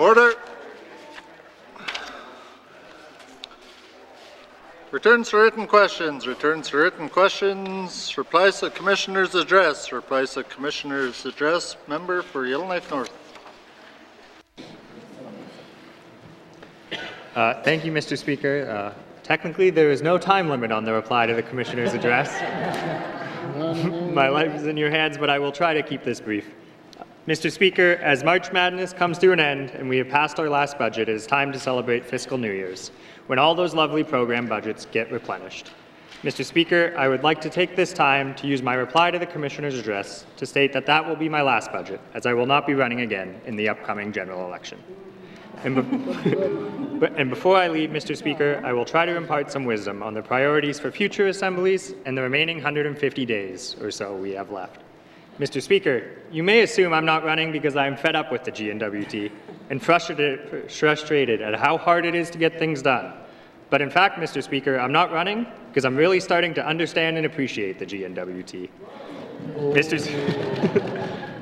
Order. Returns to written questions. Returns to written questions. Replies to Commissioner's address. Replies to Commissioner's address. Member for Yellowknife North. Thank you, Mr. Speaker. Technically, there is no time limit on the reply to the Commissioner's address. My life is in your hands, but I will try to keep this brief. Mr. Speaker, as March Madness comes to an end and we have passed our last budget, it is time to celebrate fiscal New Year's, when all those lovely program budgets get replenished. Mr. Speaker, I would like to take this time to use my reply to the Commissioner's address to state that that will be my last budget, as I will not be running again in the upcoming general election. And before I leave, Mr. Speaker, I will try to impart some wisdom on the priorities for future assemblies and the remaining 150 days or so we have left. Mr. Speaker, you may assume I'm not running because I am fed up with the N.W.T. and frustrated at how hard it is to get things done. But in fact, Mr. Speaker, I'm not running because I'm really starting to understand and appreciate the N.W.T.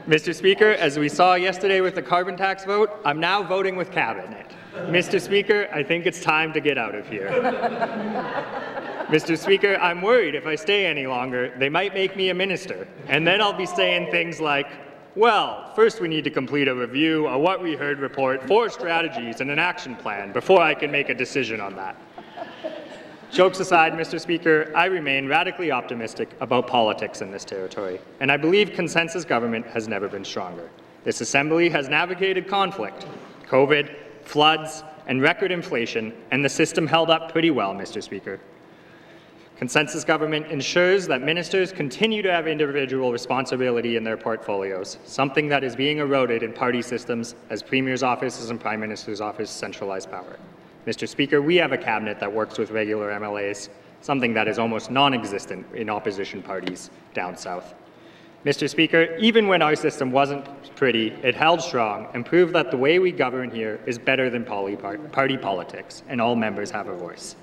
Mr. Speaker, as we saw yesterday with the carbon tax vote, I'm now voting with Cabinet. Mr. Speaker, I think it's time to get out of here. Mr. Speaker, I'm worried if I stay any longer, they might make me a minister, and then I'll be saying things like, well, first we need to complete a review, a what we heard report, 4 strategies, and an action plan before I can make a decision on that. Jokes aside, Mr. Speaker, I remain radically optimistic about politics in this territory, and I believe consensus government has never been stronger. This Assembly has navigated conflict, COVID, floods, and record inflation, and the system held up pretty well, Mr. Speaker. Consensus government ensures that ministers continue to have individual responsibility in their portfolios, something that is being eroded in party systems as Premier's offices and Prime Minister's office centralize power. Mr. Speaker, we have a cabinet that works with regular MLAs, something that is almost non-existent in opposition parties down south. Mr. Speaker, even when our system wasn't pretty, it held strong and proved that the way we govern here is better than party politics, and all members have a voice.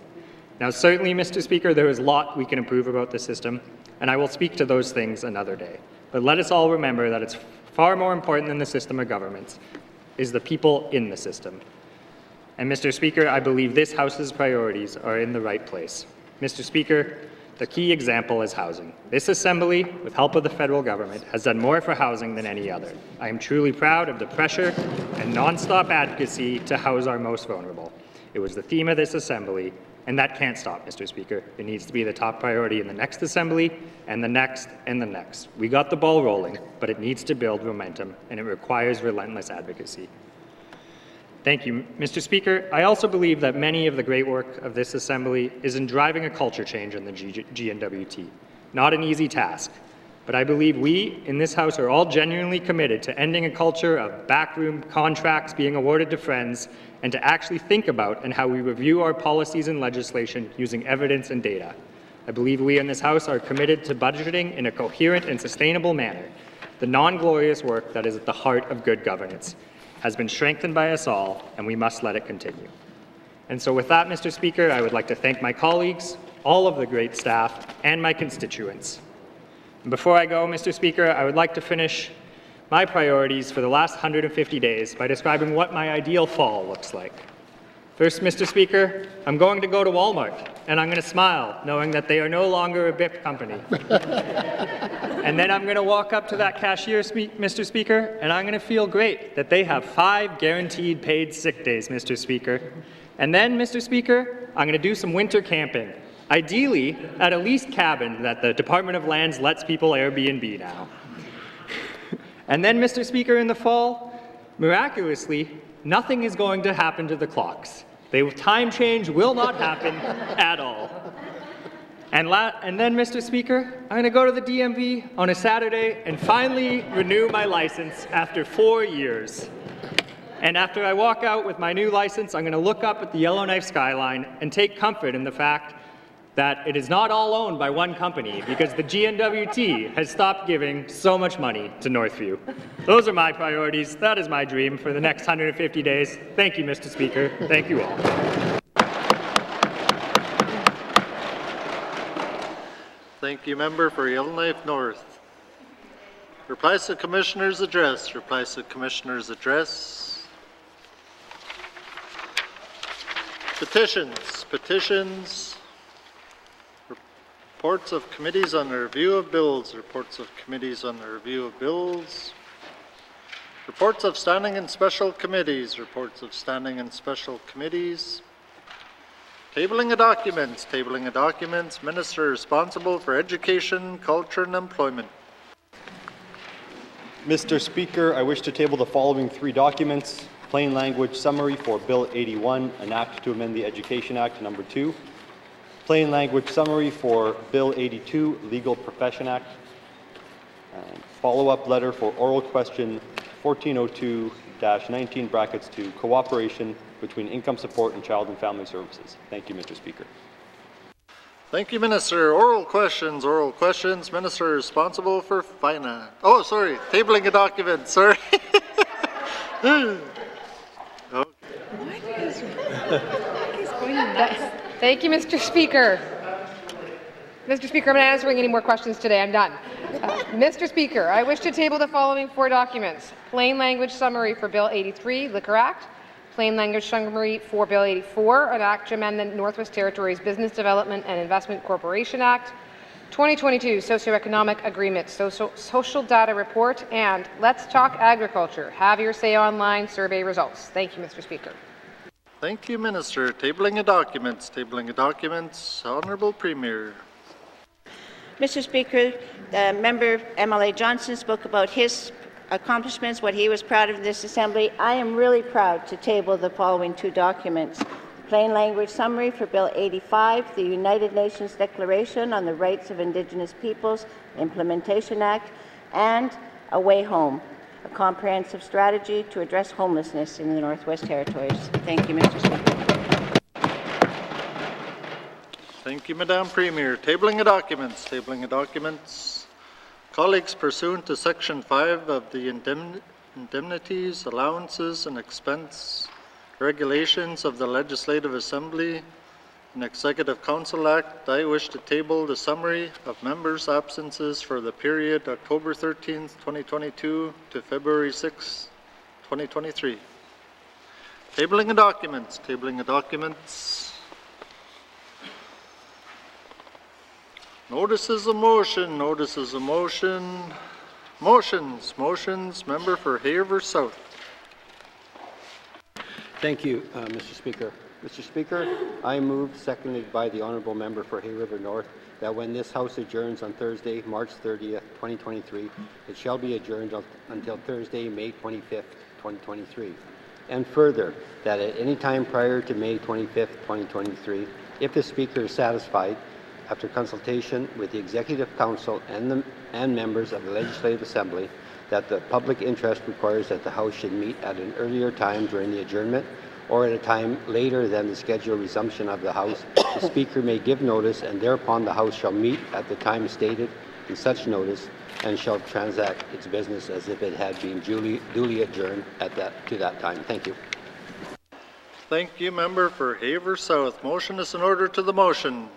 Now, certainly, Mr. Speaker, there is a lot we can improve about the system, and I will speak to those things another day. But let us all remember that it's far more important than the system of governments is the people in the system. And Mr. Speaker, I believe this House's priorities are in the right place. Mr. Speaker, the key example is housing. This Assembly, with help of the federal government, has done more for housing than any other. I am truly proud of the pressure and non-stop advocacy to house our most vulnerable. It was the theme of this Assembly, and that can't stop, Mr. Speaker. It needs to be the top priority in the next Assembly, and the next, and the next. We got the ball rolling, but it needs to build momentum, and it requires relentless advocacy. Thank you, Mr. Speaker. I also believe that many of the great work of this Assembly is in driving a culture change in the N.W.T. Not an easy task, but I believe we in this House are all genuinely committed to ending a culture of backroom contracts being awarded to friends and to actually think about and how we review our policies and legislation using evidence and data. I believe we in this House are committed to budgeting in a coherent and sustainable manner. The non-glorious work that is at the heart of good governance has been strengthened by us all, and we must let it continue. And so with that, Mr. Speaker, I would like to thank my colleagues, all of the great staff, and my constituents. And before I go, Mr. Speaker, I would like to finish my priorities for the last 150 days by describing what my ideal fall looks like. First, Mr. Speaker, I'm going to go to Walmart, and I'm going to smile, knowing that they are no longer a BIP company. And then I'm going to walk up to that cashier, Mr. Speaker, and I'm going to feel great that they have 5 guaranteed paid sick days, Mr. Speaker. And then, Mr. Speaker, I'm going to do some winter camping, ideally at a leased cabin that the Department of Lands lets people Airbnb now. And then, Mr. Speaker, in the fall, miraculously, nothing is going to happen to the clocks. The time change will not happen at all. And then, Mr. Speaker, I'm going to go to the DMV on a Saturday and finally renew my license after 4 years. And after I walk out with my new license, I'm going to look up at the Yellowknife skyline and take comfort in the fact that it is not all owned by one company, because the N.W.T. has stopped giving so much money to Northview. Those are my priorities. That is my dream for the next 150 days. Thank you, Mr. Speaker. Thank you all. Thank you, Member for Yellowknife North. Replies to Commissioner's address. Replies to Commissioner's address. Petitions. Reports of committees on the review of bills. Reports of committees on the review of bills. Reports of standing and special committees. Reports of standing and special committees. Tabling of documents. Tabling of documents. Minister responsible for education, culture, and employment. Mr. Speaker, I wish to table the following 3 documents. Plain language summary for Bill 81, an act to amend the Education Act, number 2. Plain language summary for Bill 82, Legal Profession Act. Follow-up letter for oral question 1402-19 brackets 2, cooperation between income support and child and family services. Thank you, Mr. Speaker. Thank you, Minister. Oral questions. Oral questions. Minister responsible for finance. Oh, sorry. Tabling a document. Sorry. Thank you, Mr. Speaker. Mr. Speaker, I'm not answering any more questions today. I'm done. Mr. Speaker, I wish to table the following 4 documents. Plain language summary for Bill 83, Liquor Act. Plain language summary for Bill 84, an act to amend the Northwest Territories Business Development and Investment Corporation Act. 2022 Socioeconomic Agreement, Social Data Report, and Let's Talk Agriculture. Have your say online survey results. Thank you, Mr. Speaker. Thank you, Minister. Tabling of documents. Tabling of documents. Honourable Premier. Mr. Speaker, the member MLA Johnson spoke about his accomplishments, what he was proud of in this Assembly. I am really proud to table the following 2 documents. Plain language summary for Bill 85, the United Nations Declaration on the Rights of Indigenous Peoples Implementation Act, and A Way Home, a comprehensive strategy to address homelessness in the Northwest Territories. Thank you, Mr. Speaker. Thank you, Madam Premier. Tabling of documents. Tabling of documents. Colleagues, pursuant to Section 5 of the Indemnities, Allowances, and Expense Regulations of the Legislative Assembly and Executive Council Act, I wish to table the summary of members' absences for the period October 13th, 2022 to February 6th, 2023. Tabling of documents. Tabling of documents. Notices of motion. Notices of motion. Motions. Motions. Member for Hay River South. Thank you, Mr. Speaker. Mr. Speaker, I move, seconded by the Honourable Member for Hay River North, that when this House adjourns on Thursday, March 30th, 2023, it shall be adjourned until Thursday, May 25th, 2023. And further, that at any time prior to May 25th, 2023, if the Speaker is satisfied, after consultation with the Executive Council and members of the Legislative Assembly, that the public interest requires that the House should meet at an earlier time during the adjournment or at a time later than the scheduled resumption of the House, the Speaker may give notice, and thereupon the House shall meet at the time stated in such notice and shall transact its business as if it had been duly adjourned to that time. Thank you. Thank you, Member for Hay River South. Motion is in order to the motion.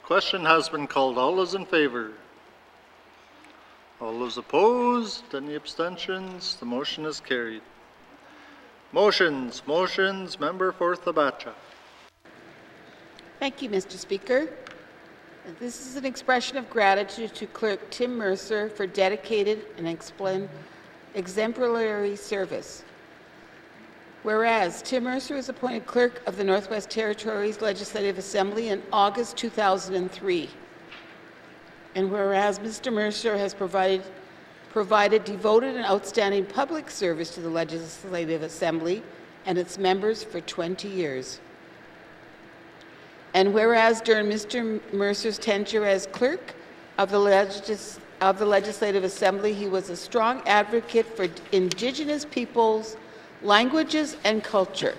Question has been called. All those in favour? All those opposed? Any abstentions? The motion is carried. Motions. Motions. Member for Thabacha. Thank you, Mr. Speaker. This is an expression of gratitude to Clerk Tim Mercer for dedicated and exemplary service. Whereas Tim Mercer was appointed Clerk of the Northwest Territories Legislative Assembly in August 2003. And whereas Mr. Mercer has provided devoted and outstanding public service to the Legislative Assembly and its members for 20 years. And whereas during Mr. Mercer's tenure as Clerk of the Legislative Assembly, he was a strong advocate for Indigenous peoples, languages, and culture.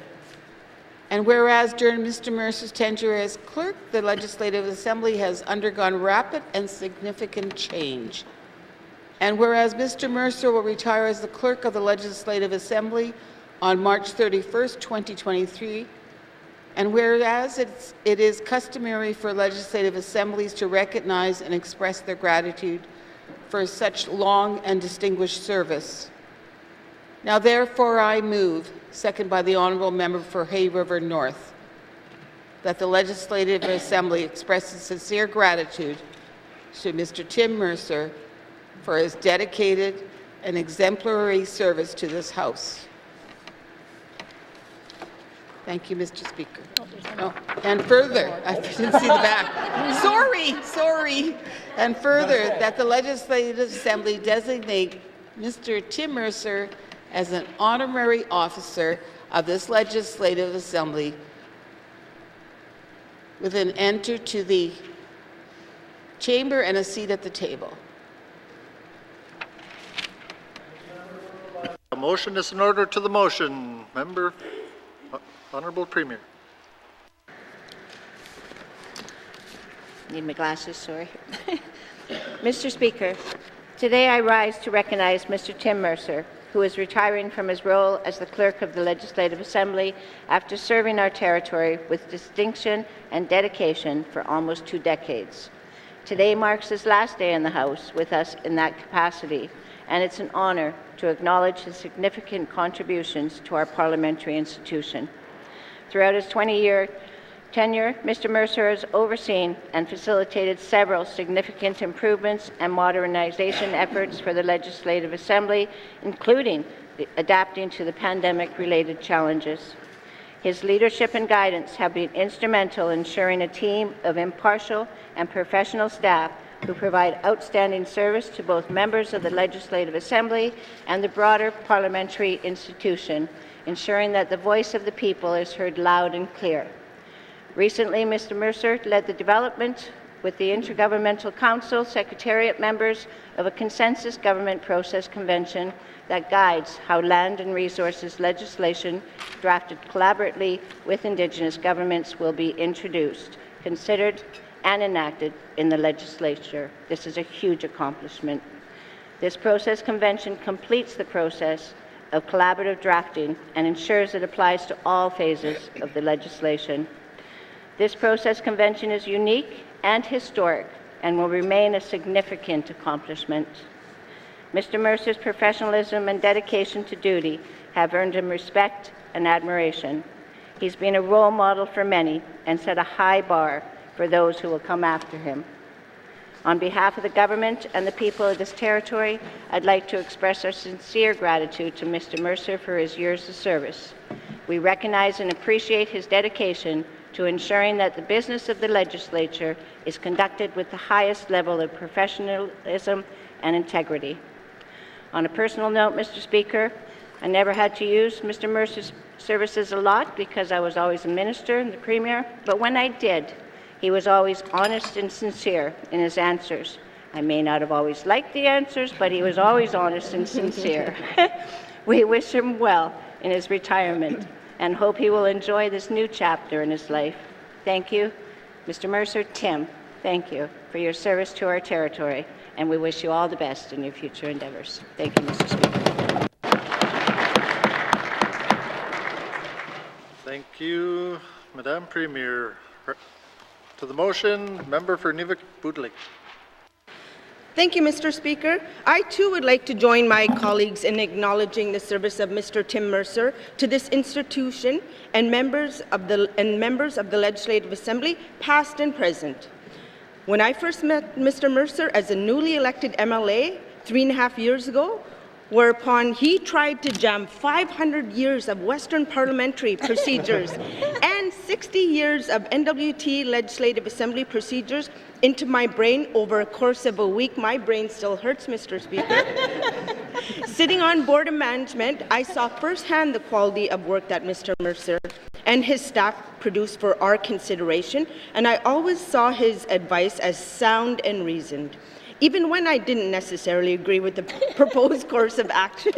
And whereas during Mr. Mercer's tenure as Clerk, the Legislative Assembly has undergone rapid and significant change. And whereas Mr. Mercer will retire as the Clerk of the Legislative Assembly on March 31st, 2023, and whereas it is customary for legislative assemblies to recognize and express their gratitude for such long and distinguished service. Now therefore I move, second by the Honourable Member for Hay River North, that the Legislative Assembly expresses sincere gratitude to Mr. Tim Mercer for his dedicated and exemplary service to this House. Thank you, Mr. Speaker. Oh, and further, I didn't see the back. Sorry. And further, that the Legislative Assembly designate Mr. Tim Mercer as an honorary officer of this Legislative Assembly with an enter to the chamber and a seat at the table. A motion is in order to the motion. Member, Honourable Premier. Need my glasses, sorry. Mr. Speaker, today I rise to recognize Mr. Tim Mercer, who is retiring from his role as the Clerk of the Legislative Assembly after serving our territory with distinction and dedication for almost 2 decades. Today marks his last day in the House with us in that capacity, and it's an honor to acknowledge his significant contributions to our parliamentary institution. Throughout his 20-year tenure, Mr. Mercer has overseen and facilitated several significant improvements and modernization efforts for the Legislative Assembly, including adapting to the pandemic-related challenges. His leadership and guidance have been instrumental in ensuring a team of impartial and professional staff who provide outstanding service to both members of the Legislative Assembly and the broader parliamentary institution, ensuring that the voice of the people is heard loud and clear. Recently, Mr. Mercer led the development with the Intergovernmental Council Secretariat members of a consensus government process convention that guides how land and resources legislation drafted collaboratively with Indigenous governments will be introduced, considered, and enacted in the legislature. This is a huge accomplishment. This process convention completes the process of collaborative drafting and ensures it applies to all phases of the legislation. This process convention is unique and historic and will remain a significant accomplishment. Mr. Mercer's professionalism and dedication to duty have earned him respect and admiration. He's been a role model for many and set a high bar for those who will come after him. On behalf of the government and the people of this territory, I'd like to express our sincere gratitude to Mr. Mercer for his years of service. We recognize and appreciate his dedication to ensuring that the business of the legislature is conducted with the highest level of professionalism and integrity. On a personal note, Mr. Speaker, I never had to use Mr. Mercer's services a lot because I was always a minister and the Premier, but when I did, he was always honest and sincere in his answers. I may not have always liked the answers, but he was always honest and sincere. We wish him well in his retirement and hope he will enjoy this new chapter in his life. Thank you, Mr. Mercer. Tim, thank you for your service to our territory, and we wish you all the best in your future endeavors. Thank you, Mr. Speaker. Thank you, Madame Premier. To the motion, member for Nivik-Budlik. Thank you, Mr. Speaker. I too would like to join my colleagues in acknowledging the service of Mr. Tim Mercer to this institution and members of the Legislative Assembly, past and present. When I first met Mr. Mercer as a newly elected MLA 3.5 years ago, whereupon he tried to jam 500 years of Western parliamentary procedures and 60 years of N.W.T. Legislative Assembly procedures into my brain over a course of a week. My brain still hurts, Mr. Speaker. Sitting on Board of Management, I saw firsthand the quality of work that Mr. Mercer and his staff produced for our consideration, and I always saw his advice as sound and reasoned, even when I didn't necessarily agree with the proposed course of action.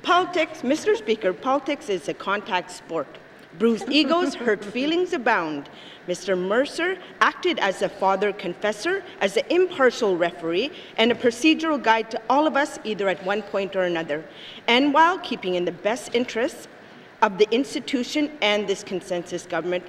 Politics, Mr. Speaker, politics is a contact sport. Bruised egos, hurt feelings abound. Mr. Mercer acted as a father confessor, as an impartial referee, and a procedural guide to all of us, either at one point or another, and while keeping in the best interests of the institution and this consensus government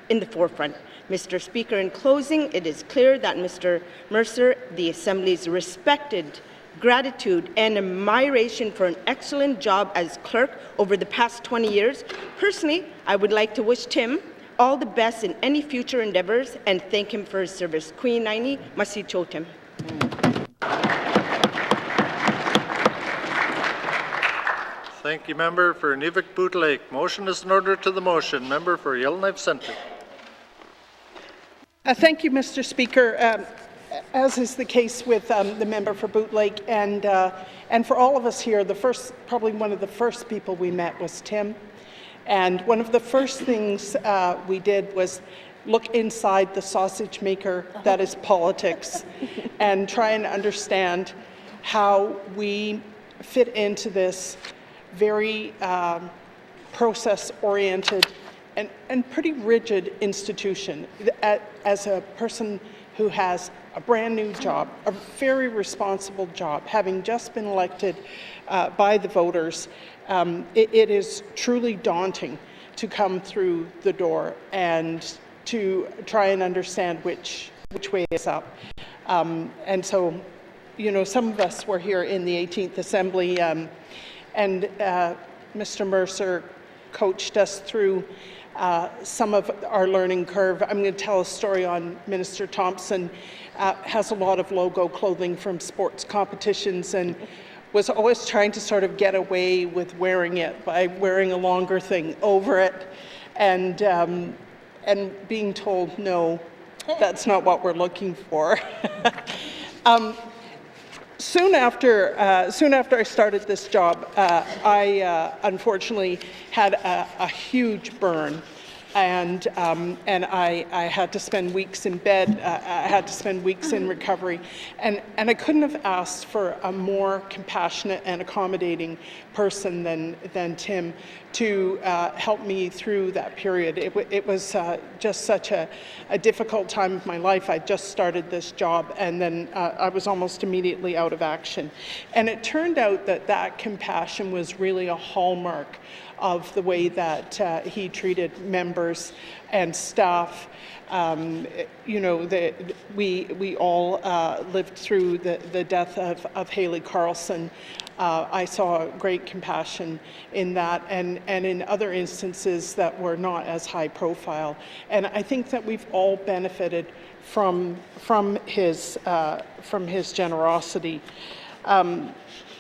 in the forefront. Mr. Speaker, in closing, it is clear that Mr. Mercer, the Assembly's respected gratitude and admiration for an excellent job as clerk over the past 20 years. Personally, I would like to wish Tim all the best in any future endeavors and thank him for his service. Queen Naini, Masichotem. Thank you, member for Nivik-Boot Lake. Motion is in order to the motion. Member for Yellowknife Centre. Thank you, Mr. Speaker. As is the case with the member for Boot Lake and for all of us here, probably one of the first people we met was Tim. And one of the first things we did was look inside the sausage maker that is politics and try and understand how we fit into this very process-oriented and pretty rigid institution. As a person who has a brand new job, a very responsible job, having just been elected by the voters, it is truly daunting to come through the door and to try and understand which way is up. And so, you know, some of us were here in the 18th Assembly and Mr. Mercer coached us through some of our learning curve. I'm going to tell a story on Minister Thompson. Has a lot of logo clothing from sports competitions and was always trying to sort of get away with wearing it by wearing a longer thing over it and being told, no, that's not what we're looking for. Soon after I started this job, I unfortunately had a huge burn, and I had to spend weeks in bed. I had to spend weeks in recovery, and I couldn't have asked for a more compassionate and accommodating person than Tim to help me through that period. It was just such a difficult time of my life. I just started this job, and then I was almost immediately out of action. And it turned out that compassion was really a hallmark of the way that he treated members and staff. You know, we all lived through the death of Haley Carlson. I saw great compassion in that, and in other instances that were not as high profile. And I think that we've all benefited from his generosity.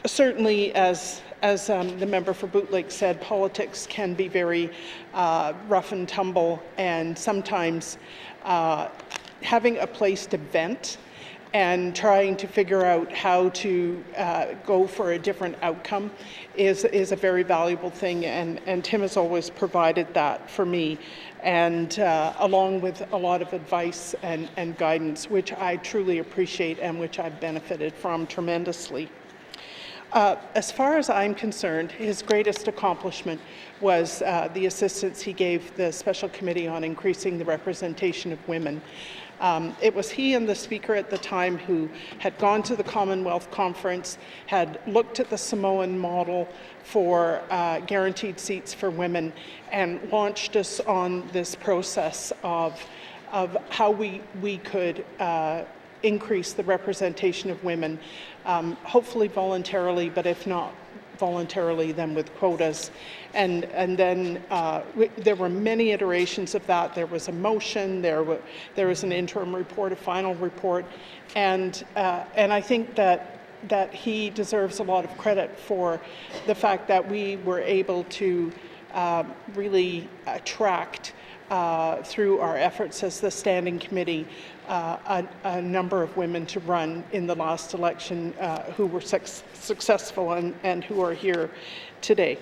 Certainly, as the member for Boot Lake said, politics can be very rough and tumble, and sometimes having a place to vent and trying to figure out how to go for a different outcome is a very valuable thing, and Tim has always provided that for me, and along with a lot of advice and guidance, which I truly appreciate and which I've benefited from tremendously. As far as I'm concerned, his greatest accomplishment was the assistance he gave the Special Committee on increasing the representation of women. It was he and the Speaker at the time who had gone to the Commonwealth Conference, had looked at the Samoan model for guaranteed seats for women, and launched us on this process of how we could increase the representation of women, hopefully voluntarily, but if not voluntarily, then with quotas. And then there were many iterations of that. There was a motion, there was an interim report, a final report, and I think that he deserves a lot of credit for the fact that we were able to really attract through our efforts as the standing committee a number of women to run in the last election who were successful and who are here today.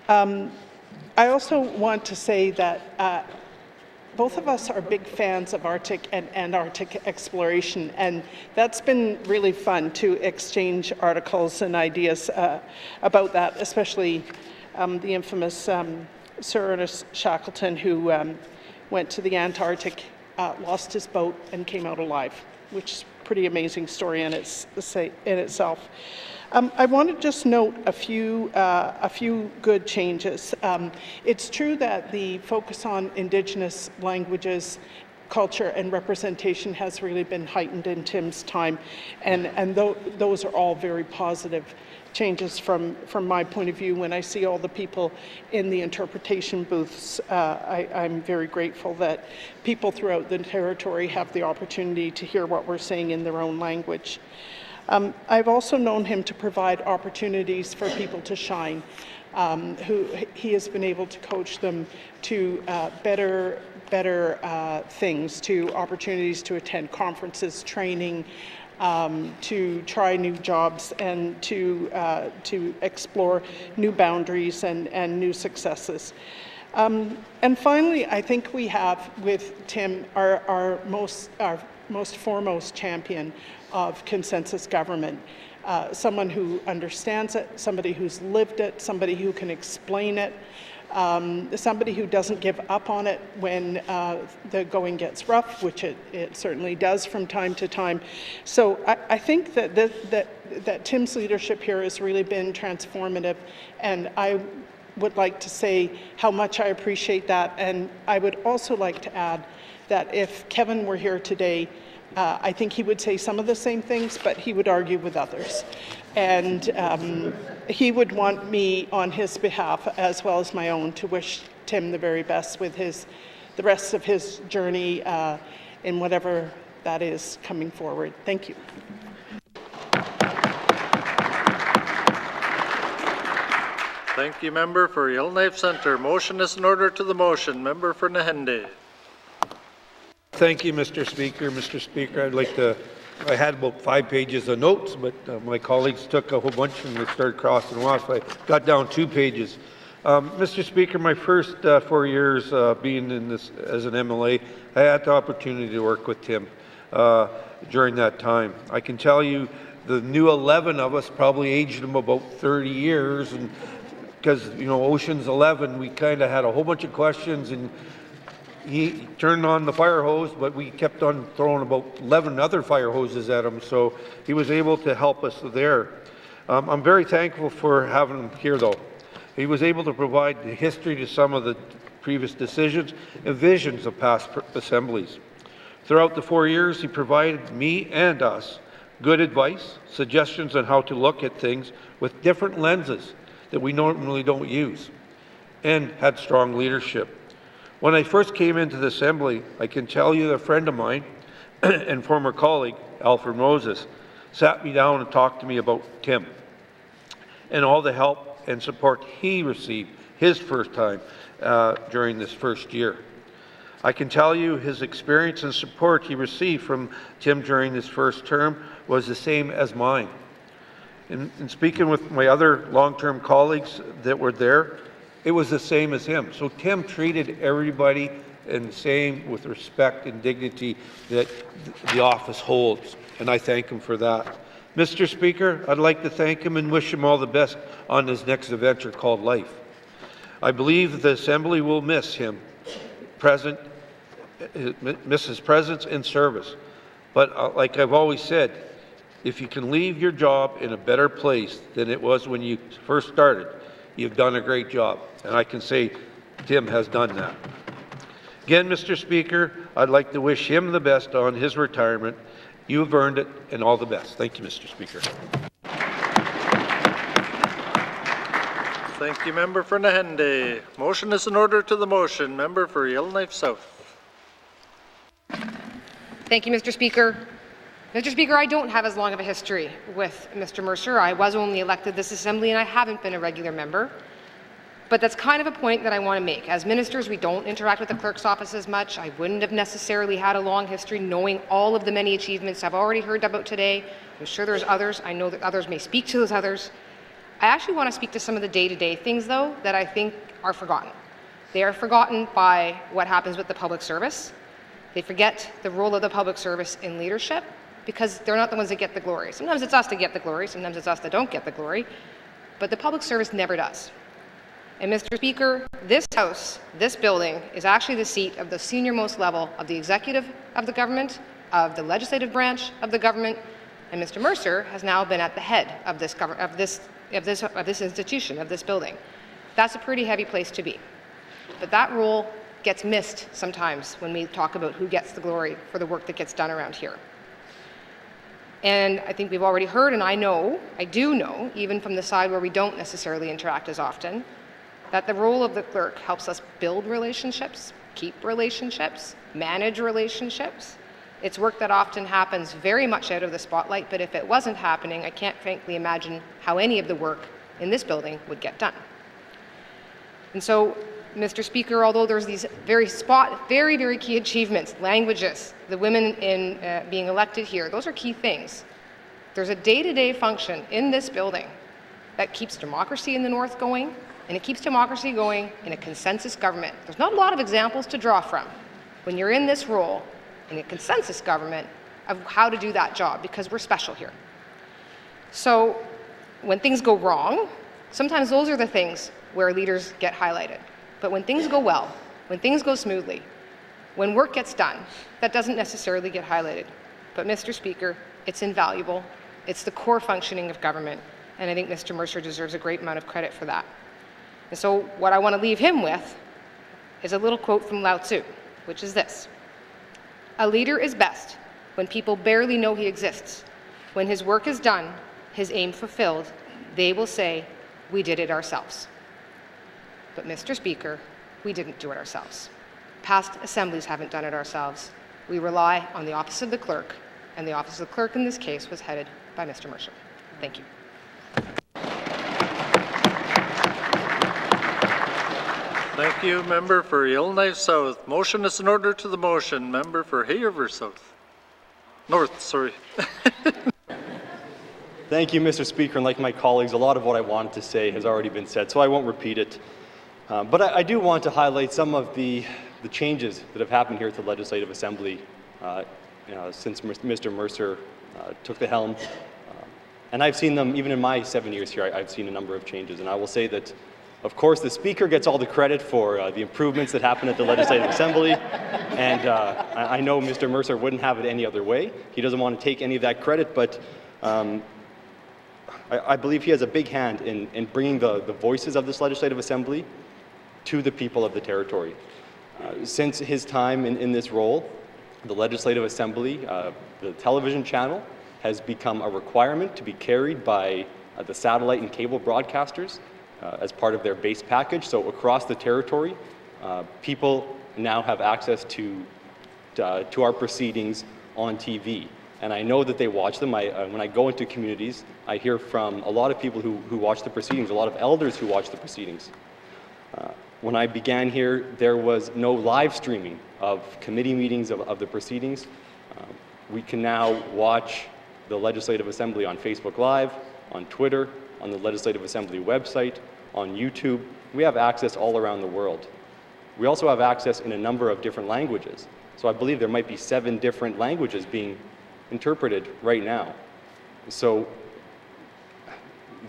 I also want to say that both of us are big fans of Arctic and Antarctic exploration, and that's been really fun to exchange articles and ideas about that, especially the infamous Sir Ernest Shackleton, who went to the Antarctic, lost his boat, and came out alive, which is a pretty amazing story in itself. I want to just note a few good changes. It's true that the focus on Indigenous languages culture and representation has really been heightened in Tim's time, and those are all very positive changes from my point of view. When I see all the people in the interpretation booths, I'm very grateful that people throughout the territory have the opportunity to hear what we're saying in their own language. I've also known him to provide opportunities for people to shine. Who he has been able to coach them to better things, to opportunities to attend conferences, training, to try new jobs, and to explore new boundaries and new successes. And finally, I think we have with Tim our most foremost champion of consensus government. Someone who understands it, somebody who's lived it, somebody who can explain it, somebody who doesn't give up on it when the going gets rough, which it certainly does from time to time. So I think that Tim's leadership here has really been transformative, and I would like to say how much I appreciate that. And I would also like to add that if Kevin were here today, I think he would say some of the same things, but he would argue with others. And he would want me on his behalf, as well as my own, to wish Tim the very best with the rest of his journey in whatever that is coming forward. Thank you. Thank you, Member for Yellowknife Centre. Motion is in order to the motion. Member for Nahende. Thank you, Mr. Speaker. Mr. Speaker, I had about 5 pages of notes, but my colleagues took a whole bunch and they started crossing them off. I got down 2 pages. Mr. Speaker, my first 4 years being in this as an MLA, I had the opportunity to work with Tim during that time. I can tell you the new 11 of us probably aged him about 30 years, and because, you know, Ocean's 11, we kind of had a whole bunch of questions, and he turned on the fire hose, but we kept on throwing about 11 other fire hoses at him, so he was able to help us there. I'm very thankful for having him here, though. He was able to provide the history to some of the previous decisions and visions of past assemblies. Throughout the 4 years, he provided me and us good advice, suggestions on how to look at things with different lenses that we normally don't use, and had strong leadership. When I first came into the Assembly, I can tell you that a friend of mine and former colleague, Alfred Moses, sat me down and talked to me about Tim and all the help and support he received his first time during this first year. I can tell you his experience and support he received from Tim during this first term was the same as mine. In speaking with my other long-term colleagues that were there, it was the same as him. So Tim treated everybody in the same with respect and dignity that the office holds, and I thank him for that. Mr. Speaker, I'd like to thank him and wish him all the best on his next adventure called life. I believe the Assembly will miss him, miss his presence and service. But like I've always said, if you can leave your job in a better place than it was when you first started, you've done a great job, and I can say Tim has done that. Again, Mr. Speaker, I'd like to wish him the best on his retirement. You have earned it, and all the best. Thank you, Mr. Speaker. Thank you, Member for Nahende. Motion is in order to the motion. Member for Yellowknife South. Thank you, Mr. Speaker. Mr. Speaker, I don't have as long of a history with Mr. Mercer. I was only elected this Assembly and I haven't been a regular member. But that's kind of a point that I want to make. As ministers, we don't interact with the clerk's office as much. I wouldn't have necessarily had a long history knowing all of the many achievements I've already heard about today. I'm sure there's others. I know that others may speak to those others. I actually want to speak to some of the day-to-day things, though, that I think are forgotten. They are forgotten by what happens with the public service. They forget the role of the public service in leadership, because they're not the ones that get the glory. Sometimes it's us that get the glory, sometimes it's us that don't get the glory, but the public service never does. And Mr. Speaker, this House, this building, is actually the seat of the senior-most level of the executive of the government, of the legislative branch of the government, and Mr. Mercer has now been at the head of this institution, of this building. That's a pretty heavy place to be. But that role gets missed sometimes when we talk about who gets the glory for the work that gets done around here. And I think we've already heard, and I do know, even from the side where we don't necessarily interact as often, that the role of the clerk helps us build relationships, keep relationships, manage relationships. It's work that often happens very much out of the spotlight, but if it wasn't happening, I can't frankly imagine how any of the work in this building would get done. And so, Mr. Speaker, although there's these very key achievements, languages, the women in being elected here, those are key things. There's a day-to-day function in this building that keeps democracy in the North going, and it keeps democracy going in a consensus government. There's not a lot of examples to draw from when you're in this role in a consensus government of how to do that job, because we're special here. So when things go wrong, sometimes those are the things where leaders get highlighted. But when things go well, when things go smoothly, when work gets done, that doesn't necessarily get highlighted. But Mr. Speaker, it's invaluable. It's the core functioning of government, and I think Mr. Mercer deserves a great amount of credit for that. And so what I want to leave him with is a little quote from N.W.T, which is this: "A leader is best when people barely know he exists. When his work is done, his aim fulfilled, they will say, 'We did it ourselves.'" But Mr. Speaker, we didn't do it ourselves. Past assemblies haven't done it ourselves. We rely on the office of the clerk, and the office of the clerk in this case was headed by Mr. Mercer. Thank you. Thank you, member for Yellowknife South. Motion is in order to the motion. Member for Hay River South. North, sorry. Thank you, Mr. Speaker. And like my colleagues, a lot of what I wanted to say has already been said, so I won't repeat it. But I do want to highlight some of the changes that have happened here at the Legislative Assembly since Mr. Mercer took the helm. And I've seen them, even in my 7 years here, I've seen a number of changes. And I will say that, of course, the Speaker gets all the credit for the improvements that happen at the Legislative Assembly. And I know Mr. Mercer wouldn't have it any other way. He doesn't want to take any of that credit, but I believe he has a big hand in bringing the voices of this Legislative Assembly to the people of the territory. Since his time in this role, the Legislative Assembly, the television channel, has become a requirement to be carried by the satellite and cable broadcasters as part of their base package. So across the territory, people now have access to our proceedings on TV. And I know that they watch them. When I go into communities, I hear from a lot of people who watch the proceedings, a lot of elders who watch the proceedings. When I began here, there was no live streaming of committee meetings of the proceedings. We can now watch the Legislative Assembly on Facebook Live, on Twitter, on the Legislative Assembly website, on YouTube. We have access all around the world. We also have access in a number of different languages. So I believe there might be 7 different languages being interpreted right now. So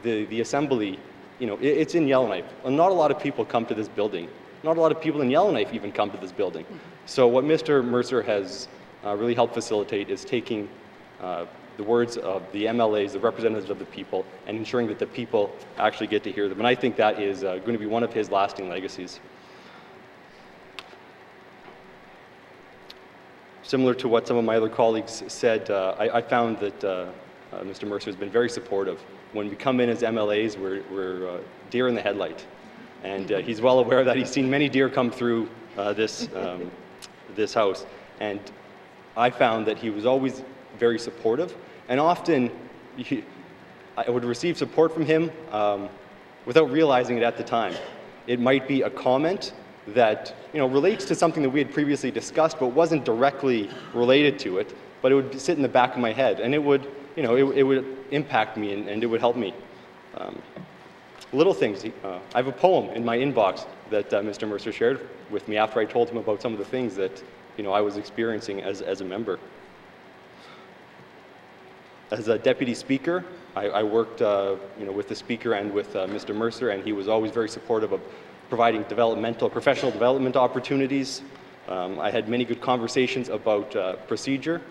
the Assembly, it's in Yellowknife. And not a lot of people come to this building. Not a lot of people in Yellowknife even come to this building. So what Mr. Mercer has really helped facilitate is taking the words of the MLAs, the representatives of the people, and ensuring that the people actually get to hear them. And I think that is going to be one of his lasting legacies. Similar to what some of my other colleagues said, I found that Mr. Mercer has been very supportive. When we come in as MLAs, we're deer in the headlight. And he's well aware of that. He's seen many deer come through this house. And I found that he was always very supportive. And often, I would receive support from him without realizing it at the time. It might be a comment that relates to something that we had previously discussed, but wasn't directly related to it. But it would sit in the back of my head, and it would, it would impact me, and it would help me. Little things. I have a poem in my inbox that Mr. Mercer shared with me after I told him about some of the things that I was experiencing as a member. As a deputy speaker, I worked with the speaker and with Mr. Mercer, and he was always very supportive of providing professional development opportunities. I had many good conversations about procedure.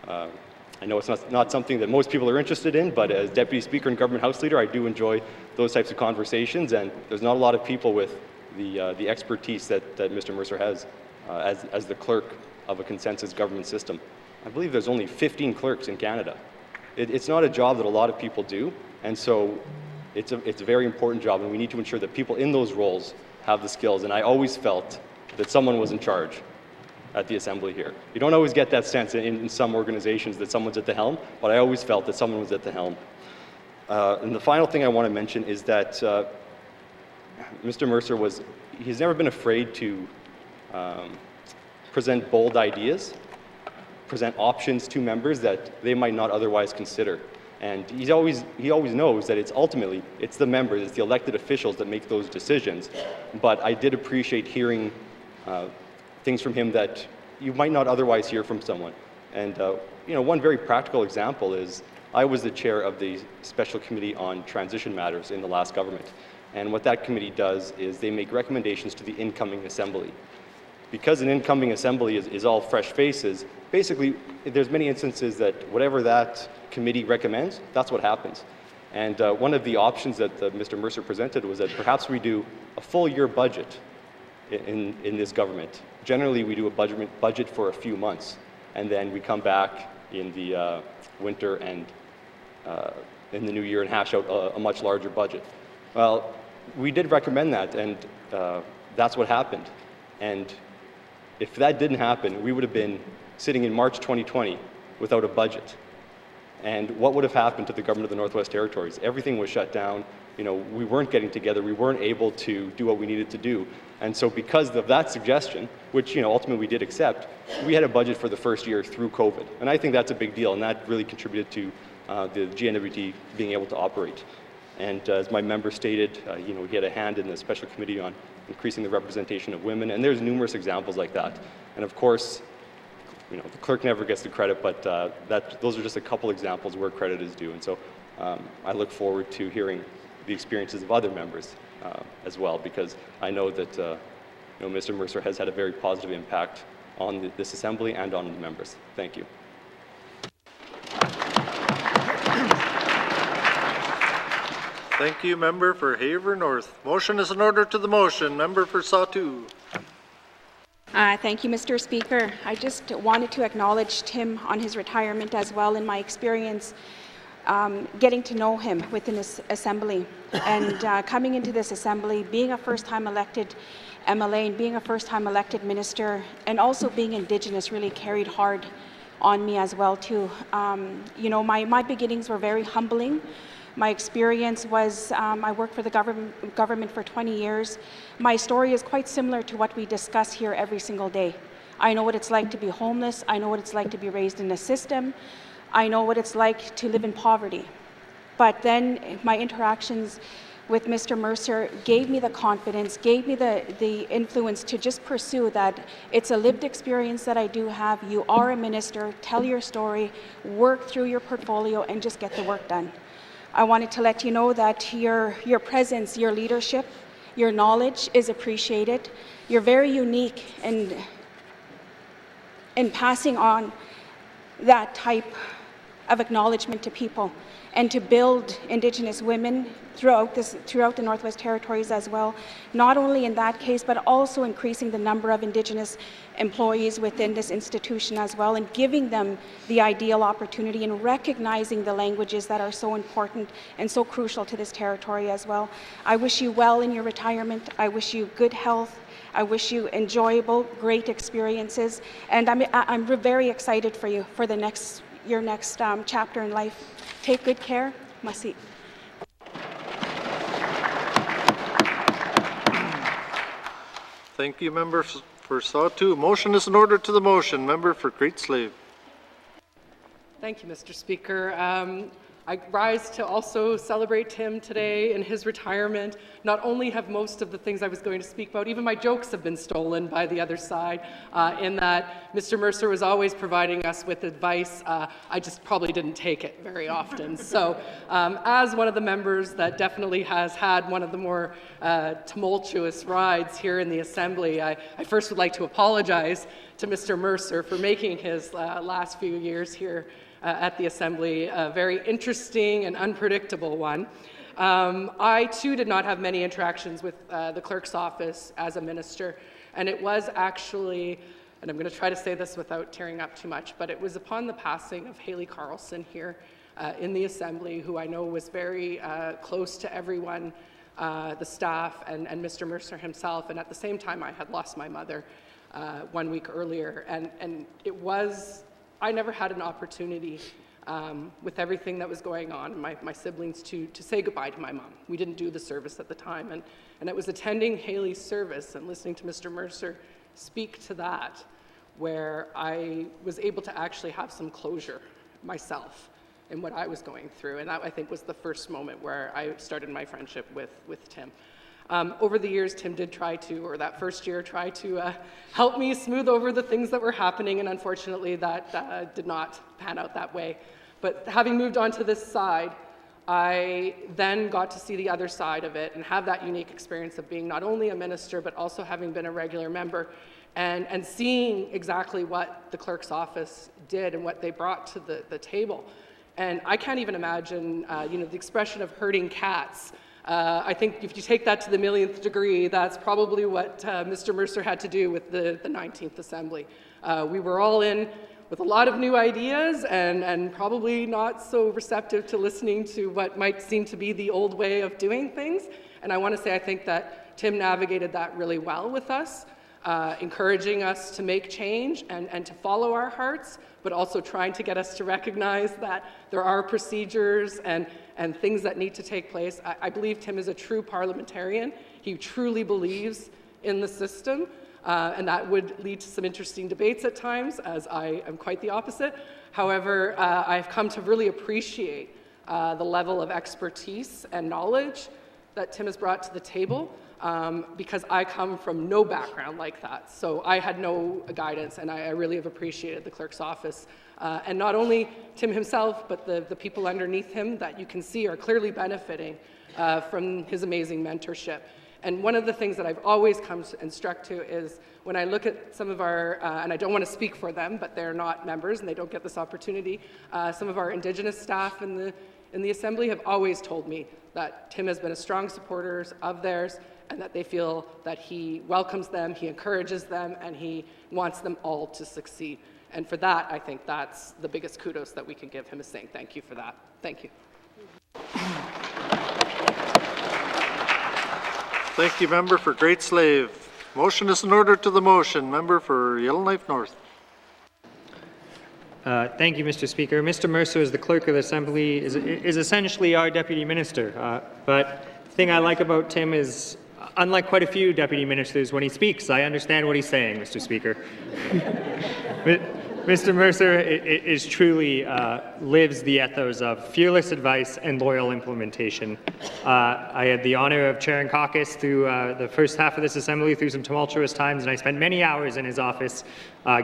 I know it's not something that most people are interested in, but as Deputy Speaker and Government House Leader, I do enjoy those types of conversations, and there's not a lot of people with the expertise that Mr. Mercer has as the clerk of a consensus government system. I believe there's only 15 clerks in Canada. It's not a job that a lot of people do, and so it's a very important job, and we need to ensure that people in those roles have the skills. And I always felt that someone was in charge at the Assembly here. You don't always get that sense in some organizations that someone's at the helm, but I always felt that someone was at the helm. And the final thing I want to mention is that Mr. Mercer he's never been afraid to present bold ideas, present options to members that they might not otherwise consider. And he always knows that ultimately it's the members, it's the elected officials that make those decisions. But I did appreciate hearing things from him that you might not otherwise hear from someone. And one very practical example is I was the chair of the Special Committee on Transition Matters in the last government. And what that committee does is they make recommendations to the incoming Assembly. Because an incoming Assembly is all fresh faces, basically there's many instances that whatever that committee recommends, that's what happens. And one of the options that Mr. Mercer presented was that perhaps we do a full year budget in this government. Generally, we do a budget for a few months, and then we come back in the winter and in the new year and hash out a much larger budget. Well, we did recommend that, and that's what happened. And if that didn't happen, we would have been sitting in March 2020 without a budget. And what would have happened to the government of the Northwest Territories? Everything was shut down. We weren't getting together. We weren't able to do what we needed to do. And so because of that suggestion, which ultimately we did accept, we had a budget for the first year through COVID. And I think that's a big deal, and that really contributed to the N.W.T being able to operate. And as my member stated, he had a hand in the Special Committee on increasing the representation of women, and there's numerous examples like that. And of course, the clerk never gets the credit, but those are just a couple examples where credit is due. And so I look forward to hearing the experiences of other members as well, because I know that Mr. Mercer has had a very positive impact on this Assembly and on the members. Thank you. Thank you, member for Haver North. Motion is in order to the motion. Member for Sawtoo. Thank you, Mr. Speaker. I just wanted to acknowledge Tim on his retirement as well, in my experience getting to know him within this Assembly. And coming into this Assembly, being a first-time elected MLA and being a first-time elected minister, and also being Indigenous really carried hard on me as well, too. My beginnings were very humbling. My experience was, I worked for the government for 20 years. My story is quite similar to what we discuss here every single day. I know what it's like to be homeless. I know what it's like to be raised in a system. I know what it's like to live in poverty. But then my interactions with Mr. Mercer gave me the confidence, gave me the influence to just pursue that. It's a lived experience that I do have. You are a minister. Tell your story, work through your portfolio, and just get the work done. I wanted to let you know that your presence, your leadership, your knowledge is appreciated. You're very unique in passing on that type of acknowledgement to people, and to build Indigenous women throughout the Northwest Territories as well, not only in that case, but also increasing the number of Indigenous employees within this institution as well, and giving them the ideal opportunity and recognizing the languages that are so important and so crucial to this territory as well. I wish you well in your retirement. I wish you good health. I wish you enjoyable, great experiences, and I'm very excited for you for your next chapter in life. Take good care. Masi. Thank you, member for Sawtoo. Motion is in order to the motion. Member for Great Slave. Thank you, Mr. Speaker. I rise to also celebrate Tim today in his retirement. Not only have most of the things I was going to speak about, even my jokes have been stolen by the other side, in that Mr. Mercer was always providing us with advice. I just probably didn't take it very often. So as one of the members that definitely has had one of the more tumultuous rides here in the Assembly, I first would like to apologize to Mr. Mercer for making his last few years here at the Assembly, a very interesting and unpredictable one. I, too, did not have many interactions with the clerk's office as a minister, and it was actually, and I'm going to try to say this without tearing up too much, but it was upon the passing of Haley Carlson here in the Assembly, who I know was very close to everyone, the staff and Mr. Mercer himself, and at the same time I had lost my mother 1 week earlier, and it was, I never had an opportunity with everything that was going on, my siblings, to say goodbye to my mom. We didn't do the service at the time, and it was attending Haley's service and listening to Mr. Mercer speak to that where I was able to actually have some closure myself in what I was going through, and that, I think, was the first moment where I started my friendship with Tim. Over the years, Tim did try to, or that first year, try to help me smooth over the things that were happening, and unfortunately that did not pan out that way. But having moved on to this side, I then got to see the other side of it and have that unique experience of being not only a minister, but also having been a regular member and seeing exactly what the clerk's office did and what they brought to the table. And I can't even imagine, the expression of herding cats. I think if you take that to the millionth degree, that's probably what Mr. Mercer had to do with the 19th Assembly. We were all in with a lot of new ideas and probably not so receptive to listening to what might seem to be the old way of doing things. And I want to say I think that Tim navigated that really well with us, encouraging us to make change and to follow our hearts, but also trying to get us to recognize that there are procedures and things that need to take place. I believe Tim is a true parliamentarian. He truly believes in the system, and that would lead to some interesting debates at times, as I am quite the opposite. However, I've come to really appreciate the level of expertise and knowledge that Tim has brought to the table, because I come from no background like that. So I had no guidance, and I really have appreciated the clerk's office. And not only Tim himself, but the people underneath him that you can see are clearly benefiting from his amazing mentorship. And one of the things that I've always come and struck to is when I look at some of our, and I don't want to speak for them, but they're not members and they don't get this opportunity, some of our Indigenous staff in the Assembly have always told me that Tim has been a strong supporter of theirs, and that they feel that he welcomes them, he encourages them, and he wants them all to succeed. And for that, I think that's the biggest kudos that we can give him, is saying thank you for that. Thank you. Thank you, member for Great Slave. Motion is in order to the motion. Member for Yellowknife North. Thank you, Mr. Speaker. Mr. Mercer, as the Clerk of the Assembly, is essentially our Deputy Minister. But the thing I like about Tim is, unlike quite a few Deputy Ministers, when he speaks, I understand what he's saying, Mr. Speaker. Mr. Mercer is truly lives the ethos of fearless advice and loyal implementation. I had the honor of chairing caucus through the first half of this Assembly through some tumultuous times, and I spent many hours in his office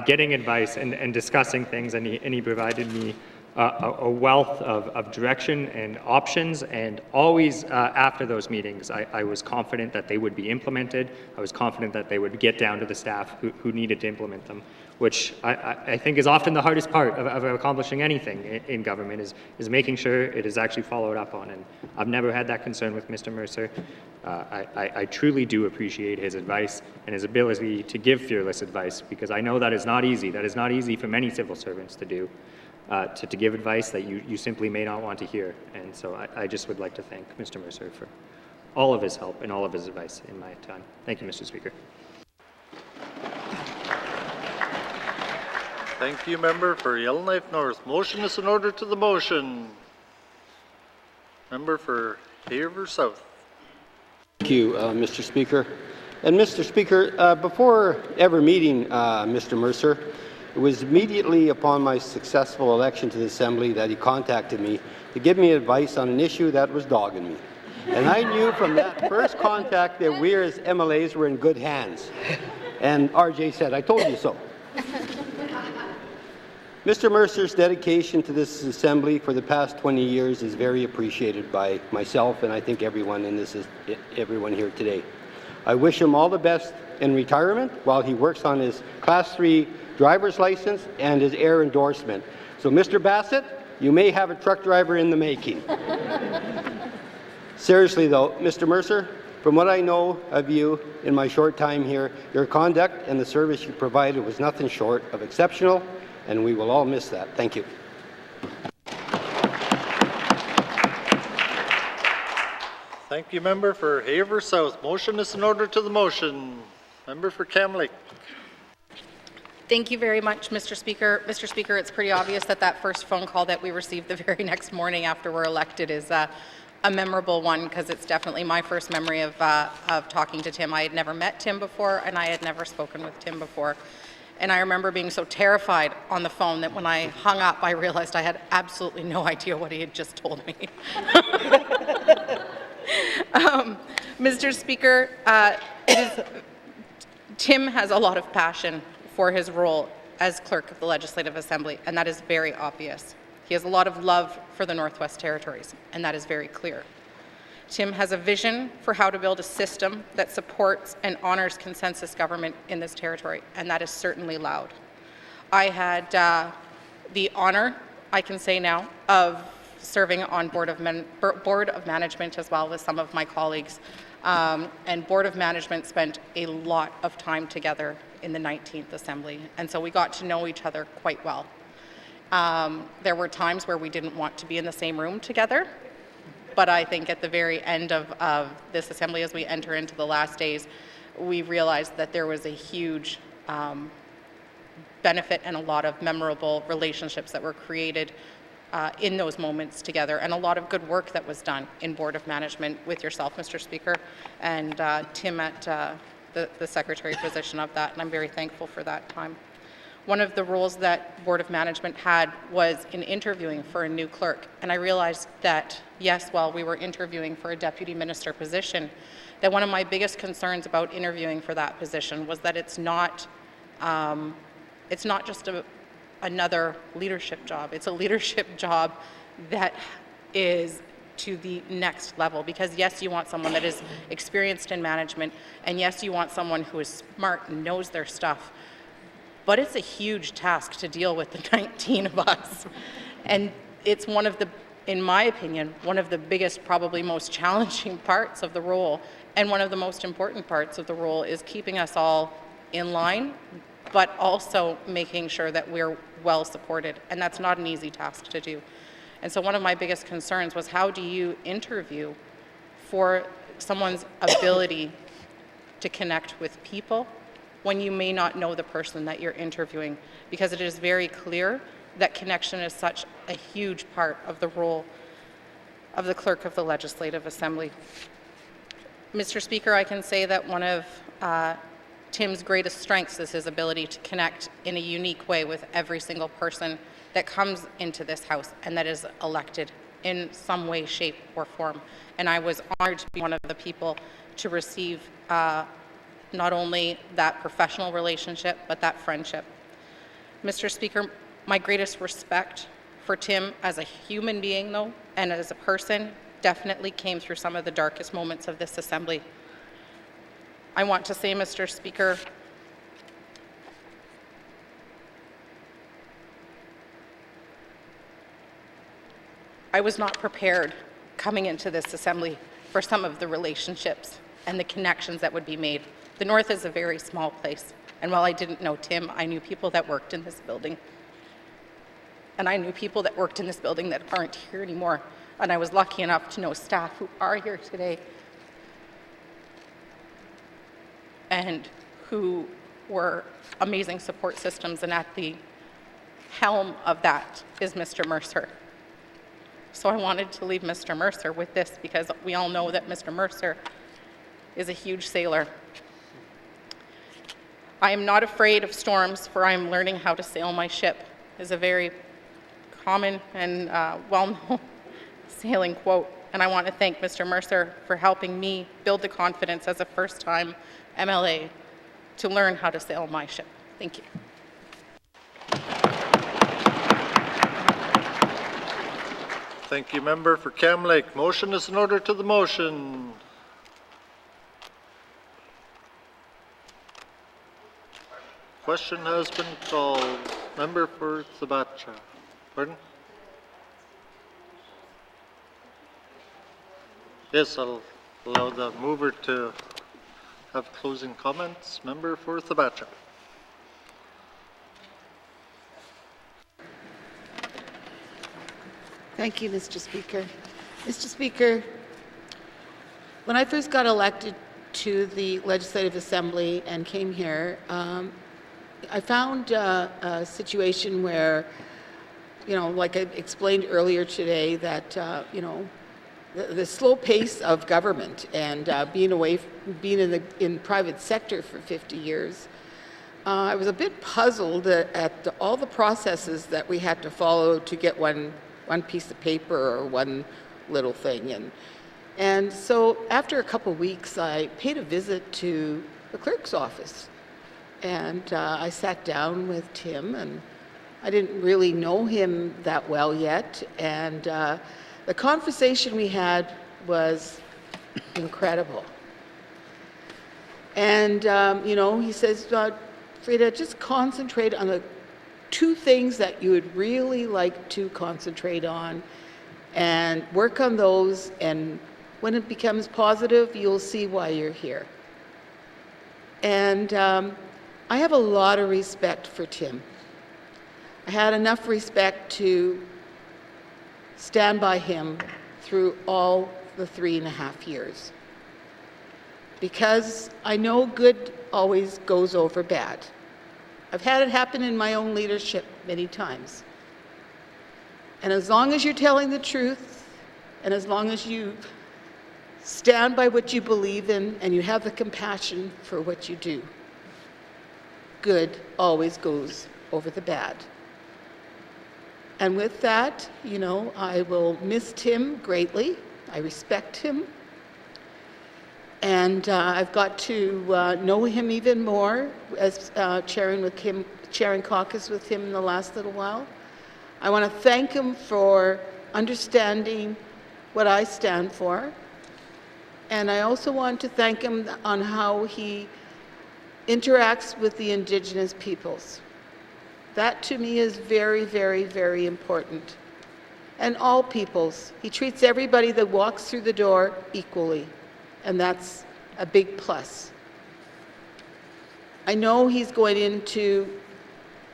getting advice and discussing things, and he provided me a wealth of direction and options, and always after those meetings, I was confident that they would be implemented. I was confident that they would get down to the staff who needed to implement them, which I think is often the hardest part of accomplishing anything in government, is making sure it is actually followed up on. And I've never had that concern with Mr. Mercer. I truly do appreciate his advice and his ability to give fearless advice, because I know that is not easy. That is not easy for many civil servants to do. To give advice that you simply may not want to hear. And so I just would like to thank Mr. Mercer for all of his help and all of his advice in my time. Thank you, Mr. Speaker. Thank you, member for Yellowknife North. Motion is in order to the motion. Member for Hay South. Thank you, Mr. Speaker. And Mr. Speaker, before ever meeting Mr. Mercer, it was immediately upon my successful election to the Assembly that he contacted me to give me advice on an issue that was dogging me. And I knew from that first contact that we as MLAs were in good hands. And RJ said, "I told you so." Mr. Mercer's dedication to this Assembly for the past 20 years is very appreciated by myself, and I think everyone here today. I wish him all the best in retirement while he works on his Class 3 driver's license and his air endorsement, So, Mr. Bassett, you may have a truck driver in the making. Seriously, though, Mr. Mercer, from what I know of you in my short time here, your conduct and the service you provided was nothing short of exceptional, and we will all miss that. Thank you. Thank you, member for Haver South. Motion is in order to the motion. Member for Cam Lake. Thank you very much, Mr. Speaker. Mr. Speaker, it's pretty obvious that that first phone call that we received the very next morning after we're elected is a memorable one, because it's definitely my first memory of talking to Tim. I had never met Tim before, and I had never spoken with Tim before. And I remember being so terrified on the phone that when I hung up, I realized I had absolutely no idea what he had just told me. Mr. Speaker, Tim has a lot of passion for his role as Clerk of the Legislative Assembly, and that is very obvious. He has a lot of love for the Northwest Territories, and that is very clear. Tim has a vision for how to build a system that supports and honors consensus government in this territory, and that is certainly loud. I had the honor, I can say now, of serving on Board of Management as well with some of my colleagues, and Board of Management spent a lot of time together in the 19th Assembly, and so we got to know each other quite well. There were times where we didn't want to be in the same room together, but I think at the very end of this Assembly, as we enter into the last days, we realized that there was a huge benefit and a lot of memorable relationships that were created in those moments together, and a lot of good work that was done in Board of Management with yourself, Mr. Speaker, and Tim at the Secretary position of that, and I'm very thankful for that time. One of the roles that Board of Management had was in interviewing for a new clerk, and I realized that, yes, while we were interviewing for a deputy minister position, that one of my biggest concerns about interviewing for that position was that it's not just another leadership job. It's a leadership job that is to the next level, because yes, you want someone that is experienced in management, and yes, you want someone who is smart and knows their stuff, but it's a huge task to deal with the 19 of us. And it's one of the, in my opinion, one of the biggest, probably most challenging parts of the role, and one of the most important parts of the role is keeping us all in line, but also making sure that we're well supported, and that's not an easy task to do. And so one of my biggest concerns was, how do you interview for someone's ability to connect with people when you may not know the person that you're interviewing? Because it is very clear that connection is such a huge part of the role of the Clerk of the Legislative Assembly. Mr. Speaker, I can say that one of Tim's greatest strengths is his ability to connect in a unique way with every single person that comes into this House and that is elected in some way, shape, or form. And I was honored to be one of the people to receive not only that professional relationship, but that friendship. Mr. Speaker, my greatest respect for Tim as a human being, though, and as a person, definitely came through some of the darkest moments of this Assembly. I want to say, Mr. Speaker, I was not prepared coming into this Assembly for some of the relationships and the connections that would be made. The North is a very small place, and while I didn't know Tim, I knew people that worked in this building. And I knew people that worked in this building that aren't here anymore, and I was lucky enough to know staff who are here today and who were amazing support systems, and at the helm of that is Mr. Mercer. So I wanted to leave Mr. Mercer with this, because we all know that Mr. Mercer is a huge sailor. I am not afraid of storms, for I am learning how to sail my ship, is a very common and well-known sailing quote. And I want to thank Mr. Mercer for helping me build the confidence as a first-time MLA to learn how to sail my ship. Thank you. Thank you, member for Cam Lake. Motion is in order to the motion. Question has been called. Member for Sabacha. Pardon? Yes, I'll allow the mover to have closing comments. Member for Thabacha. Thank you, Mr. Speaker. Mr. Speaker, when I first got elected to the Legislative Assembly and came here, I found a situation where, like I explained earlier today, that, the slow pace of government and being in private sector for 50 years, I was a bit puzzled at all the processes that we had to follow to get one piece of paper or one little thing. And so after a couple of weeks, I paid a visit to the clerk's office. And I sat down with Tim, and I didn't really know him that well yet. And the conversation we had was incredible. And, he says, Frida, just concentrate on the 2 things that you would really like to concentrate on and work on those. And when it becomes positive, you'll see why you're here. And I have a lot of respect for Tim. I had enough respect to stand by him through all the 3.5 years. Because I know good always goes over bad. I've had it happen in my own leadership many times. And as long as you're telling the truth, and as long as you stand by what you believe in, and you have the compassion for what you do, good always goes over the bad. And with that, I will miss Tim greatly. I respect him. And I've got to know him even more as chairing caucus with him in the last little while. I want to thank him for understanding what I stand for. And I also want to thank him on how he interacts with the Indigenous peoples. That to me is very, very, very important. And all peoples. He treats everybody that walks through the door equally. And that's a big plus. I know he's going into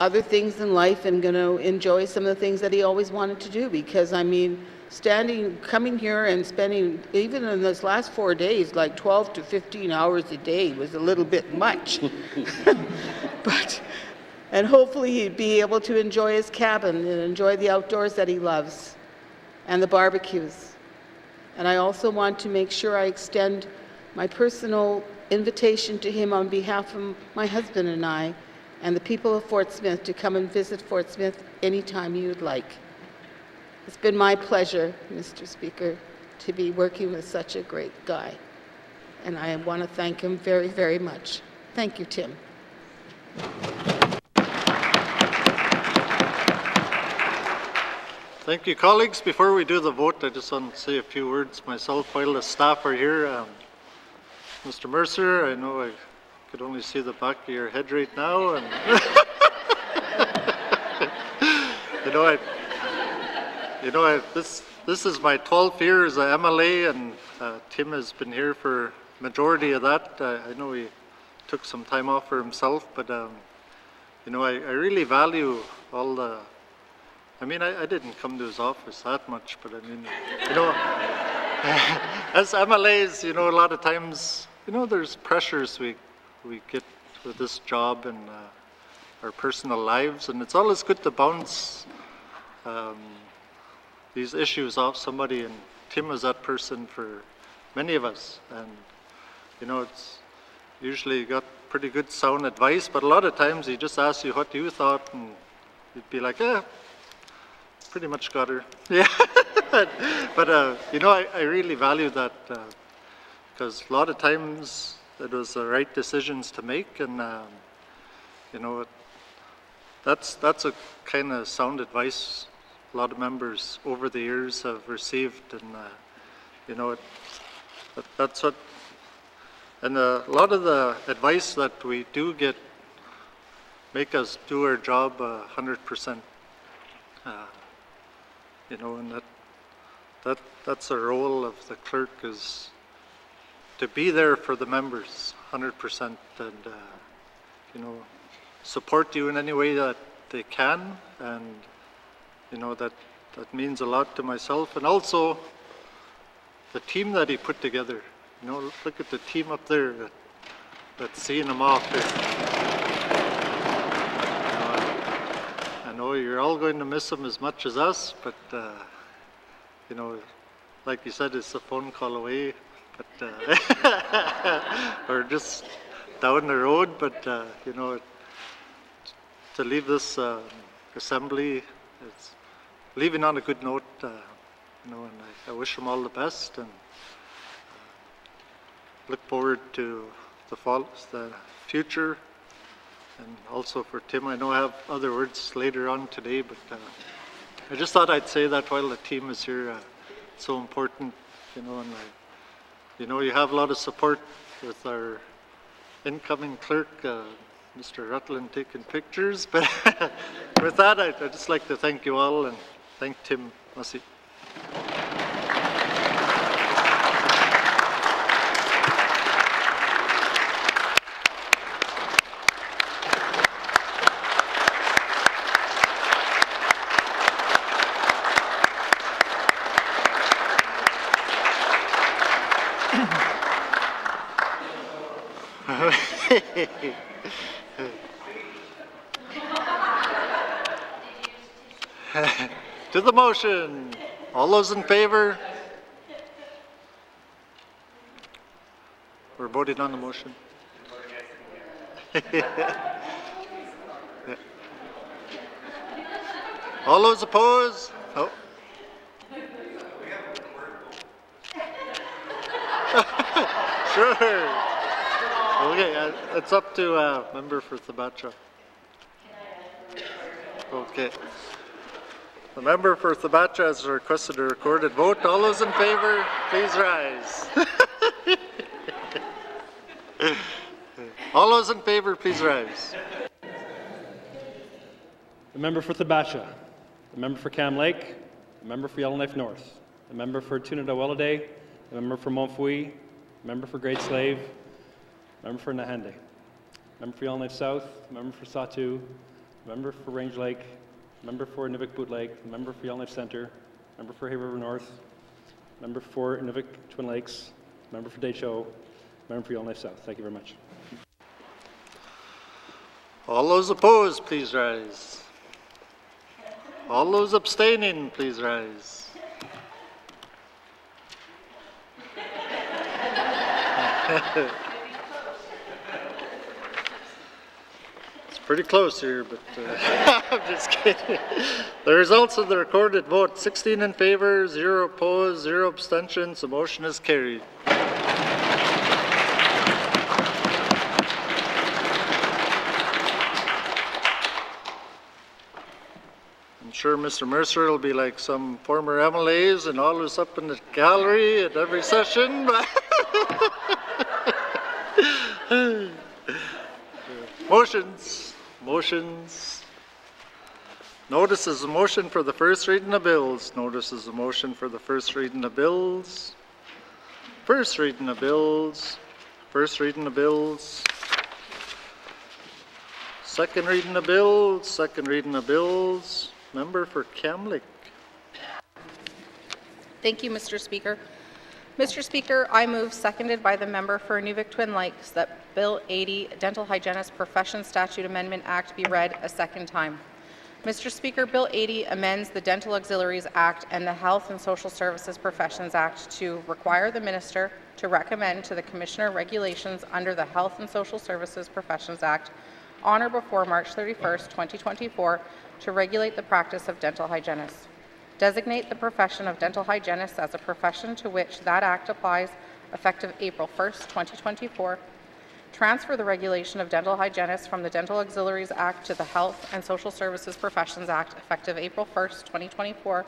other things in life and going to enjoy some of the things that he always wanted to do, because coming here and spending, even in those last 4 days, like 12 to 15 hours a day was a little bit much. And hopefully he'd be able to enjoy his cabin and enjoy the outdoors that he loves and the barbecues. And I also want to make sure I extend my personal invitation to him on behalf of my husband and I and the people of Fort Smith to come and visit Fort Smith anytime you'd like. It's been my pleasure, Mr. Speaker, to be working with such a great guy. And I want to thank him very, very much. Thank you, Tim. Thank you, colleagues. Before we do the vote, I just want to say a few words myself while the staff are here. Mr. Mercer, I know I could only see the back of your head right now, and this is my 12th year as a MLA, and Tim has been here for majority of that. I know he took some time off for himself, but I really value all the. I didn't come to his office that much, but as MLAs, a lot of times, there's pressures we get with this job and our personal lives, and it's always good to bounce these issues off somebody, and Tim was that person for many of us, and it's usually got pretty good sound advice, but a lot of times he just asks you what you thought, and you'd be like, pretty much got her. Yeah. but I really value that because a lot of times it was the right decisions to make, and that's a kind of sound advice a lot of members over the years have received, and that's what. And a lot of the advice that we do get make us do our job 100%. and that's the role of the clerk, is to be there for the members 100% and, support you in any way that they can. And, that means a lot to myself, and also the team that he put together. Look at the team up there that's seeing him off there. I know you're all going to miss him as much as us, but like you said, it's a phone call away. But we're just down the road. But to leave this assembly, it's leaving on a good note. And I wish him all the best, and look forward to the future. And also for Tim, I know I have other words later on today, but I just thought I'd say that while the team is here. It's so important, and you have a lot of support with our incoming clerk, Mr. Rutland, taking pictures. But with that, I'd just like to thank you all and thank Tim. Merci. To the motion. All those in favor? We're voting on the motion. Yeah. All those opposed? Oh. Sure. Okay, it's up to member for Thabacha. Okay. The member for Thabacha has requested a recorded vote. All those in favor, please rise. All those in favor, please rise. The member for Thabacha, the member for Cam Lake, the member for Yellowknife North, the member for Tuna-Daweladay, the member for Montfouille, the member for Great Slave, the member for Nahende, the member for Yellowknife South, the member for Satu, the member for Range Lake, the member for N.W.T Lake, the member for Yellowknife Centre, the member for Hay River North, the member for N.W.T Twin Lakes, the member for Deschaux, the member for Yellowknife South. Thank you very much. All those opposed, please rise. All those abstaining, please rise. It's pretty close here, but I'm just kidding. The results of the recorded vote: 16 in favor, 0 opposed, 0 abstentions. The motion is carried. I'm sure Mr. Mercer will be like some former MLAs and always up in the gallery at every session. Motions. Notice is a motion for the first reading of bills. Notice is a motion for the first reading of bills. First reading of bills. First reading of bills. Second reading of bills. Second reading of bills. Member for Cam Lake. Thank you, Mr. Speaker. Mr. Speaker, I move, seconded by the member for N.W.T Twin Lakes, that Bill 80, Dental Hygienist Profession Statute Amendment Act, be read a second time. Mr. Speaker, Bill 80 amends the Dental Auxiliaries Act and the Health and Social Services Professions Act to require the Minister to recommend to the Commissioner regulations under the Health and Social Services Professions Act on or before March 31st, 2024, to regulate the practice of dental hygienists. Designate the profession of dental hygienists as a profession to which that Act applies effective April 1st, 2024. Transfer the regulation of dental hygienists from the Dental Auxiliaries Act to the Health and Social Services Professions Act effective April 1st, 2024,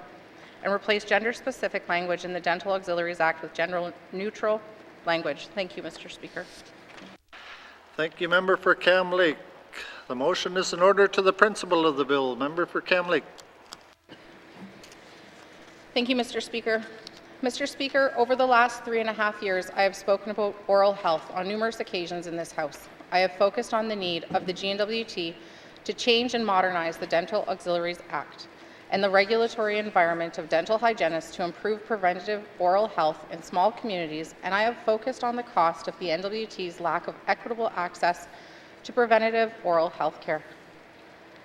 and replace gender-specific language in the Dental Auxiliaries Act with gender-neutral language. Thank you, Mr. Speaker. Thank you, member for Cam Lake. The motion is in order to the principle of the bill. Member for Cam Lake. Thank you, Mr. Speaker. Mr. Speaker, over the last 3.5 years, I have spoken about oral health on numerous occasions in this House. I have focused on the need of the N.W.T to change and modernize the Dental Auxiliaries Act and the regulatory environment of dental hygienists to improve preventative oral health in small communities, and I have focused on the cost of the N.W.T's lack of equitable access to preventative oral health care.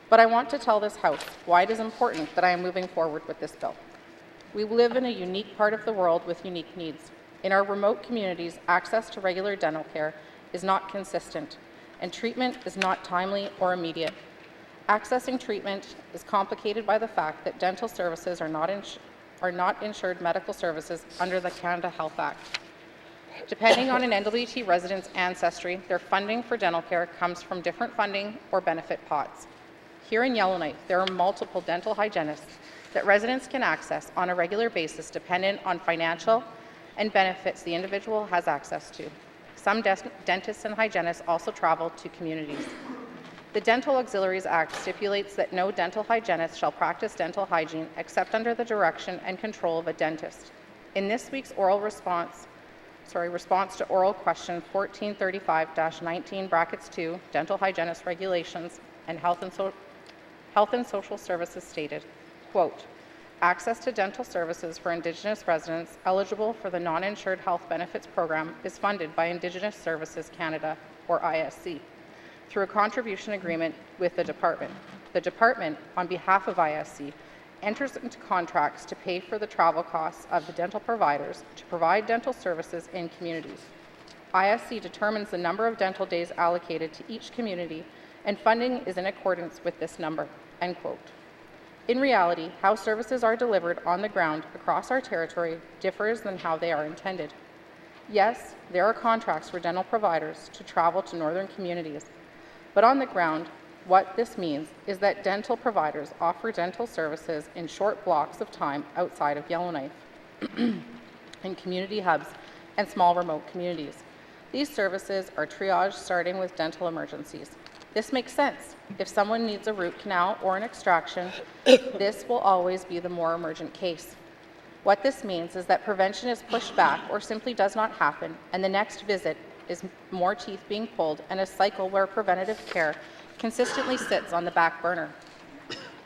But I want to tell this House why it is important that I am moving forward with this bill. We live in a unique part of the world with unique needs. In our remote communities, access to regular dental care is not consistent, and treatment is not timely or immediate. Accessing treatment is complicated by the fact that dental services are not insured medical services under the Canada Health Act. Depending on an N.W.T resident's ancestry, their funding for dental care comes from different funding or benefit pots. Here in Yellowknife, there are multiple dental hygienists that residents can access on a regular basis dependent on financial and benefits the individual has access to. Some dentists and hygienists also travel to communities. The Dental Auxiliaries Act stipulates that no dental hygienist shall practice dental hygiene except under the direction and control of a dentist. In this week's response to oral question 1435-19(2, Dental Hygienist Regulations and Health and Social Services stated, quote, access to dental services for Indigenous residents eligible for the Non-Insured Health Benefits Program is funded by Indigenous Services Canada, or ISC, through a contribution agreement with the Department. The Department, on behalf of ISC, enters into contracts to pay for the travel costs of the dental providers to provide dental services in communities. ISC determines the number of dental days allocated to each community, and funding is in accordance with this number, end quote. In reality, how services are delivered on the ground across our territory differs than how they are intended. Yes, there are contracts for dental providers to travel to northern communities, but on the ground, what this means is that dental providers offer dental services in short blocks of time outside of Yellowknife, in community hubs and small remote communities. These services are triaged starting with dental emergencies. This makes sense. If someone needs a root canal or an extraction, this will always be the more emergent case. What this means is that prevention is pushed back or simply does not happen, and the next visit is more teeth being pulled and a cycle where preventative care consistently sits on the back burner.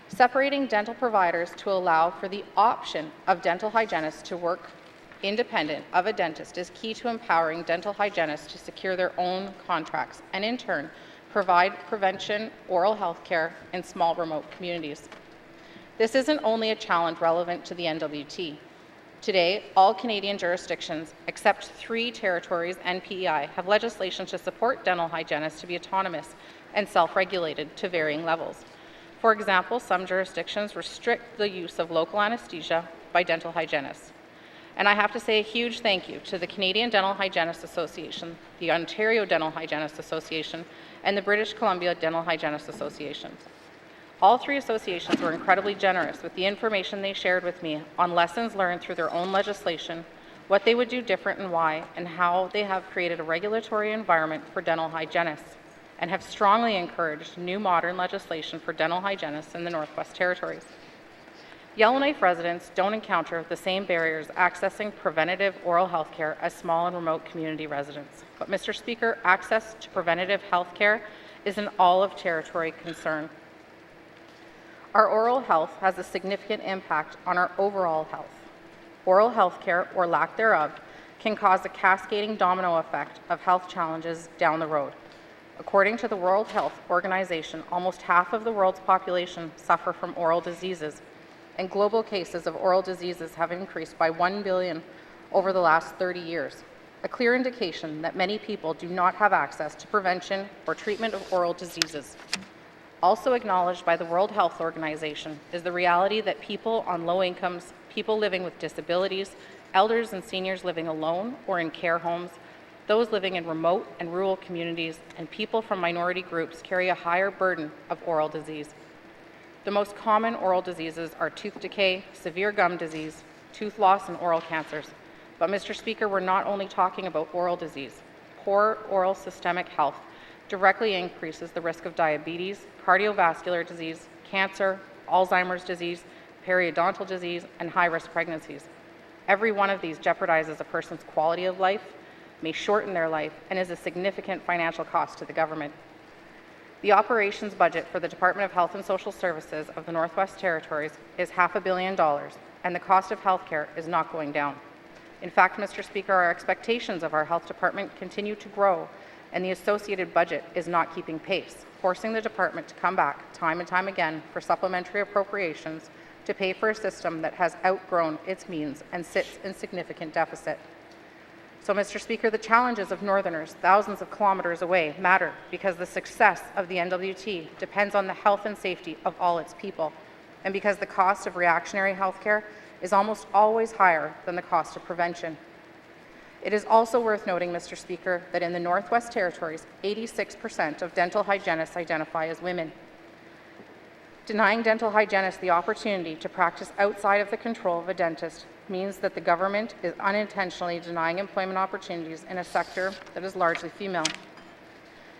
Separating dental providers to allow for the option of dental hygienists to work independent of a dentist is key to empowering dental hygienists to secure their own contracts and, in turn, provide prevention oral health care in small remote communities. This isn't only a challenge relevant to the N.W.T. Today, all Canadian jurisdictions, except 3 territories and PEI, have legislation to support dental hygienists to be autonomous and self-regulated to varying levels. For example, some jurisdictions restrict the use of local anesthesia by dental hygienists. And I have to say a huge thank you to the Canadian Dental Hygienists Association, the Ontario Dental Hygienists Association, and the British Columbia Dental Hygienists Association. All 3 associations were incredibly generous with the information they shared with me on lessons learned through their own legislation, what they would do different and why, and how they have created a regulatory environment for dental hygienists, and have strongly encouraged new modern legislation for dental hygienists in the Northwest Territories. Yellowknife residents don't encounter the same barriers accessing preventative oral health care as small and remote community residents. But, Mr. Speaker, access to preventative health care is an all-of-territory concern. Our oral health has a significant impact on our overall health. Oral health care, or lack thereof, can cause a cascading domino effect of health challenges down the road. According to the World Health Organization, almost half of the world's population suffer from oral diseases, and global cases of oral diseases have increased by 1 billion over the last 30 years, a clear indication that many people do not have access to prevention or treatment of oral diseases. Also acknowledged by the World Health Organization is the reality that people on low incomes, people living with disabilities, elders and seniors living alone or in care homes, those living in remote and rural communities, and people from minority groups carry a higher burden of oral disease. The most common oral diseases are tooth decay, severe gum disease, tooth loss, and oral cancers. But, Mr. Speaker, we're not only talking about oral disease. Poor oral systemic health directly increases the risk of diabetes, cardiovascular disease, cancer, Alzheimer's disease, periodontal disease, and high-risk pregnancies. Every one of these jeopardizes a person's quality of life, may shorten their life, and is a significant financial cost to the government. The operations budget for the Department of Health and Social Services of the Northwest Territories is $500 million, and the cost of health care is not going down. In fact, Mr. Speaker, our expectations of our health department continue to grow, and the associated budget is not keeping pace, forcing the department to come back time and time again for supplementary appropriations to pay for a system that has outgrown its means and sits in significant deficit. So, Mr. Speaker, the challenges of Northerners thousands of kilometers away matter because the success of the N.W.T. depends on the health and safety of all its people, and because the cost of reactionary health care is almost always higher than the cost of prevention. It is also worth noting, Mr. Speaker, that in the Northwest Territories, 86% of dental hygienists identify as women. Denying dental hygienists the opportunity to practice outside of the control of a dentist means that the government is unintentionally denying employment opportunities in a sector that is largely female.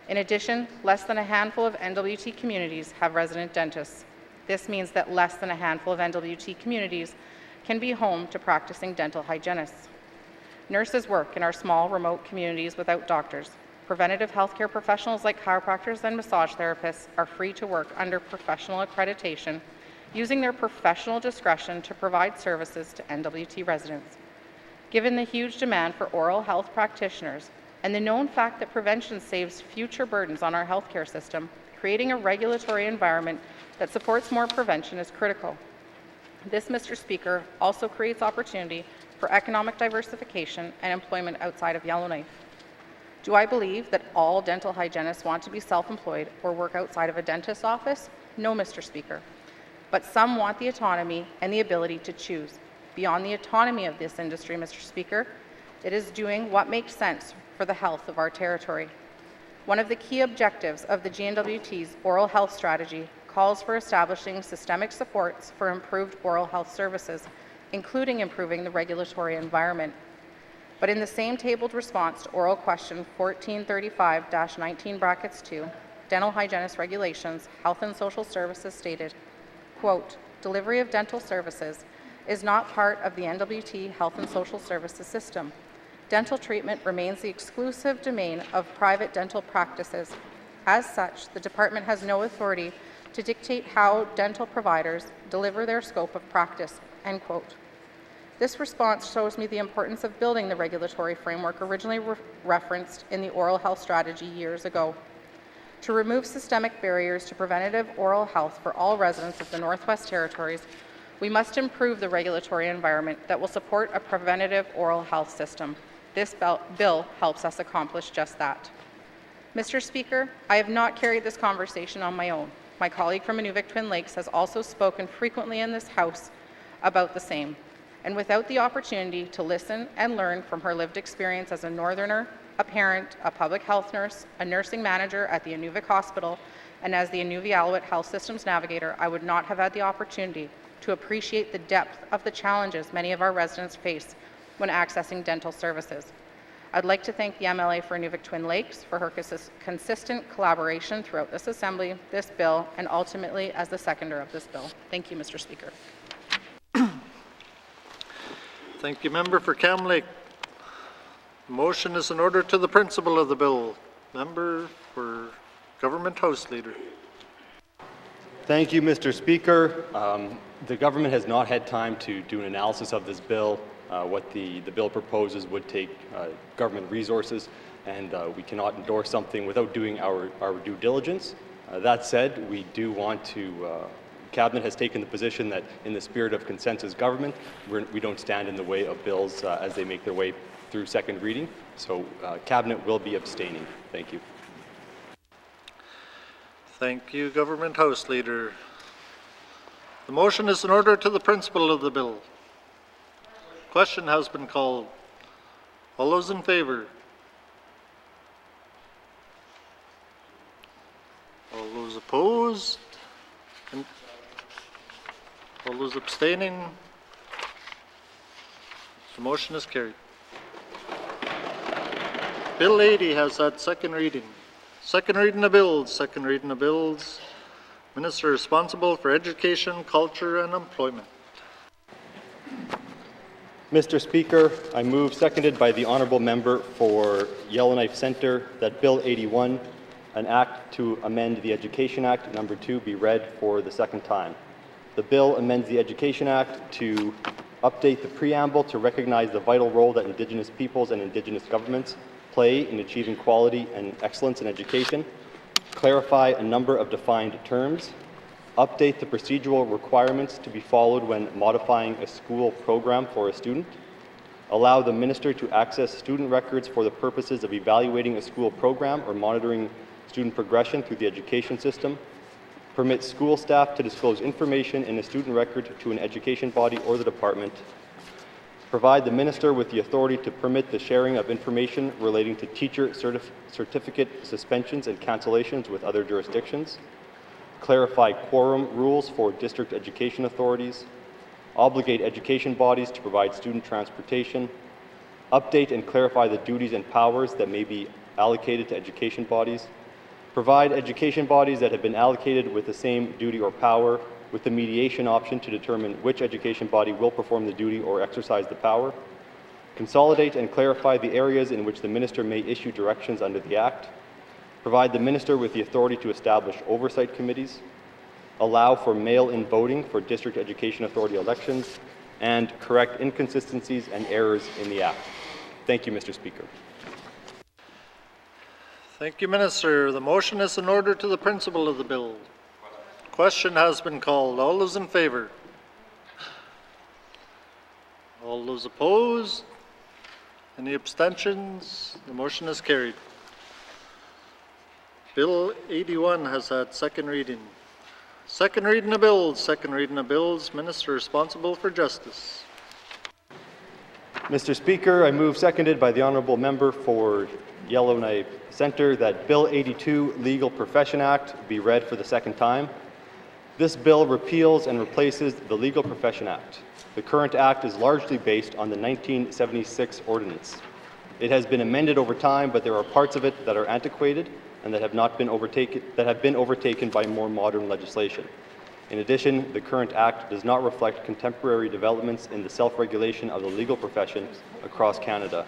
In addition, less than a handful of N.W.T. communities have resident dentists. This means that less than a handful of N.W.T. communities can be home to practicing dental hygienists. Nurses work in our small, remote communities without doctors. Preventative healthcare professionals like chiropractors and massage therapists are free to work under professional accreditation, using their professional discretion to provide services to N.W.T. residents. Given the huge demand for oral health practitioners and the known fact that prevention saves future burdens on our healthcare system, creating a regulatory environment that supports more prevention is critical. This, Mr. Speaker, also creates opportunity for economic diversification and employment outside of Yellowknife. Do I believe that all dental hygienists want to be self-employed or work outside of a dentist's office? No, Mr. Speaker. But some want the autonomy and the ability to choose. Beyond the autonomy of this industry, Mr. Speaker, it is doing what makes sense for the health of our territory. One of the key objectives of the GNWT's oral health strategy calls for establishing systemic supports for improved oral health services, including improving the regulatory environment. But in the same tabled response to oral question 1435-19(2), dental hygienist regulations, Health and Social Services stated, quote, delivery of dental services is not part of the N.W.T. Health and Social Services system. Dental treatment remains the exclusive domain of private dental practices. As such, the department has no authority to dictate how dental providers deliver their scope of practice, end quote. This response shows me the importance of building the regulatory framework originally referenced in the oral health strategy years ago. To remove systemic barriers to preventative oral health for all residents of the Northwest Territories, we must improve the regulatory environment that will support a preventative oral health system. This bill helps us accomplish just that. Mr. Speaker, I have not carried this conversation on my own. My colleague from Inuvik Twin Lakes has also spoken frequently in this House about the same. And without the opportunity to listen and learn from her lived experience as a Northerner, a parent, a public health nurse, a nursing manager at the Inuvik Hospital, and as the Inuvialuit Health Systems Navigator, I would not have had the opportunity to appreciate the depth of the challenges many of our residents face when accessing dental services. I'd like to thank the MLA for Inuvik Twin Lakes for her consistent collaboration throughout this Assembly, this bill, and ultimately as the seconder of this bill. Thank you, Mr. Speaker. Thank you, Member for Cam Lake. The motion is in order to the principle of the bill. Member for Government House Leader. Thank you, Mr. Speaker. The government has not had time to do an analysis of this bill. What the bill proposes would take government resources, and we cannot endorse something without doing our due diligence. That said, we do want to Cabinet has taken the position that in the spirit of consensus government, we don't stand in the way of bills as they make their way through second reading. So Cabinet will be abstaining. Thank you. Thank you, Government House Leader. The motion is in order to the principle of the bill. Question has been called. All those in favor? All those opposed? And all those abstaining? The motion is carried. Bill 80 has had second reading. Second reading of bills. Second reading of bills. Minister responsible for education, culture, and employment. Mr. Speaker, I move, seconded by the honourable member for Yellowknife Centre, that Bill 81, an act to amend the Education Act, number 2, be read for the second time. The bill amends the Education Act to update the preamble to recognize the vital role that Indigenous peoples and Indigenous governments play in achieving quality and excellence in education, clarify a number of defined terms, update the procedural requirements to be followed when modifying a school program for a student, allow the minister to access student records for the purposes of evaluating a school program or monitoring student progression through the education system, permit school staff to disclose information in a student record to an education body or the department, provide the minister with the authority to permit the sharing of information relating to teacher certificate suspensions and cancellations with other jurisdictions, clarify quorum rules for district education authorities, obligate education bodies to provide student transportation, update and clarify the duties and powers that may be allocated to education bodies, provide education bodies that have been allocated with the same duty or power with the mediation option to determine which education body will perform the duty or exercise the power, consolidate and clarify the areas in which the minister may issue directions under the Act, provide the minister with the authority to establish oversight committees, allow for mail-in voting for district education authority elections, and correct inconsistencies and errors in the Act. Thank you, Mr. Speaker. Thank you, Minister. The motion is in order to the principle of the bill. Question has been called. All those in favour? All those opposed? Any abstentions? The motion is carried. Bill 81 has had second reading. Second reading of bills. Second reading of bills. Minister responsible for justice. Mr. Speaker, I move, seconded by the honourable member for Yellowknife Centre, that Bill 82, Legal Profession Act, be read for the second time. This bill repeals and replaces the Legal Profession Act. The current act is largely based on the 1976 ordinance. It has been amended over time, but there are parts of it that are antiquated and that have been overtaken by more modern legislation. In addition, the current act does not reflect contemporary developments in the self-regulation of the legal profession across Canada.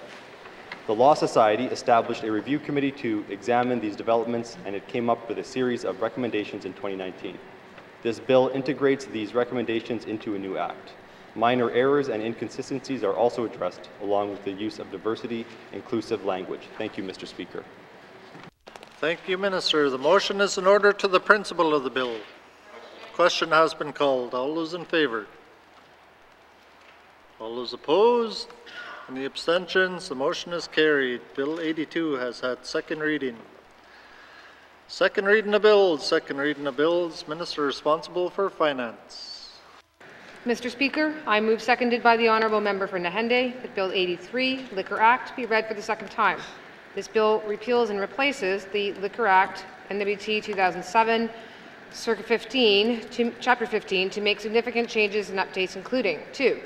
The Law Society established a review committee to examine these developments, and it came up with a series of recommendations in 2019. This bill integrates these recommendations into a new act. Minor errors and inconsistencies are also addressed, along with the use of diversity, inclusive language. Thank you, Mr. Speaker. Thank you, Minister. The motion is in order to the principle of the bill. Question has been called. All those in favour? All those opposed? Any abstentions? The motion is carried. Bill 82 has had second reading. Second reading of bills. Second reading of bills. Minister responsible for finance. Mr. Speaker, I move, seconded by the honourable member for Nahende, that Bill 83, Liquor Act, be read for the second time. This bill repeals and replaces the Liquor Act, N.W.T. 2007, Circa 15, Chapter 15, to make significant changes and updates, including 2.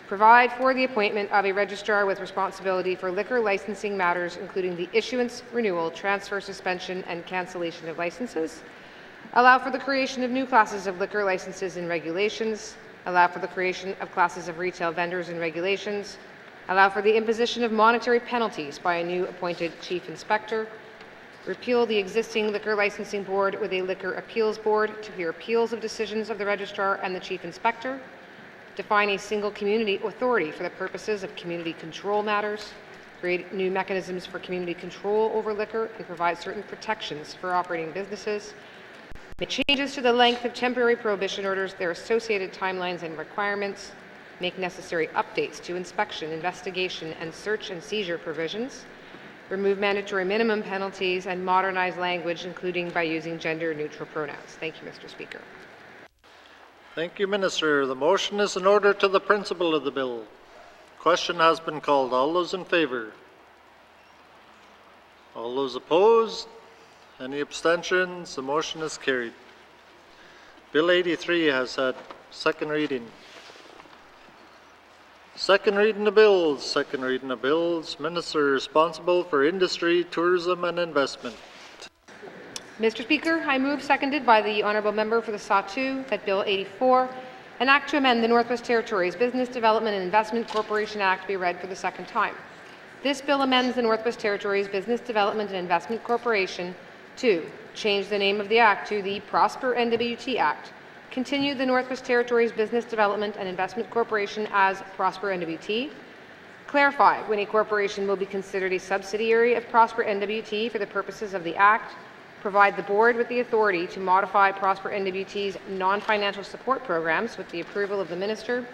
Provide for the appointment of a registrar with responsibility for liquor licensing matters, including the issuance, renewal, transfer, suspension, and cancellation of licenses. Allow for the creation of new classes of liquor licenses and regulations. Allow for the creation of classes of retail vendors and regulations. Allow for the imposition of monetary penalties by a new appointed chief inspector. Repeal the existing liquor licensing board with a liquor appeals board to hear appeals of decisions of the registrar and the chief inspector. Define a single community authority for the purposes of community control matters, create new mechanisms for community control over liquor, and provide certain protections for operating businesses. Make changes to the length of temporary prohibition orders, their associated timelines and requirements. Make necessary updates to inspection, investigation, and search and seizure provisions. Remove mandatory minimum penalties and modernize language, including by using gender-neutral pronouns. Thank you, Mr. Speaker. Thank you, Minister. The motion is in order to the principle of the bill. Question has been called. All those in favour? All those opposed? Any abstentions? The motion is carried. Bill 83 has had second reading. Second reading of bills. Second reading of bills. Minister responsible for industry, tourism, and investment. Mr. Speaker, I move, seconded by the honourable member for the Sawtoo, that Bill 84, an act to amend the Northwest Territories Business Development and Investment Corporation Act, be read for the second time. This bill amends the Northwest Territories Business Development and Investment Corporation to change the name of the act to the Prosper N.W.T. Act, continue the Northwest Territories Business Development and Investment Corporation as Prosper N.W.T., clarify when a corporation will be considered a subsidiary of Prosper N.W.T. for the purposes of the Act, provide the Board with the authority to modify Prosper N.W.T.'s non-financial support programs with the approval of the Minister,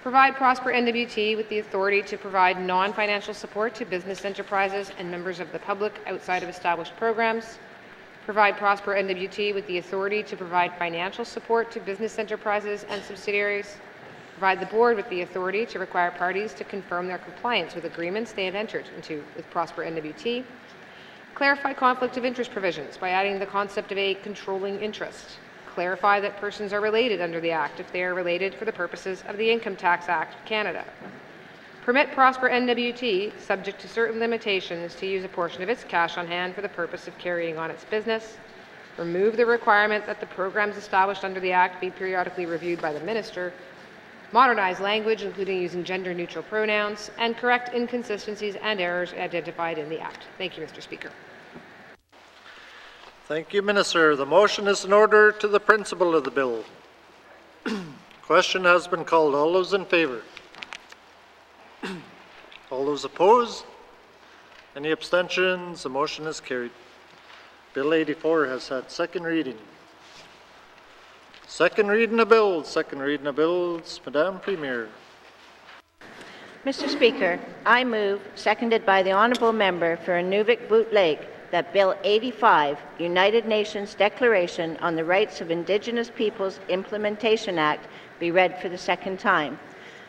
provide Prosper N.W.T. with the authority to provide non-financial support to business enterprises and members of the public outside of established programs, provide Prosper N.W.T. with the authority to provide financial support to business enterprises and subsidiaries, provide the Board with the authority to require parties to confirm their compliance with agreements they have entered into with Prosper N.W.T., clarify conflict of interest provisions by adding the concept of a controlling interest, clarify that persons are related under the Act if they are related for the purposes of the Income Tax Act of Canada, permit Prosper N.W.T., subject to certain limitations, to use a portion of its cash on hand for the purpose of carrying on its business, remove the requirement that the programs established under the Act be periodically reviewed by the Minister, modernize language, including using gender-neutral pronouns, and correct inconsistencies and errors identified in the Act. Thank you, Mr. Speaker. Thank you, Minister. The motion is in order to the principle of the bill. Question has been called. All those in favour? All those opposed? Any abstentions? The motion is carried. Bill 84 has had second reading. Second reading of bills. Second reading of bills. Madam Premier. Mr. Speaker, I move, seconded by the honourable member for N.W.T. Lake, that Bill 85, United Nations Declaration on the Rights of Indigenous Peoples Implementation Act, be read for the second time.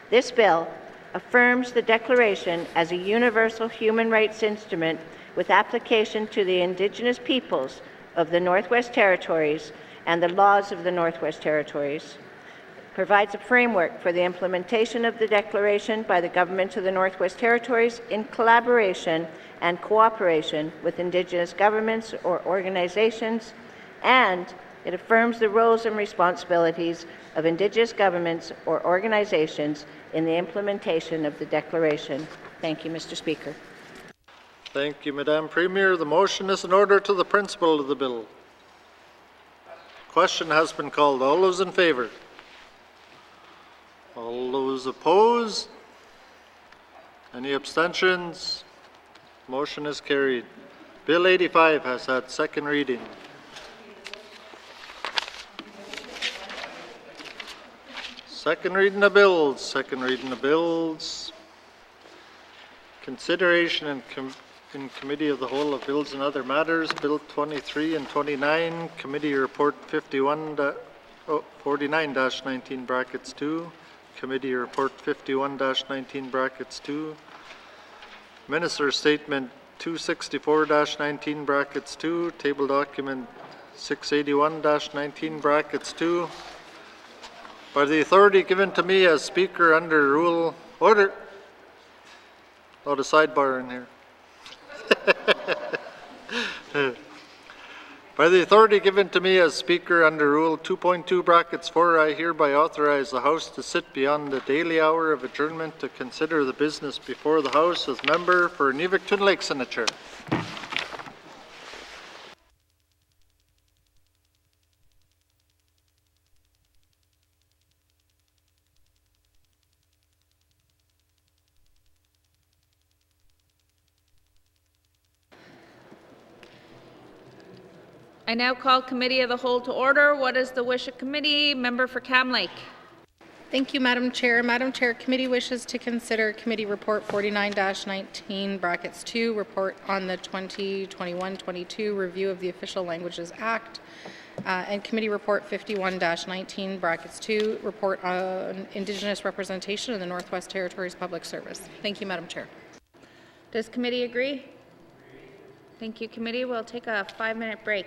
This bill affirms the Declaration as a universal human rights instrument with application to the Indigenous peoples of the Northwest Territories and the laws of the Northwest Territories, provides a framework for the implementation of the Declaration by the government of the Northwest Territories in collaboration and cooperation with Indigenous governments or organizations, and it affirms the roles and responsibilities of Indigenous governments or organizations in the implementation of the Declaration. Thank you, Mr. Speaker. Thank you, Madam Premier. The motion is in order to the principle of the bill. Question has been called. All those in favour? All those opposed? Any abstentions? Motion is carried. Bill 85 has had second reading. Second reading of bills. Second reading of bills. Consideration in Committee of the Whole of Bills and Other Matters, Bill 23 and 29, Committee Report 49-19 brackets 2, Committee Report 51-19 brackets 2, Minister Statement 264-19 brackets 2, Table Document 681-19 brackets 2. By the authority given to me as Speaker under Rule Order. Oh, the sidebar in here. By the authority given to me as Speaker under Rule 2.2 brackets 4, I hereby authorize the House to sit beyond the daily hour of adjournment to consider the business before the House as member for N.W.T. Lake Senator. I now call Committee of the Whole to order. What is the wish of committee? Member for Cam Lake. Thank you, Madam Chair. Madam Chair, committee wishes to consider Committee Report 49-19 brackets 2, report on the 2021-22 review of the Official Languages Act, and Committee Report 51-19 brackets 2, report on Indigenous representation in the Northwest Territories Public Service. Thank you, Madam Chair. Does committee agree? Thank you, committee. We'll take a 5-minute break.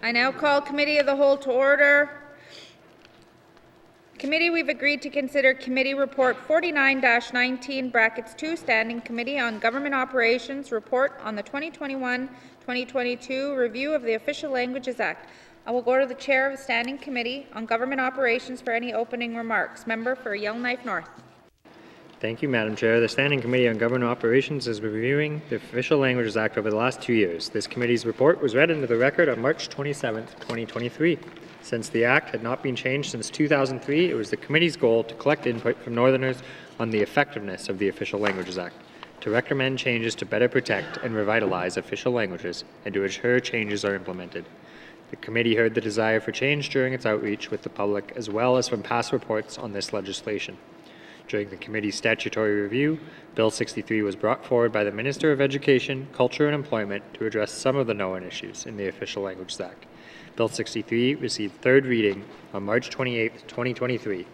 I now call Committee of the Whole to order. Committee, we've agreed to consider Committee Report 49-19, brackets 2, Standing Committee on Government Operations Report on the 2021-2022 Review of the Official Languages Act. I will go to the Chair of the Standing Committee on Government Operations for any opening remarks. Member for Yellowknife North. Thank you, Madam Chair. The Standing Committee on Government Operations is reviewing the Official Languages Act over the last 2 years. This committee's report was read into the record on March 27, 2023. Since the Act had not been changed since 2003, it was the committee's goal to collect input from Northerners on the effectiveness of the Official Languages Act, to recommend changes to better protect and revitalize official languages, and to ensure changes are implemented. The committee heard the desire for change during its outreach with the public, as well as from past reports on this legislation. During the committee's statutory review, Bill 63 was brought forward by the Minister of Education, Culture and Employment to address some of the known issues in the Official Languages Act. Bill 63 received third reading on March 28, 2023.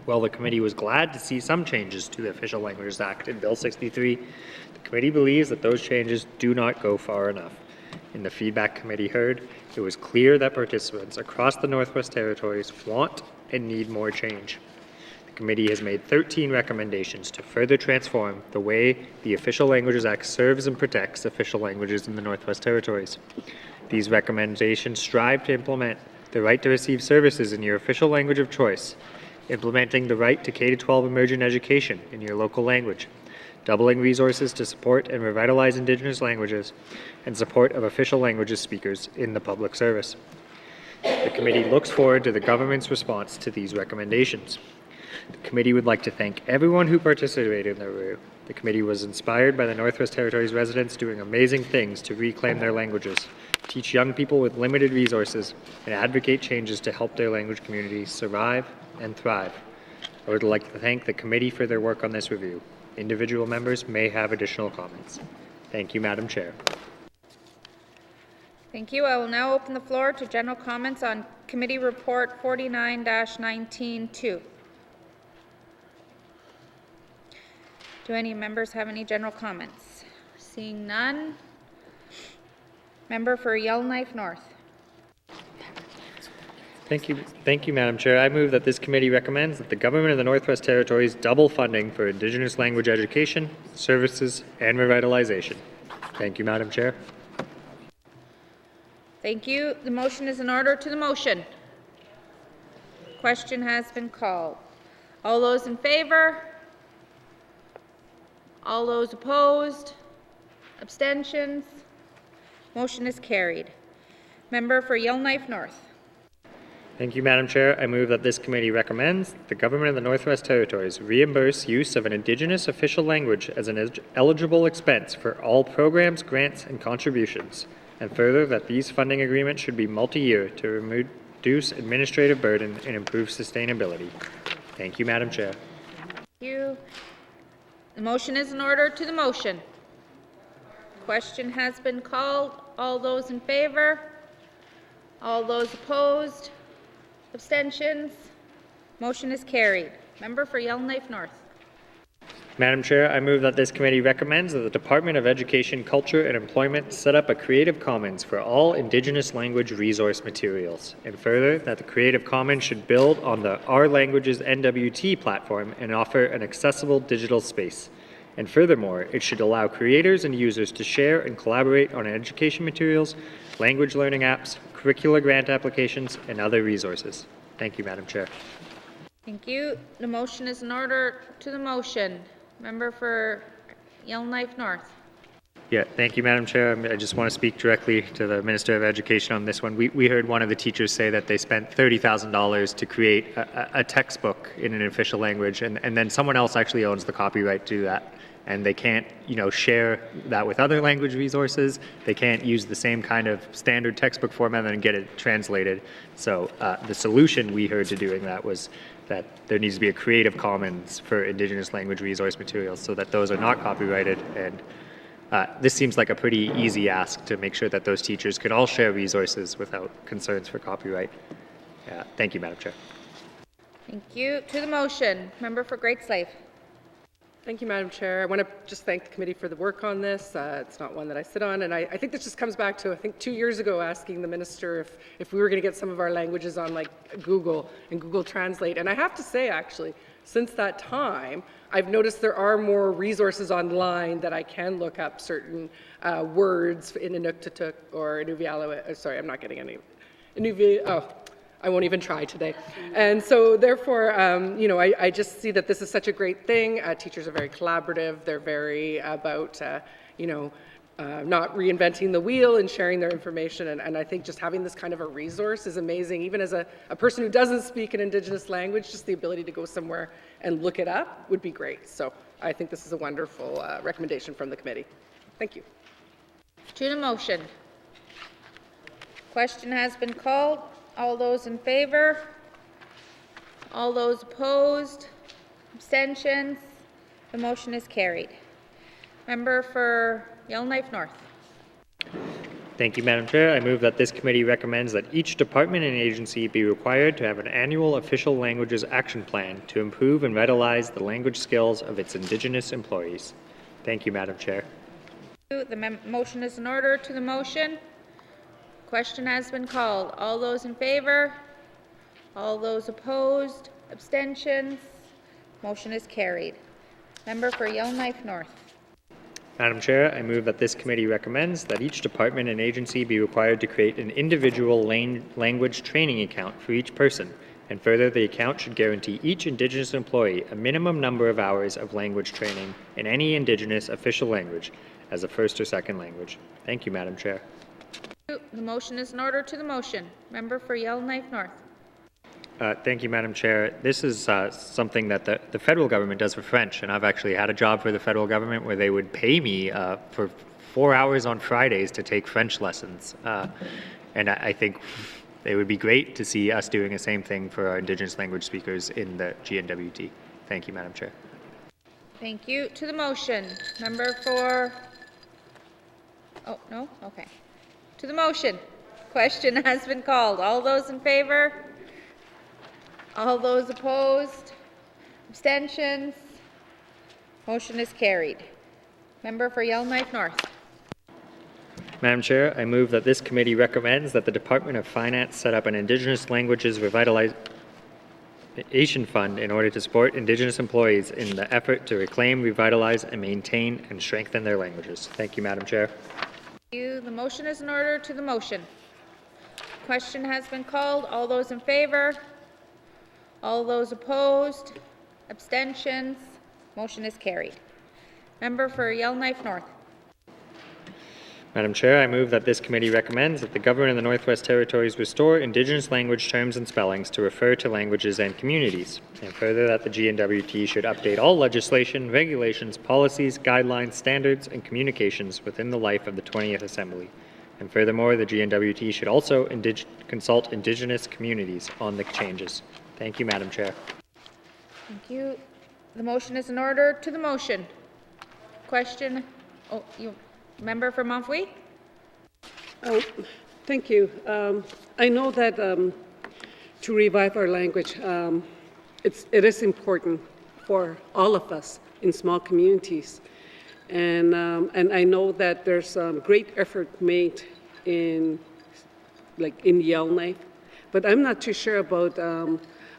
While the committee was glad to see some changes to the Official Languages Act in Bill 63, the committee believes that those changes do not go far enough. In the feedback committee heard, it was clear that participants across the Northwest Territories want and need more change. The committee has made 13 recommendations to further transform the way the Official Languages Act serves and protects official languages in the Northwest Territories. These recommendations strive to implement the right to receive services in your official language of choice, implementing the right to K-12 emergent education in your local language, doubling resources to support and revitalize Indigenous languages, and support of official languages speakers in the public service. The committee looks forward to the government's response to these recommendations. The committee would like to thank everyone who participated in the review. The committee was inspired by the Northwest Territories residents doing amazing things to reclaim their languages, teach young people with limited resources, and advocate changes to help their language communities survive and thrive. I would like to thank the committee for their work on this review. Individual members may have additional comments. Thank you, Madam Chair. Thank you. I will now open the floor to general comments on Committee Report 49-19-2. Do any members have any general comments? Seeing none. Member for Yellowknife North. Thank you, Madam Chair. I move that this committee recommends that the Government of the Northwest Territories double funding for Indigenous language education, services, and revitalization. Thank you, Madam Chair. Thank you. The motion is in order to the motion. Question has been called. All those in favor? All those opposed? Abstentions? Motion is carried. Member for Yellowknife North. Thank you, Madam Chair. I move that this committee recommends the Government of the Northwest Territories reimburse use of an Indigenous official language as an eligible expense for all programs, grants, and contributions, and further that these funding agreements should be multi-year to reduce administrative burden and improve sustainability. Thank you, Madam Chair. Thank you. The motion is in order to the motion. Question has been called. All those in favor? All those opposed? Abstentions? Motion is carried. Member for Yellowknife North. Madam Chair, I move that this committee recommends that the Department of Education, Culture and Employment set up a Creative Commons for all Indigenous language resource materials, and further that the Creative Commons should build on the Our Languages N.W.T platform and offer an accessible digital space. And furthermore, it should allow creators and users to share and collaborate on education materials, language learning apps, curricular grant applications, and other resources. Thank you, Madam Chair. Thank you. The motion is in order to the motion. Member for Yellowknife North. Yeah, thank you, Madam Chair. I just want to speak directly to the Minister of Education on this one. We heard one of the teachers say that they spent $30,000 to create a textbook in an official language, and then someone else actually owns the copyright to that. And they can't, share that with other language resources. They can't use the same kind of standard textbook format and get it translated. So the solution we heard to doing that was that there needs to be a Creative Commons for Indigenous language resource materials so that those are not copyrighted. And this seems like a pretty easy ask to make sure that those teachers can all share resources without concerns for copyright. Thank you, Madam Chair. Thank you. To the motion. Member for Great Slave. Thank you, Madam Chair. I want to just thank the committee for the work on this. It's not one that I sit on, and I think this just comes back to, I think 2 years ago, asking the minister if we were going to get some of our languages on like Google and Google Translate. And I have to say, actually, since that time, I've noticed there are more resources online that I can look up certain words in N.W.T or Inuvialu. Sorry, I'm not getting any. I won't even try today. And so therefore, you know, I just see that this is such a great thing. Teachers are very collaborative. They're very about, you know, not reinventing the wheel and sharing their information. And I think just having this kind of a resource is amazing. Even as a person who doesn't speak an Indigenous language, just the ability to go somewhere and look it up would be great. So I think this is a wonderful recommendation from the committee. Thank you. To the motion. Question has been called. All those in favor? All those opposed? Abstentions? The motion is carried. Member for Yellowknife North. Thank you, Madam Chair. I move that this committee recommends that each department and agency be required to have an annual official languages action plan to improve and vitalize the language skills of its Indigenous employees. Thank you, Madam Chair. The motion is in order. To the motion. Question has been called. All those in favor? All those opposed? Abstentions? Motion is carried. Member for Yellowknife North. Madam Chair, I move that this committee recommends that each department and agency be required to create an individual language training account for each person, and further, the account should guarantee each Indigenous employee a minimum number of hours of language training in any Indigenous official language as a first or second language. Thank you, Madam Chair. The motion is in order. To the motion. Member for Yellowknife North. Thank you, Madam Chair. This is something that the federal government does for French, and I've actually had a job for the federal government where they would pay me for 4 hours on Fridays to take French lessons. And I think it would be great to see us doing the same thing for our Indigenous language speakers in the N.W.T. Thank you, Madam Chair. Thank you. To the motion. Member for... Oh, no? Okay. To the motion. Question has been called. All those in favor? All those opposed? Abstentions? Motion is carried. Member for Yellowknife North. Madam Chair, I move that this committee recommends that the Department of Finance set up an Indigenous Languages Revitalization Fund in order to support Indigenous employees in the effort to reclaim, revitalize, and maintain and strengthen their languages. Thank you, Madam Chair. Thank you. The motion is in order. To the motion. Question has been called. All those in favor? All those opposed? Abstentions? Motion is carried. Member for Yellowknife North. Madam Chair, I move that this committee recommends that the government of the Northwest Territories restore Indigenous language terms and spellings to refer to languages and communities, and further that the N.W.T should update all legislation, regulations, policies, guidelines, standards, and communications within the life of the 20th Assembly. And furthermore, the N.W.T should also consult Indigenous communities on the changes. Thank you, Madam Chair. Thank you. The motion is in order. To the motion. Question. Member for Montfouille. Thank you. I know that to revive our language, it is important for all of us in small communities, and I know that there's great effort made in Yellowknife, but I'm not too sure about.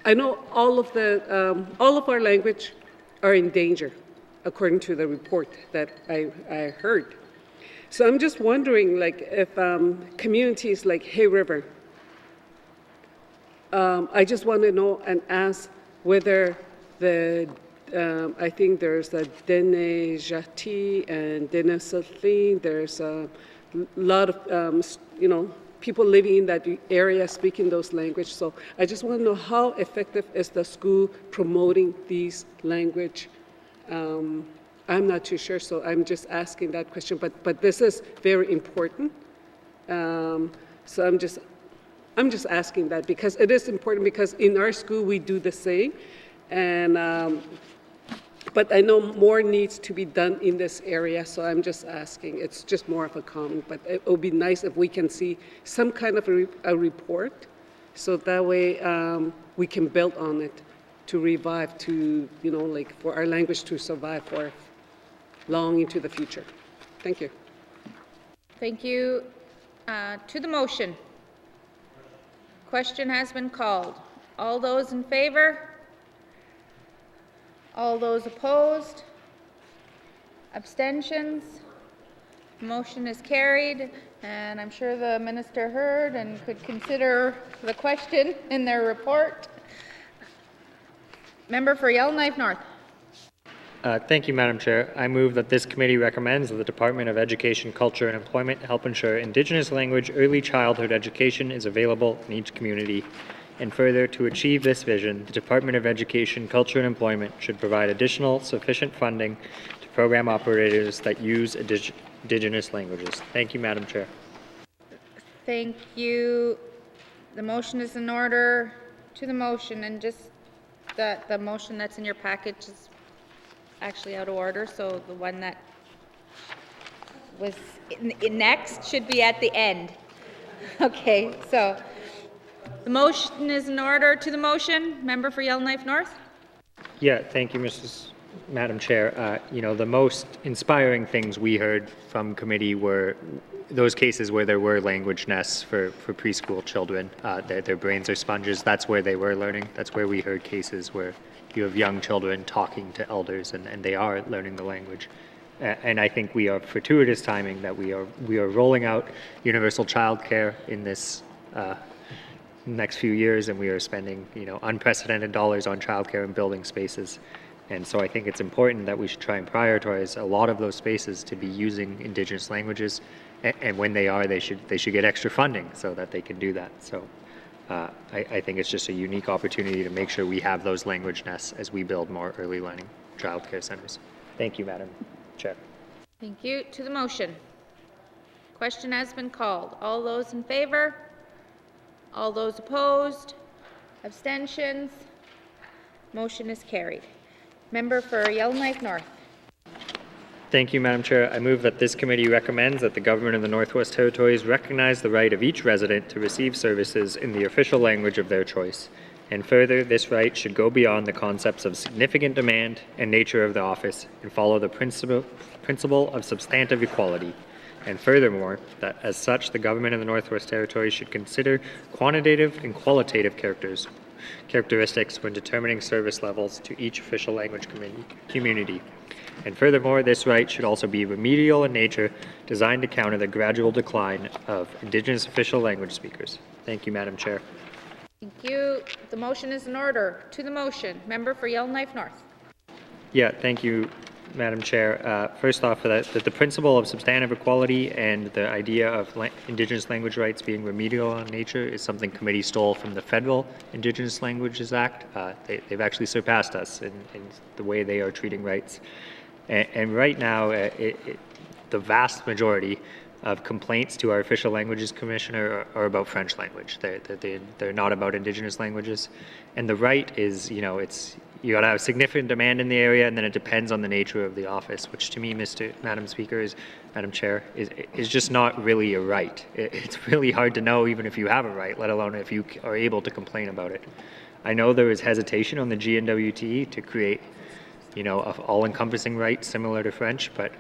I know all of our language are in danger, according to the report that I heard. So I'm just wondering, if communities like Hay River, I just want to know and ask whether I think there's a N.W.T and N.W.T. There's a lot of, people living in that area speaking those languages. So I just want to know how effective is the school promoting these language. I'm not too sure, so I'm just asking that question. But this is very important. So I'm just asking that because it is important. Because in our school we do the same, and but I know more needs to be done in this area. So I'm just asking. It's just more of a comment, but it would be nice if we can see some kind of a report, so that way we can build on it to revive, to, like for our language to survive for long into the future. Thank you. Thank you. To the motion. Question has been called. All those in favor? All those opposed? Abstentions? Motion is carried, and I'm sure the minister heard and could consider the question in their report. Member for Yellowknife North. Thank you, Madam Chair. I move that this committee recommends that the Department of Education, Culture and Employment help ensure Indigenous language early childhood education is available in each community. And further, to achieve this vision, the Department of Education, Culture and Employment should provide additional sufficient funding to program operators that use Indigenous languages. Thank you, Madam Chair. Thank you. The motion is in order. To the motion, and just that the motion that's in your package is actually out of order, so the one that was next should be at the end. Okay, so the motion is in order. To the motion, member for Yellowknife North. Yeah, thank you, Madam Chair. The most inspiring things we heard from committee were those cases where there were language nests for preschool children. Their brains are sponges. That's where they were learning. That's where we heard cases where you have young children talking to elders and they are learning the language. And I think we are fortuitous timing that we are rolling out universal childcare in this next few years, and we are spending unprecedented dollars on childcare and building spaces. And so I think it's important that we should try and prioritize a lot of those spaces to be using Indigenous languages, and when they are, they should get extra funding so that they can do that. So I think it's just a unique opportunity to make sure we have those language nests as we build more early learning childcare centers. Thank you, Madam Chair. Thank you. To the motion. Question has been called. All those in favor? All those opposed? Abstentions? Motion is carried. Member for Yellowknife North. Thank you, Madam Chair. I move that this committee recommends that the government of the Northwest Territories recognize the right of each resident to receive services in the official language of their choice. And further, this right should go beyond the concepts of significant demand and nature of the office and follow the principle of substantive equality. And furthermore, that as such, the government of the Northwest Territories should consider quantitative and qualitative characteristics when determining service levels to each official language community. And furthermore, this right should also be remedial in nature, designed to counter the gradual decline of Indigenous official language speakers. Thank you, Madam Chair. Thank you. The motion is in order. To the motion, member for Yellowknife North. Yeah, thank you, Madam Chair. First off, that the principle of substantive equality and the idea of Indigenous language rights being remedial in nature is something committee stole from the Federal Indigenous Languages Act. They've actually surpassed us in the way they are treating rights. And right now, the vast majority of complaints to our official languages commissioner are about French language. They're not about Indigenous languages. And the right is, you got to have significant demand in the area, and then it depends on the nature of the office, which to me, Madam Chair, is just not really a right. It's really hard to know even if you have a right, let alone if you are able to complain about it. I know there is hesitation on the N.W.T to create an all-encompassing right similar to French, but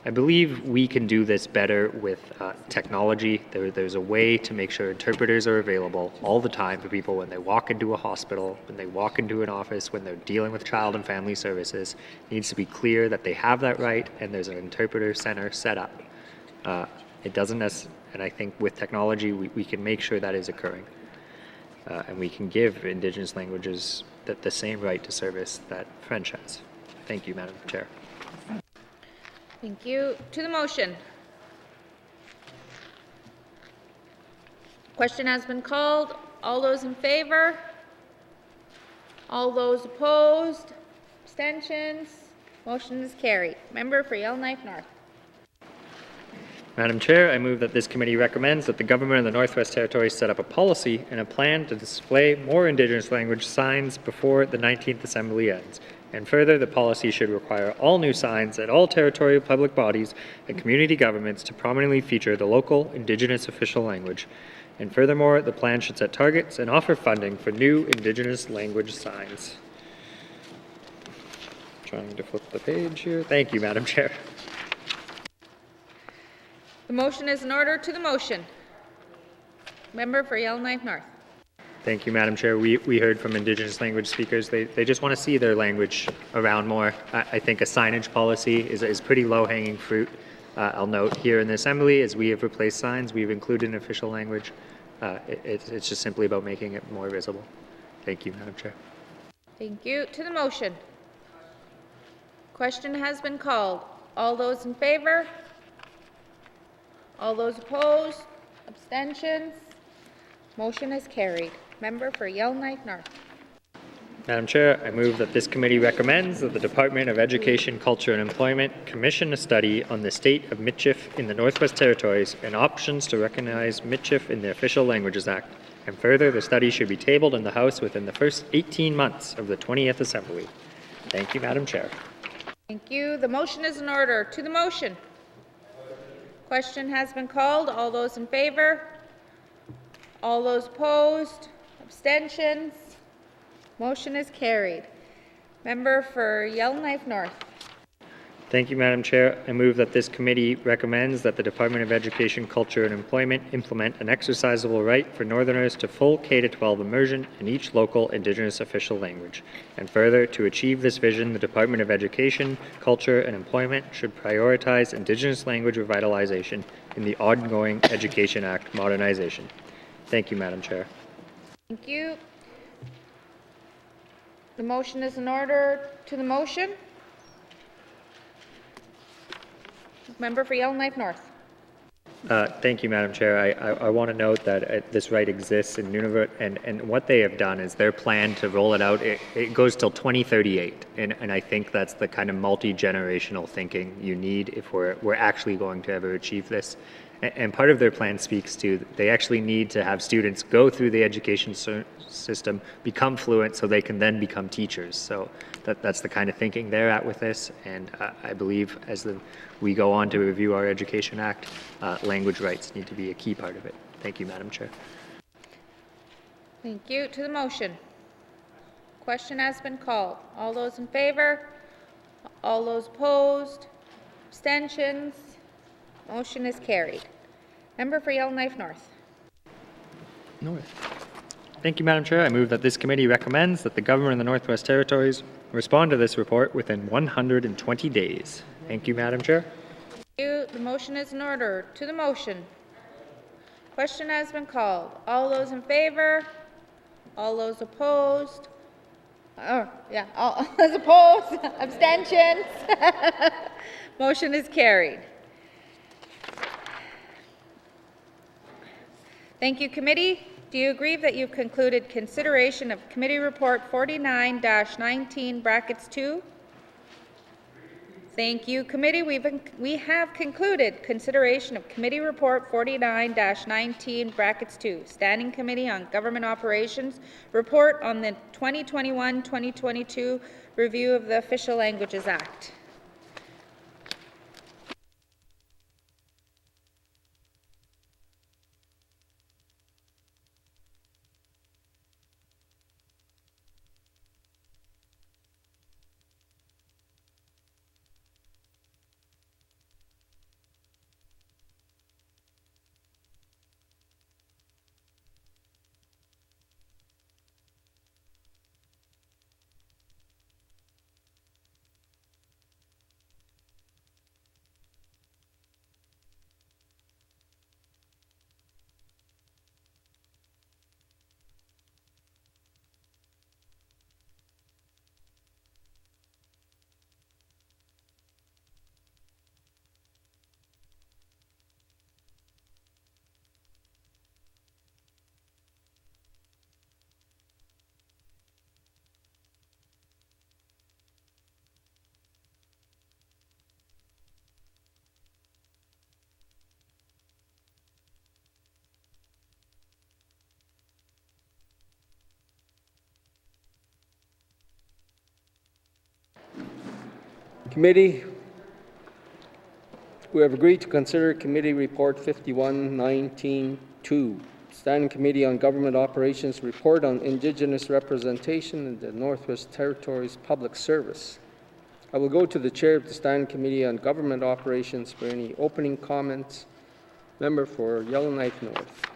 I believe we can do this better with technology. There's a way to make sure interpreters are available all the time for people when they walk into a hospital, when they walk into an office, when they're dealing with child and family services. It needs to be clear that they have that right, and there's an interpreter center set up. It doesn't and I think with technology, we can make sure that is occurring. And we can give Indigenous languages the same right to service that French has. Thank you, Madam Chair. Thank you. To the motion. Question has been called. All those in favor? All those opposed? Abstentions? Motion is carried. Member for Yellowknife North. Madam Chair, I move that this committee recommends that the government of the Northwest Territories set up a policy and a plan to display more Indigenous language signs before the 19th Assembly ends. And further, the policy should require all new signs at all territorial public bodies and community governments to prominently feature the local Indigenous official language. And furthermore, the plan should set targets and offer funding for new Indigenous language signs. trying to flip the page here. Thank you, Madam Chair. The motion is in order to the motion. Member for Yellowknife North. Thank you, Madam Chair. We heard from Indigenous language speakers. They just want to see their language around more. I think a signage policy is pretty low-hanging fruit. I'll note here in the Assembly, as we have replaced signs, we've included an official language. It's just simply about making it more visible. Thank you, Madam Chair. Thank you. To the motion. Question has been called. All those in favor? All those opposed? Abstentions? Motion is carried. Member for Yellowknife North. Madam Chair, I move that this committee recommends that the Department of Education, Culture and Employment commission a study on the state of Michif in the Northwest Territories and options to recognize Michif in the Official Languages Act. And further, the study should be tabled in the House within the first 18 months of the 20th Assembly. Thank you, Madam Chair. Thank you. The motion is in order. To the motion. Question has been called. All those in favor? All those opposed? Abstentions? Motion is carried. Member for Yellowknife North. Thank you, Madam Chair. I move that this committee recommends that the Department of Education, Culture and Employment implement an exercisable right for Northerners to full K-12 immersion in each local Indigenous official language. And further, to achieve this vision, the Department of Education, Culture and Employment should prioritize Indigenous language revitalization in the ongoing Education Act modernization. Thank you, Madam Chair. Thank you. The motion is in order. To the motion. Member for Yellowknife North. Thank you, Madam Chair. I want to note that this right exists in Nunavut, and what they have done is their plan to roll it out, it goes till 2038, and I think that's the kind of multi-generational thinking you need if we're actually going to ever achieve this. And part of their plan speaks to they actually need to have students go through the education system, become fluent, so they can then become teachers. So that's the kind of thinking they're at with this. And I believe as we go on to review our Education Act, language rights need to be a key part of it. Thank you, Madam Chair. Thank you. To the motion. Question has been called. All those in favor? All those opposed? Abstentions? Motion is carried. Member for Yellowknife North. Thank you, Madam Chair. I move that this committee recommends that the government of the Northwest Territories respond to this report within 120 days. Thank you, Madam Chair. Thank you. The motion is in order. To the motion. Question has been called. All those in favor? All those opposed? All those opposed? Abstentions? Motion is carried. Thank you, committee. Do you agree that you've concluded consideration of Committee Report 49-19(2)? Thank you, committee. We have concluded consideration of Committee Report 49-19(2), Standing Committee on Government Operations, report on the 2021-2022 review of the Official Languages Act. Committee, we have agreed to consider Committee Report 51-19-2, Standing Committee on Government Operations Report on Indigenous Representation in the Northwest Territories Public Service. I will go to the chair of the Standing Committee on Government Operations for any opening comments. Member for Yellowknife North.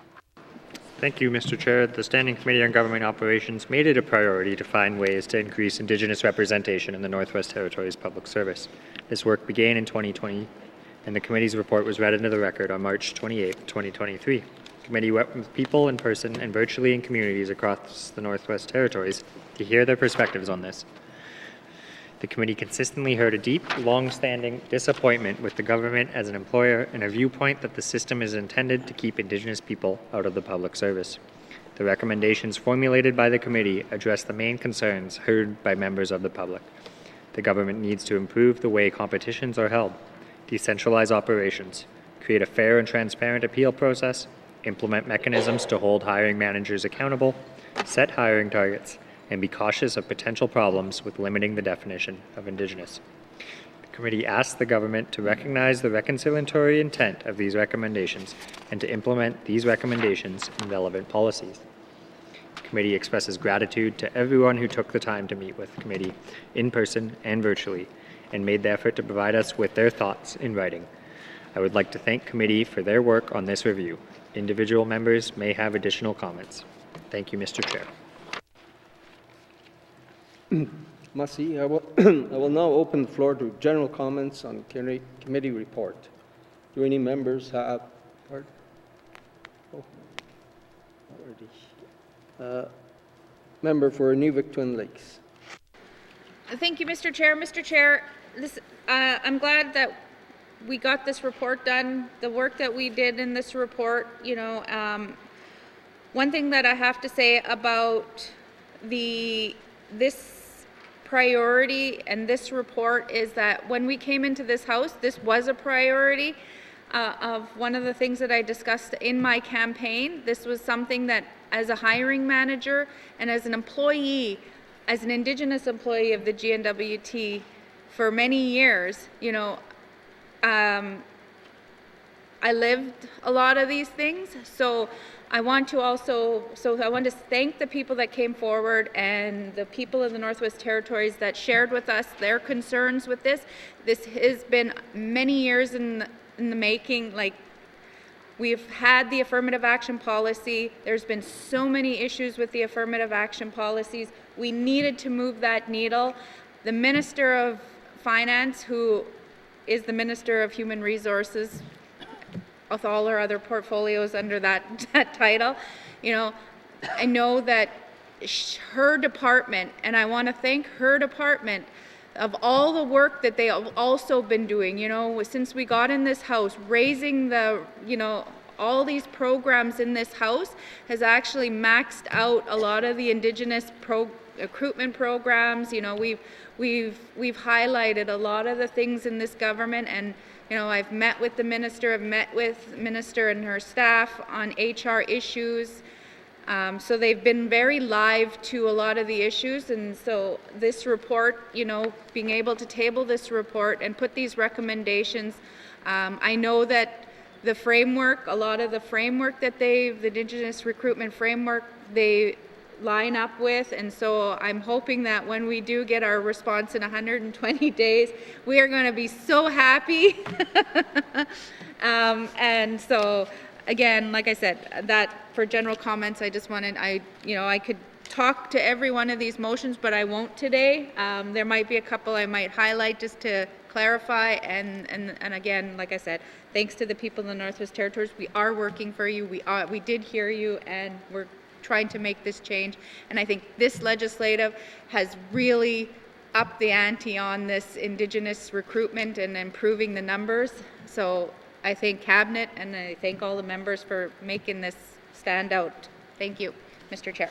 Thank you, Mr. Chair. The Standing Committee on Government Operations made it a priority to find ways to increase Indigenous representation in the Northwest Territories Public Service. This work began in 2020, and the committee's report was read into the record on March 28, 2023. The committee met with people in person and virtually in communities across the Northwest Territories to hear their perspectives on this. The committee consistently heard a deep, long-standing disappointment with the government as an employer and a viewpoint that the system is intended to keep Indigenous people out of the public service. The recommendations formulated by the committee address the main concerns heard by members of the public. The government needs to improve the way competitions are held, decentralize operations, create a fair and transparent appeal process, implement mechanisms to hold hiring managers accountable, set hiring targets, and be cautious of potential problems with limiting the definition of Indigenous. The committee asked the government to recognize the reconciliatory intent of these recommendations and to implement these recommendations in relevant policies. The committee expresses gratitude to everyone who took the time to meet with the committee in person and virtually and made the effort to provide us with their thoughts in writing. I would like to thank committee for their work on this review. Individual members may have additional comments. Thank you, Mr. Chair. Masi, I will now open the floor to general comments on committee report. Do any members have? Pardon? Oh, already. Member for Nuvik Twin Lakes. Thank you, Mr. Chair. Mr. Chair, I'm glad that we got this report done. The work that we did in this report, one thing that I have to say about this priority and this report is that when we came into this house, this was a priority of one of the things that I discussed in my campaign. This was something that as a hiring manager and as an employee, as an Indigenous employee of the N.W.T for many years, I lived a lot of these things. So I want to thank the people that came forward and the people of the Northwest Territories that shared with us their concerns with this. This has been many years in the making. Like, we've had the affirmative action policy. There's been so many issues with the affirmative action policies. We needed to move that needle. The Minister of Finance, who is the Minister of Human Resources, with all our other portfolios under that title, I know that her department, and I want to thank her department of all the work that they have also been doing, since we got in this house, raising all these programs in this house has actually maxed out a lot of the Indigenous recruitment programs. We've highlighted a lot of the things in this government, and I've met with the minister, I've met with the minister and her staff on HR issues. So they've been very live to a lot of the issues, and so this report, being able to table this report and put these recommendations, I know that the framework, a lot of the framework that the Indigenous recruitment framework, they line up with, and so I'm hoping that when we do get our response in 120 days, we are going to be so happy. And so again, like I said, that for general comments, I just wanted, I could talk to every one of these motions, but I won't today. There might be a couple I might highlight just to clarify, and again, like I said, thanks to the people in the Northwest Territories. We are working for you. We did hear you, and we're trying to make this change. And I think this legislative has really upped the ante on this Indigenous recruitment and improving the numbers. So I thank Cabinet and I thank all the members for making this stand out. Thank you, Mr. Chair.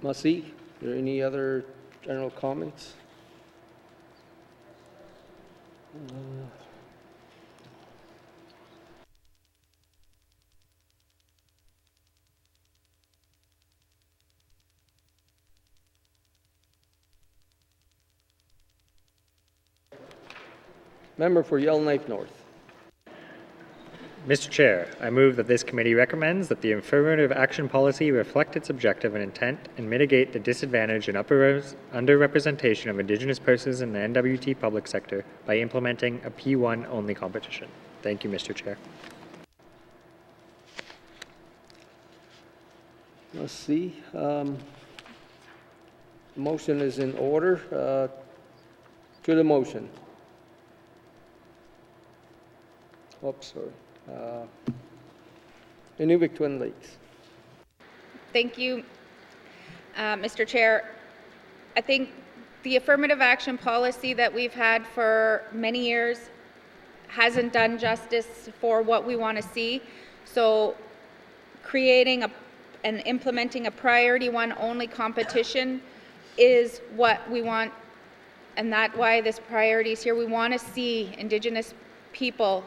Masi, are there any other general comments? Member for Yellowknife North. Mr. Chair, I move that this committee recommends that the affirmative action policy reflect its objective and intent and mitigate the disadvantage and underrepresentation of Indigenous persons in the N.W.T. public sector by implementing a P1 only competition. Thank you, Mr. Chair. Let's see. Motion is in order. To the motion. Oops, sorry. N.W.T. Twin Lakes. Thank you, Mr. Chair. I think the affirmative action policy that we've had for many years hasn't done justice for what we want to see. So creating and implementing a priority one only competition is what we want, and that's why this priority is here. We want to see Indigenous people.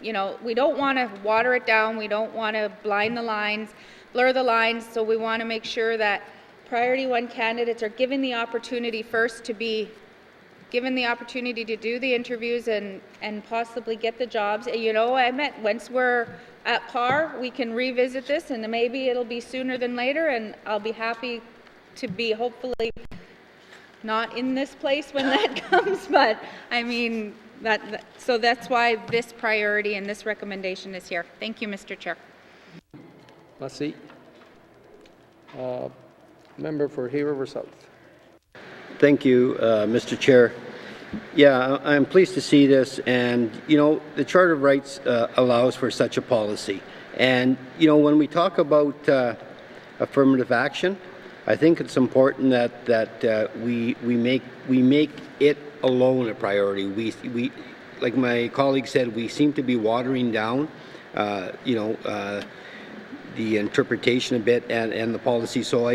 You know, we don't want to water it down. We don't want to blind the lines, blur the lines. So we want to make sure that priority one candidates are given the opportunity first to be given the opportunity to do the interviews and possibly get the jobs. You know, I meant once we're at par, we can revisit this, and maybe it'll be sooner than later, and I'll be happy to be hopefully not in this place when that comes, but I mean, so that's why this priority and this recommendation is here. Thank you, Mr. Chair. Let's see. Member for Hay River South. Thank you, Mr. Chair. Yeah, I'm pleased to see this, and you know, the Charter of Rights allows for such a policy. And you know, when we talk about affirmative action, I think it's important that we make it alone a priority. We like my colleague said, we seem to be watering down, you know, the interpretation a bit and the policy. So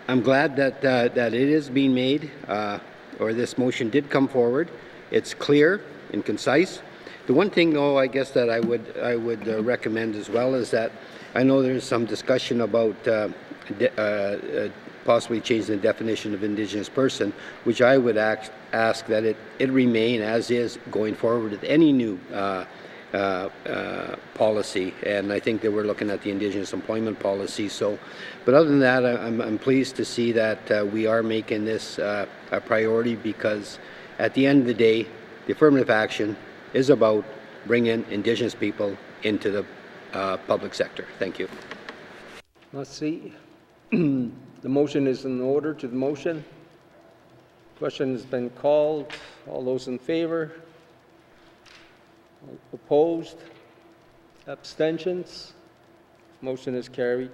I'm glad that it is being made, or this motion did come forward. It's clear and concise. The one thing, though, I guess that I would recommend as well is that I know there's some discussion about possibly changing the definition of Indigenous person, which I would ask that it remain as is going forward with any new policy. And I think that we're looking at the Indigenous employment policy. So, but other than that, I'm pleased to see that we are making this a priority, because at the end of the day, the affirmative action is about bringing Indigenous people into the public sector. Thank you. Let's see. The motion is in order. To the motion. Question has been called. All those in favor? Opposed? Abstentions? Motion is carried.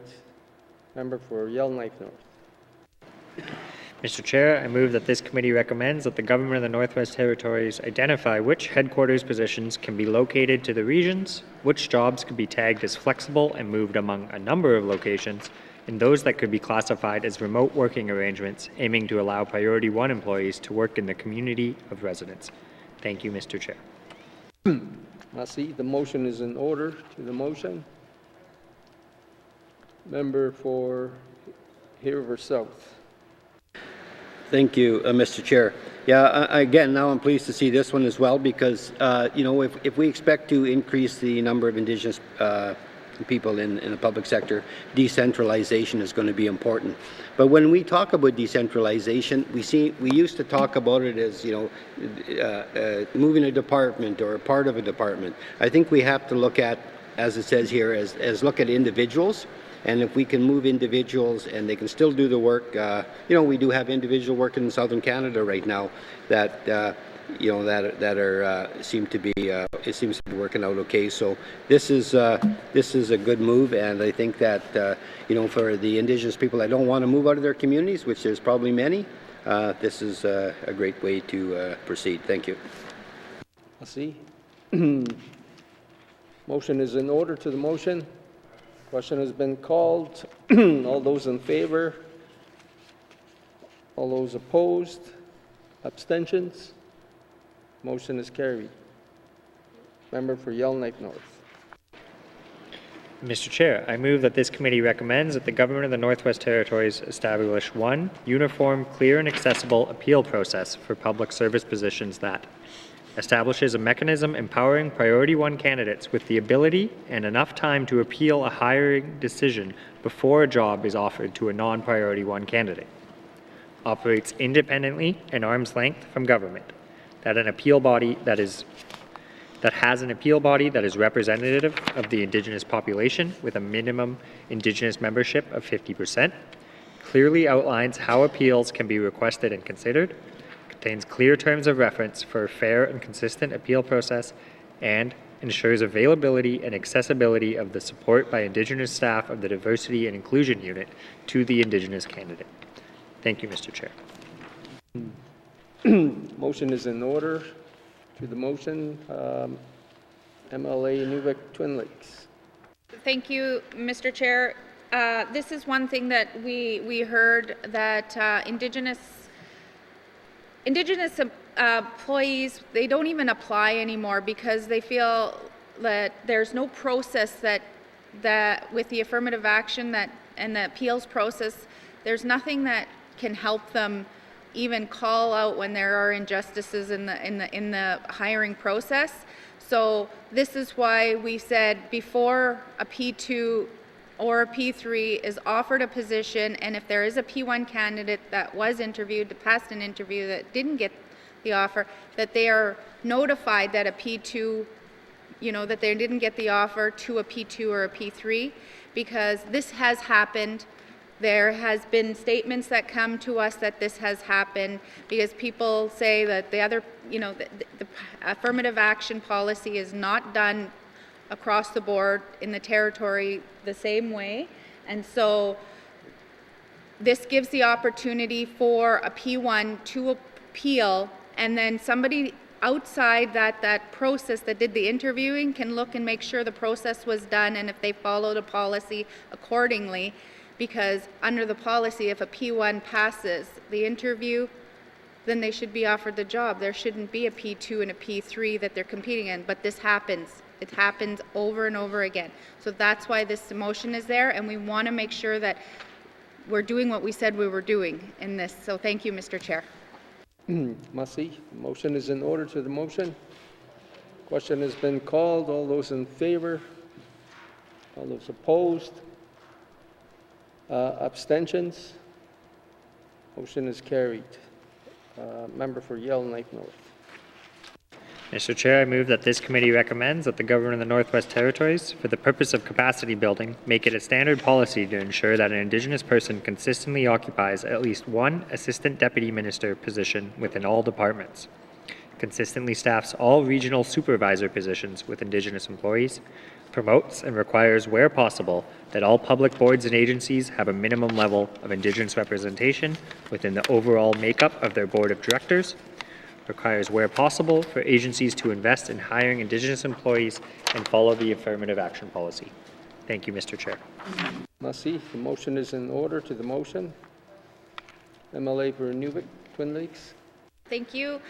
Member for Yellowknife North. Mr. Chair, I move that this committee recommends that the Government of the Northwest Territories identify which headquarters positions can be located to the regions, which jobs could be tagged as flexible and moved among a number of locations, and those that could be classified as remote working arrangements, aiming to allow Priority 1 employees to work in the community of residents. Thank you, Mr. Chair. Let's see. The motion is in order. To the motion. Member for Hay River South. Thank you, Mr. Chair. Yeah, again, now I'm pleased to see this one as well, because you know, if we expect to increase the number of Indigenous people in the public sector, decentralization is going to be important. But when we talk about decentralization, we used to talk about it as, you know, moving a department or a part of a department. I think we have to look at, as it says here, as look at individuals. And if we can move individuals and they can still do the work, you know, we do have individual working in Southern Canada right now that you know, that are seem to be it seems to be working out okay. So this is a good move, and I think that you know, for the Indigenous people that don't want to move out of their communities, which there's probably many, this is a great way to proceed. Thank you. Let's see. Motion is in order. To the motion. Question has been called. All those in favor? All those opposed? Abstentions? Motion is carried. Member for Yellowknife North. Mr. Chair, I move that this committee recommends that the Government of the Northwest Territories establish 1 uniform, clear, and accessible appeal process for public service positions that establishes a mechanism empowering Priority 1 candidates with the ability and enough time to appeal a hiring decision before a job is offered to a non-Priority 1 candidate, operates independently and arm's length from government, that has an appeal body that is representative of the Indigenous population with a minimum Indigenous membership of 50%, clearly outlines how appeals can be requested and considered, contains clear terms of reference for a fair and consistent appeal process, and ensures availability and accessibility of the support by Indigenous staff of the Diversity and Inclusion Unit to the Indigenous candidate. Thank you, Mr. Chair. Motion is in order. To the motion, MLA Inuvik Twin Lakes. Thank you, Mr. Chair. This is one thing that we heard that Indigenous employees, they don't even apply anymore because they feel that there's no process that with the affirmative action and the appeals process, there's nothing that can help them even call out when there are injustices in the hiring process. So this is why we said before a P2 or a P3 is offered a position, and if there is a P1 candidate that was interviewed, passed an interview that didn't get the offer, that they are notified that a P2, that they didn't get the offer to a P2 or a P3, because this has happened. There has been statements that come to us that this has happened because people say that the affirmative action policy is not done across the board in the territory the same way. And so this gives the opportunity for a P1 to appeal, and then somebody outside that process that did the interviewing can look and make sure the process was done and if they followed a policy accordingly. Because under the policy, if a P1 passes the interview, then they should be offered the job. There shouldn't be a P2 and a P3 that they're competing in, but this happens. It happens over and over again. So that's why this motion is there, and we want to make sure that we're doing what we said we were doing in this. So thank you, Mr. Chair. Massey, motion is in order. To the motion. Question has been called. All those in favor? All those opposed? Abstentions? Motion is carried. Member for Yellowknife North. Mr. Chair, I move that this committee recommends that the Government of the Northwest Territories, for the purpose of capacity building, make it a standard policy to ensure that an Indigenous person consistently occupies at least one Assistant Deputy Minister position within all departments, consistently staffs all regional supervisor positions with Indigenous employees, promotes and requires, where possible, that all public boards and agencies have a minimum level of Indigenous representation within the overall makeup of their board of directors, requires, where possible, for agencies to invest in hiring Indigenous employees and follow the affirmative action policy. Thank you, Mr. Chair. Massey, the motion is in order. To the motion. MLA for Inuvik Twin Lakes. Thank you.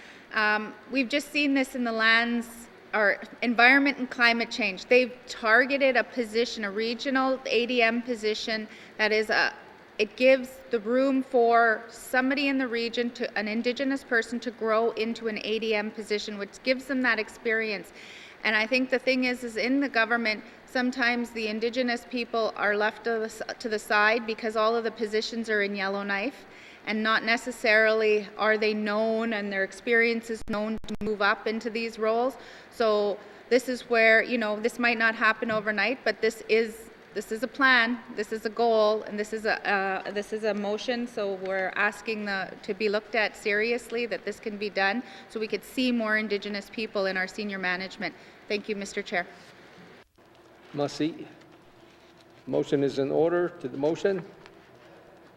We've just seen this in the lands or environment and climate change. They've targeted a position, a regional ADM position that is it gives the room for somebody in the region, an Indigenous person, to grow into an ADM position, which gives them that experience. And I think the thing is in the government, sometimes the Indigenous people are left to the side because all of the positions are in Yellowknife, and not necessarily are they known and their experience is known to move up into these roles. So this is where, this might not happen overnight, but this is a plan, this is a goal, and this is a motion. So we're asking to be looked at seriously, that this can be done so we could see more Indigenous people in our senior management. Thank you, Mr. Chair. Massey, motion is in order. To the motion.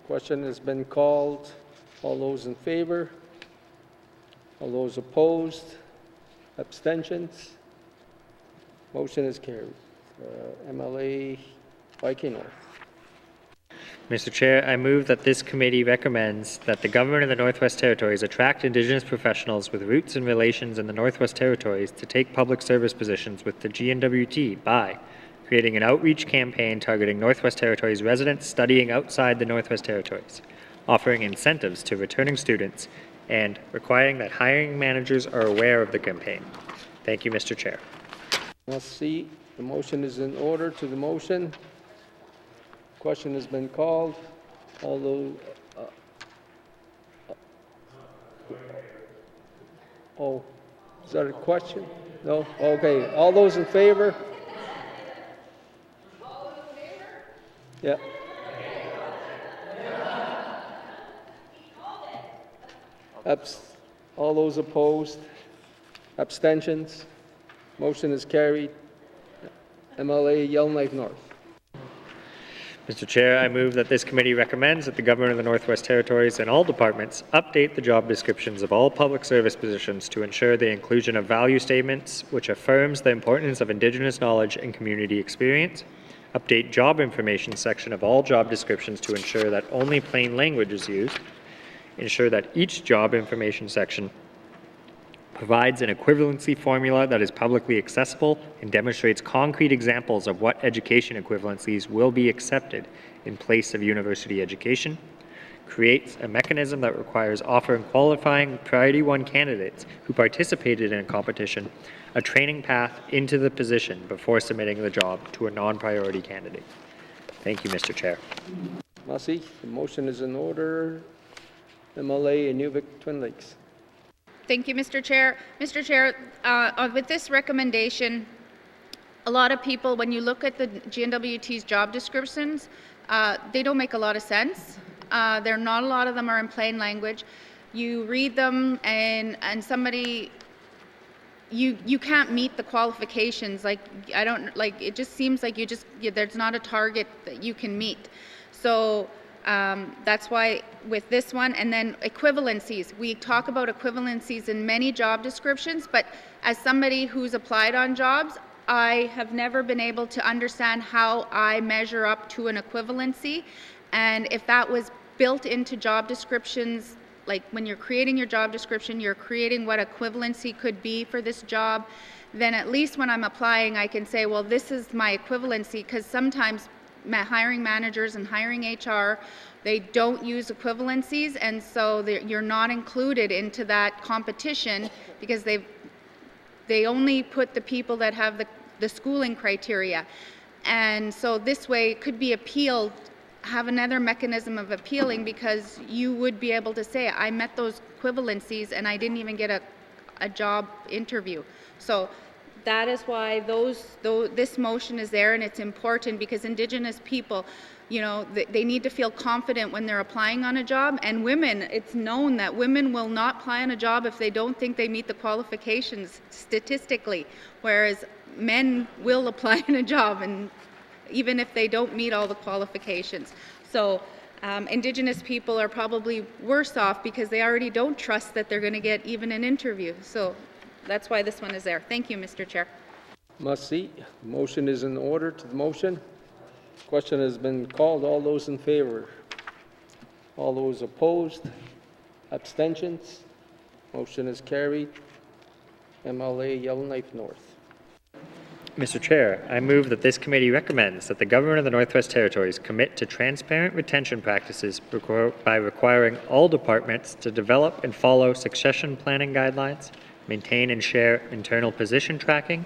Question has been called. All those in favor? All those opposed? Abstentions? Motion is carried. MLA YK North. Mr. Chair, I move that this committee recommends that the Government of the Northwest Territories attract Indigenous professionals with roots and relations in the Northwest Territories to take public service positions with the N.W.T. by creating an outreach campaign targeting Northwest Territories residents studying outside the Northwest Territories, offering incentives to returning students, and requiring that hiring managers are aware of the campaign. Thank you, Mr. Chair. Merci. The motion is in order. To the motion. Question has been called. Although, oh, is that a question? No? Okay. All those in favor? Yeah. All those opposed? Abstentions? Motion is carried. MLA Yellowknife North. Mr. Chair, I move that this committee recommends that the Government of the Northwest Territories and all departments update the job descriptions of all public service positions to ensure the inclusion of value statements which affirms the importance of Indigenous knowledge and community experience, update job information section of all job descriptions to ensure that only plain language is used, ensure that each job information section provides an equivalency formula that is publicly accessible and demonstrates concrete examples of what education equivalencies will be accepted in place of university education, creates a mechanism that requires offering qualifying Priority 1 candidates who participated in a competition a training path into the position before submitting the job to a non-priority candidate. Thank you, Mr. Chair. Merci. The motion is in order. MLA Inuvik Twin Lakes. Thank you, Mr. Chair. Mr. Chair, with this recommendation, a lot of people, when you look at the N.W.T's job descriptions, they don't make a lot of sense. There not a lot of them are in plain language. You read them and somebody, you can't meet the qualifications. Like, I don't, like, it just seems like there's not a target that you can meet. So that's why with this one, and then equivalencies. We talk about equivalencies in many job descriptions, but as somebody who's applied on jobs, I have never been able to understand how I measure up to an equivalency. And if that was built into job descriptions, like when you're creating your job description, you're creating what equivalency could be for this job, then at least when I'm applying, I can say, well, this is my equivalency, because sometimes hiring managers and hiring HR, they don't use equivalencies, and so you're not included into that competition because they only put the people that have the schooling criteria. And so this way it could be appealed, have another mechanism of appealing, because you would be able to say, I met those equivalencies and I didn't even get a job interview. So that is why this motion is there, and it's important because Indigenous people, you know, they need to feel confident when they're applying on a job. And women, it's known that women will not apply on a job if they don't think they meet the qualifications statistically, whereas men will apply in a job, and even if they don't meet all the qualifications. So Indigenous people are probably worse off because they already don't trust that they're going to get even an interview. So that's why this one is there. Thank you, Mr. Chair. Merci. The motion is in order. To the motion. Question has been called. All those in favor? All those opposed? Abstentions? Motion is carried. MLA Yellowknife North. Mr. Chair, I move that this committee recommends that the Government of the Northwest Territories commit to transparent retention practices by requiring all departments to develop and follow succession planning guidelines, maintain and share internal position tracking,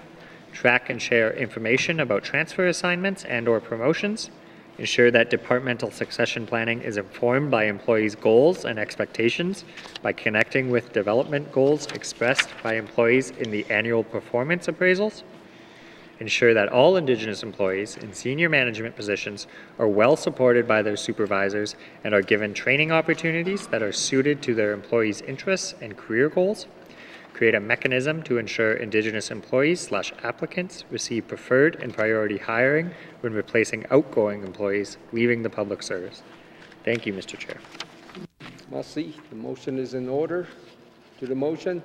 track and share information about transfer assignments and/or promotions, ensure that departmental succession planning is informed by employees' goals and expectations by connecting with development goals expressed by employees in the annual performance appraisals, ensure that all Indigenous employees in senior management positions are well supported by their supervisors and are given training opportunities that are suited to their employees' interests and career goals, create a mechanism to ensure Indigenous employees/applicants receive preferred and priority hiring when replacing outgoing employees leaving the public service. Thank you, Mr. Chair. Merci. The motion is in order. To the motion.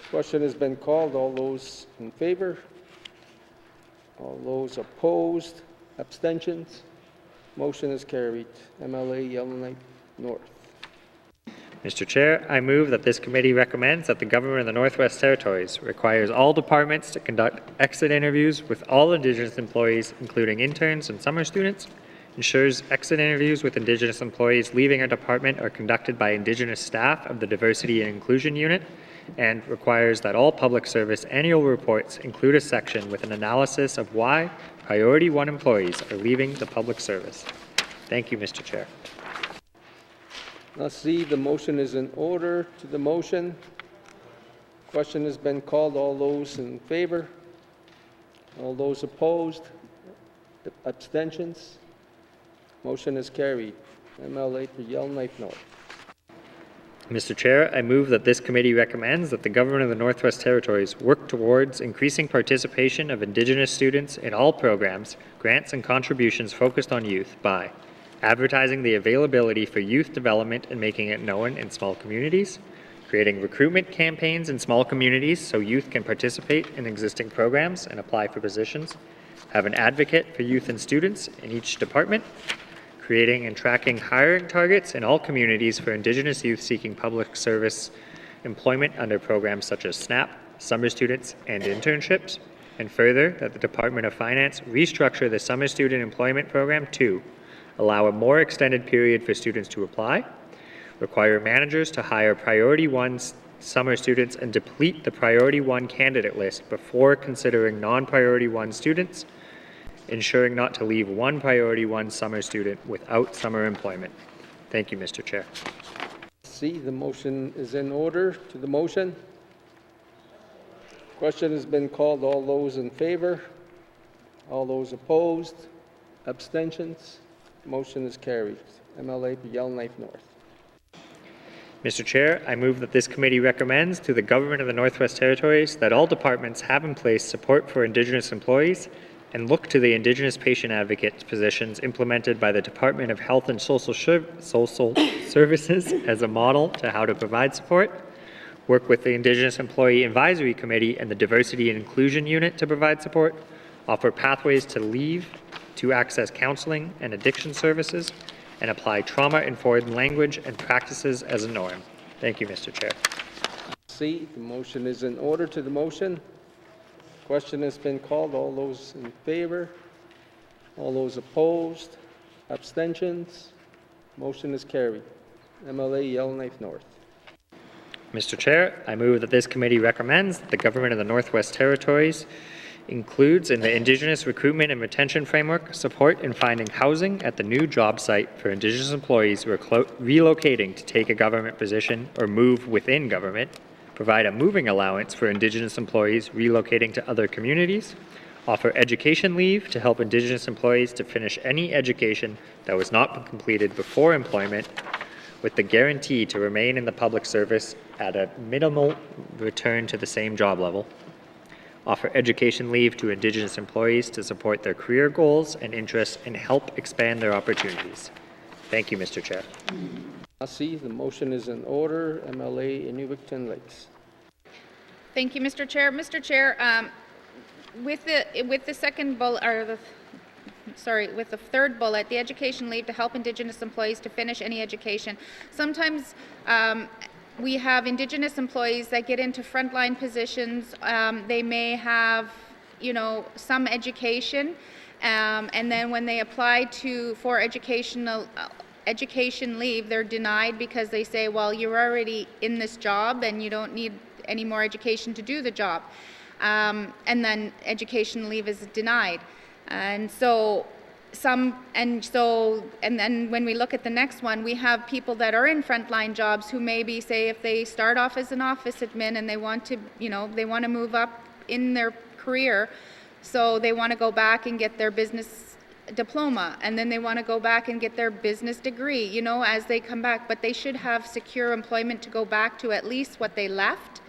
Question has been called. All those in favor? All those opposed? Abstentions? Motion is carried. MLA Yellowknife North. Mr. Chair, I move that this committee recommends that the Government of the Northwest Territories requires all departments to conduct exit interviews with all Indigenous employees, including interns and summer students, ensures exit interviews with Indigenous employees leaving our department are conducted by Indigenous staff of the Diversity and Inclusion Unit, and requires that all public service annual reports include a section with an analysis of why Priority 1 employees are leaving the public service. Thank you, Mr. Chair. Merci. The motion is in order. To the motion. Question has been called. All those in favor? All those opposed? Abstentions? Motion is carried. MLA for Yellowknife North. Mr. Chair, I move that this committee recommends that the Government of the Northwest Territories work towards increasing participation of Indigenous students in all programs, grants, and contributions focused on youth by advertising the availability for youth development and making it known in small communities, creating recruitment campaigns in small communities so youth can participate in existing programs and apply for positions, have an advocate for youth and students in each department, creating and tracking hiring targets in all communities for Indigenous youth seeking public service employment under programs such as SNAP, summer students, and internships, and further, that the Department of Finance restructure the summer student employment program to allow a more extended period for students to apply, require managers to hire Priority 1 summer students and deplete the Priority 1 candidate list before considering non-Priority 1 students, ensuring not to leave one Priority 1 summer student without summer employment. Thank you, Mr. Chair. See, the motion is in order. To the motion. Question has been called. All those in favor? All those opposed? Abstentions? Motion is carried. MLA for Yellowknife North. Mr. Chair, I move that this committee recommends to the Government of the Northwest Territories that all departments have in place support for Indigenous employees and look to the Indigenous patient advocate positions implemented by the Department of Health and Social Services as a model to how to provide support, work with the Indigenous Employee Advisory Committee and the Diversity and Inclusion Unit to provide support, offer pathways to leave to access counseling and addiction services, and apply trauma-informed language and practices as a norm. Thank you, Mr. Chair. See, the motion is in order. To the motion. Question has been called. All those in favor? All those opposed? Abstentions? Motion is carried. MLA Yellowknife North. Mr. Chair, I move that this committee recommends that the Government of the Northwest Territories includes in the Indigenous Recruitment and Retention Framework support in finding housing at the new job site for Indigenous employees relocating to take a government position or move within government, provide a moving allowance for Indigenous employees relocating to other communities, offer education leave to help Indigenous employees to finish any education that was not completed before employment, with the guarantee to remain in the public service at a minimal return to the same job level, offer education leave to Indigenous employees to support their career goals and interests and help expand their opportunities. Thank you, Mr. Chair. See, the motion is in order. MLA N.W.T. Lakes. Thank you, Mr. Chair. Mr. Chair, with the second bullet, or with the third bullet, the education leave to help Indigenous employees to finish any education. Sometimes we have Indigenous employees that get into frontline positions. They may have, some education, and then when they apply for education leave, they're denied because they say, well, you're already in this job and you don't need any more education to do the job. And then education leave is denied. And then when we look at the next one, we have people that are in frontline jobs who maybe say if they start off as an office admin and they want to, they want to move up in their career, so they want to go back and get their business diploma, and then they want to go back and get their business degree, as they come back, but they should have secure employment to go back to at least what they left,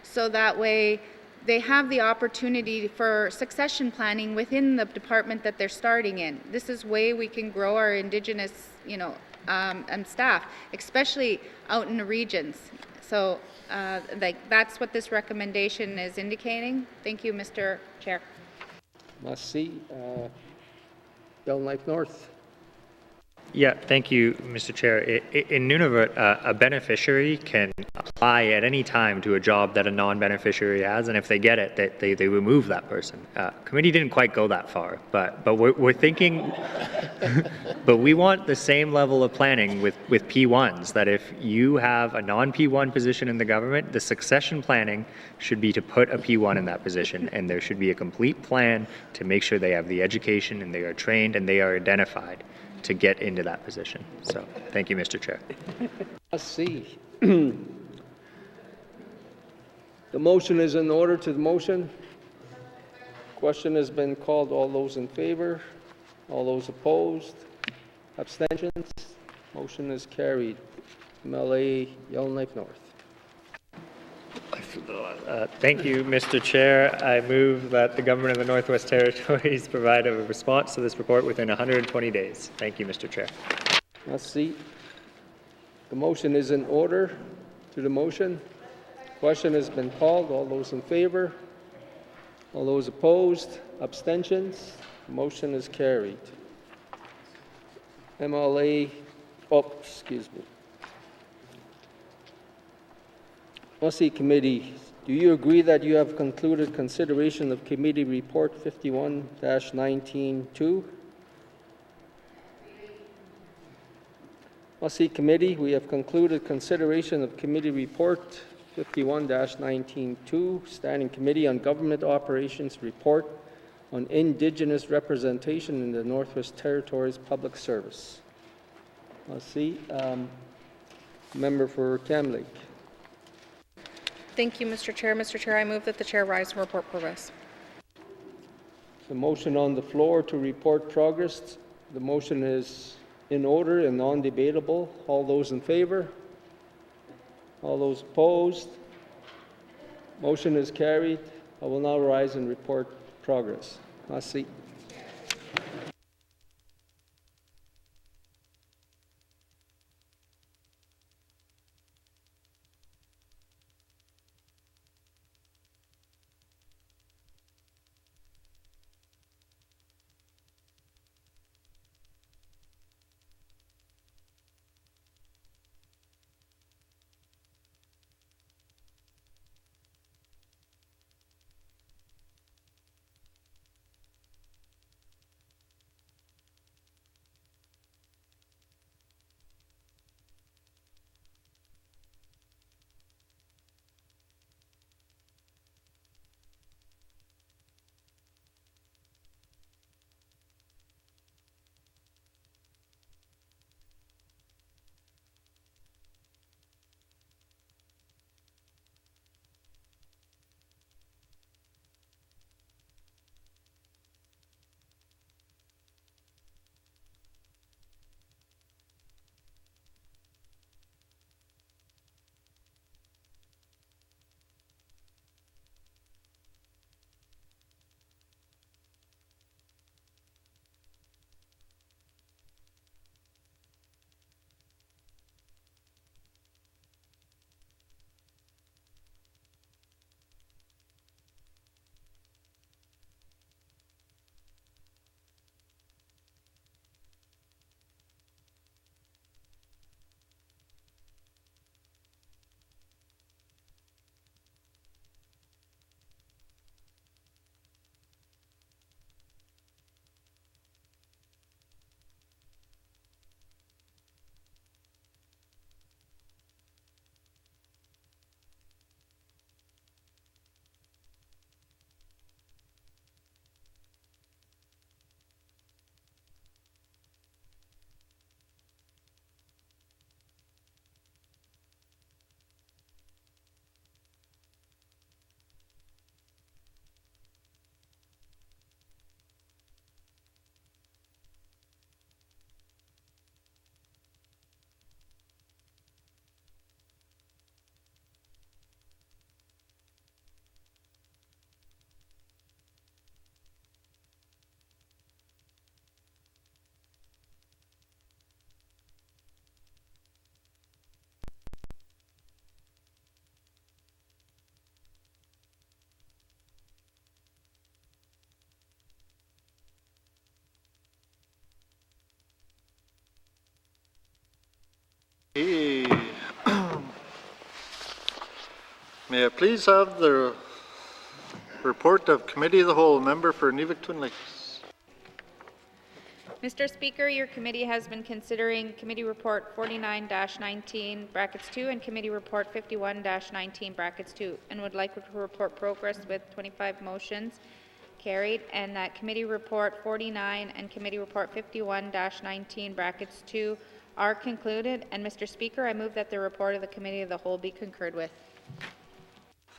so that way they have the opportunity for succession planning within the department that they're starting in. This is way we can grow our Indigenous, staff, especially out in the regions. So, that's what this recommendation is indicating. Thank you, Mr. Chair. Merci. Yellowknife North. Yeah, thank you, Mr. Chair. In Nunavut, a beneficiary can apply at any time to a job that a non-beneficiary has, and if they get it, they remove that person. Committee didn't quite go that far, but we're thinking, but we want the same level of planning with P1s, that if you have a non-P1 position in the government, the succession planning should be to put a P1 in that position, and there should be a complete plan to make sure they have the education and they are trained and they are identified to get into that position. So, thank you, Mr. Chair. Let's see. The motion is in order to the motion. Question has been called. All those in favor? All those opposed? Abstentions? Motion is carried. MLA Yellowknife North. Thank you, Mr. Chair. I move that the Government of the Northwest Territories provide a response to this report within 120 days. Thank you, Mr. Chair. Let's see. The motion is in order to the motion. Question has been called. All those in favor? All those opposed? Abstentions? Motion is carried. MLA, excuse me. Policy Committee, do you agree that you have concluded consideration of Committee Report 51-19-2? Policy Committee, we have concluded consideration of Committee Report 51-19-2, Standing Committee on Government Operations Report on Indigenous Representation in the Northwest Territories Public Service. Let's see. Member for Cam Lake. Thank you, Mr. Chair. Mr. Chair, I move that the chair rise and report progress. The motion on the floor to report progress. The motion is in order and non-debatable. All those in favor? All those opposed? Motion is carried. I will now rise and report progress. Merci. May I please have the report of Committee of the Whole, member for Twin Lakes. Mr. Speaker, your committee has been considering Committee Report 49-19 brackets 2 and Committee Report 51-19 brackets 2 and would like to report progress with 25 motions carried, and that Committee Report 49 and Committee Report 51-19 brackets 2 are concluded. And Mr. Speaker, I move that the report of the Committee of the Whole be concurred with.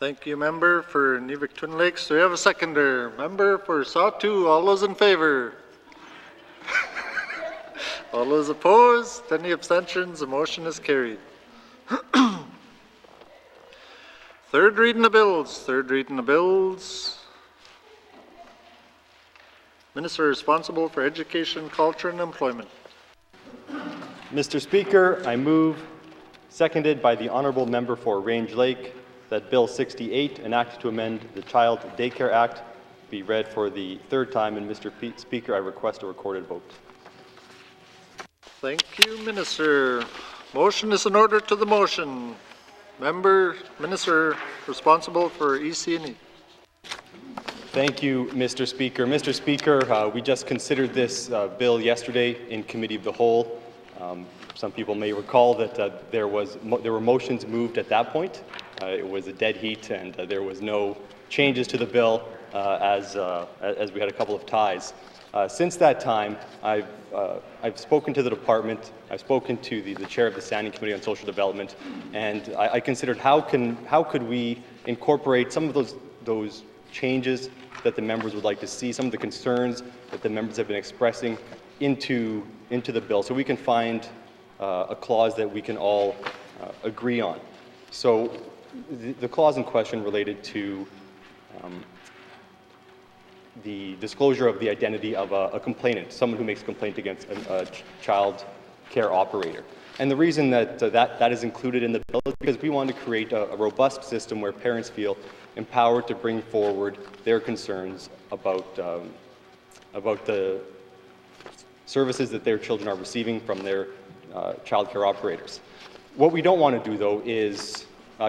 Thank you, member for Twin Lakes. Do we have a seconder? Member for Sawtoo. All those in favor? All those opposed? Any abstentions? The motion is carried. Third reading of bills. Third reading of bills. Minister responsible for Education, Culture and Employment. Mr. Speaker, I move, seconded by the Honourable Member for Range Lake, that Bill 68, an act to amend the Child Daycare Act, be read for the third time. And Mr. Speaker, I request a recorded vote. Thank you, Minister. Motion is in order to the motion. Minister responsible for EC&E. Thank you, Mr. Speaker. Mr. Speaker, we just considered this bill yesterday in Committee of the Whole. Some people may recall that there were motions moved at that point. It was a dead heat, and there was no changes to the bill as we had a couple of ties. Since that time, I've spoken to the department. I've spoken to the chair of the Standing Committee on Social Development, and I considered how could we incorporate some of those changes that the members would like to see, some of the concerns that the members have been expressing into the bill, so we can find a clause that we can all agree on. So the clause in question related to the disclosure of the identity of a complainant, someone who makes a complaint against a child care operator. And the reason that is included in the bill is because we want to create a robust system where parents feel empowered to bring forward their concerns about the services that their children are receiving from their child care operators. What we don't want to do, though, is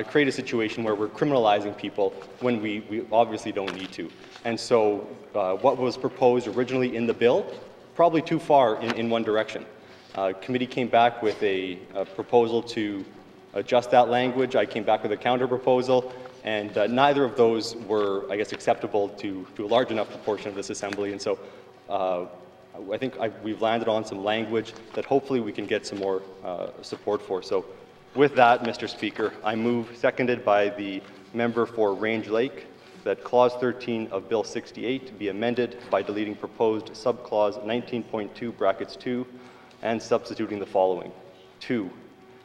create a situation where we're criminalizing people when we obviously don't need to. And so what was proposed originally in the bill, probably too far in one direction. Committee came back with a proposal to adjust that language. I came back with a counter proposal, and neither of those were, I guess, acceptable to a large enough proportion of this assembly. And so I think we've landed on some language that hopefully we can get some more support for. So with that, Mr. Speaker, I move, seconded by the member for Range Lake, that Clause 13 of Bill 68 be amended by deleting proposed subclause 19.2 brackets 2 and substituting the following. 2.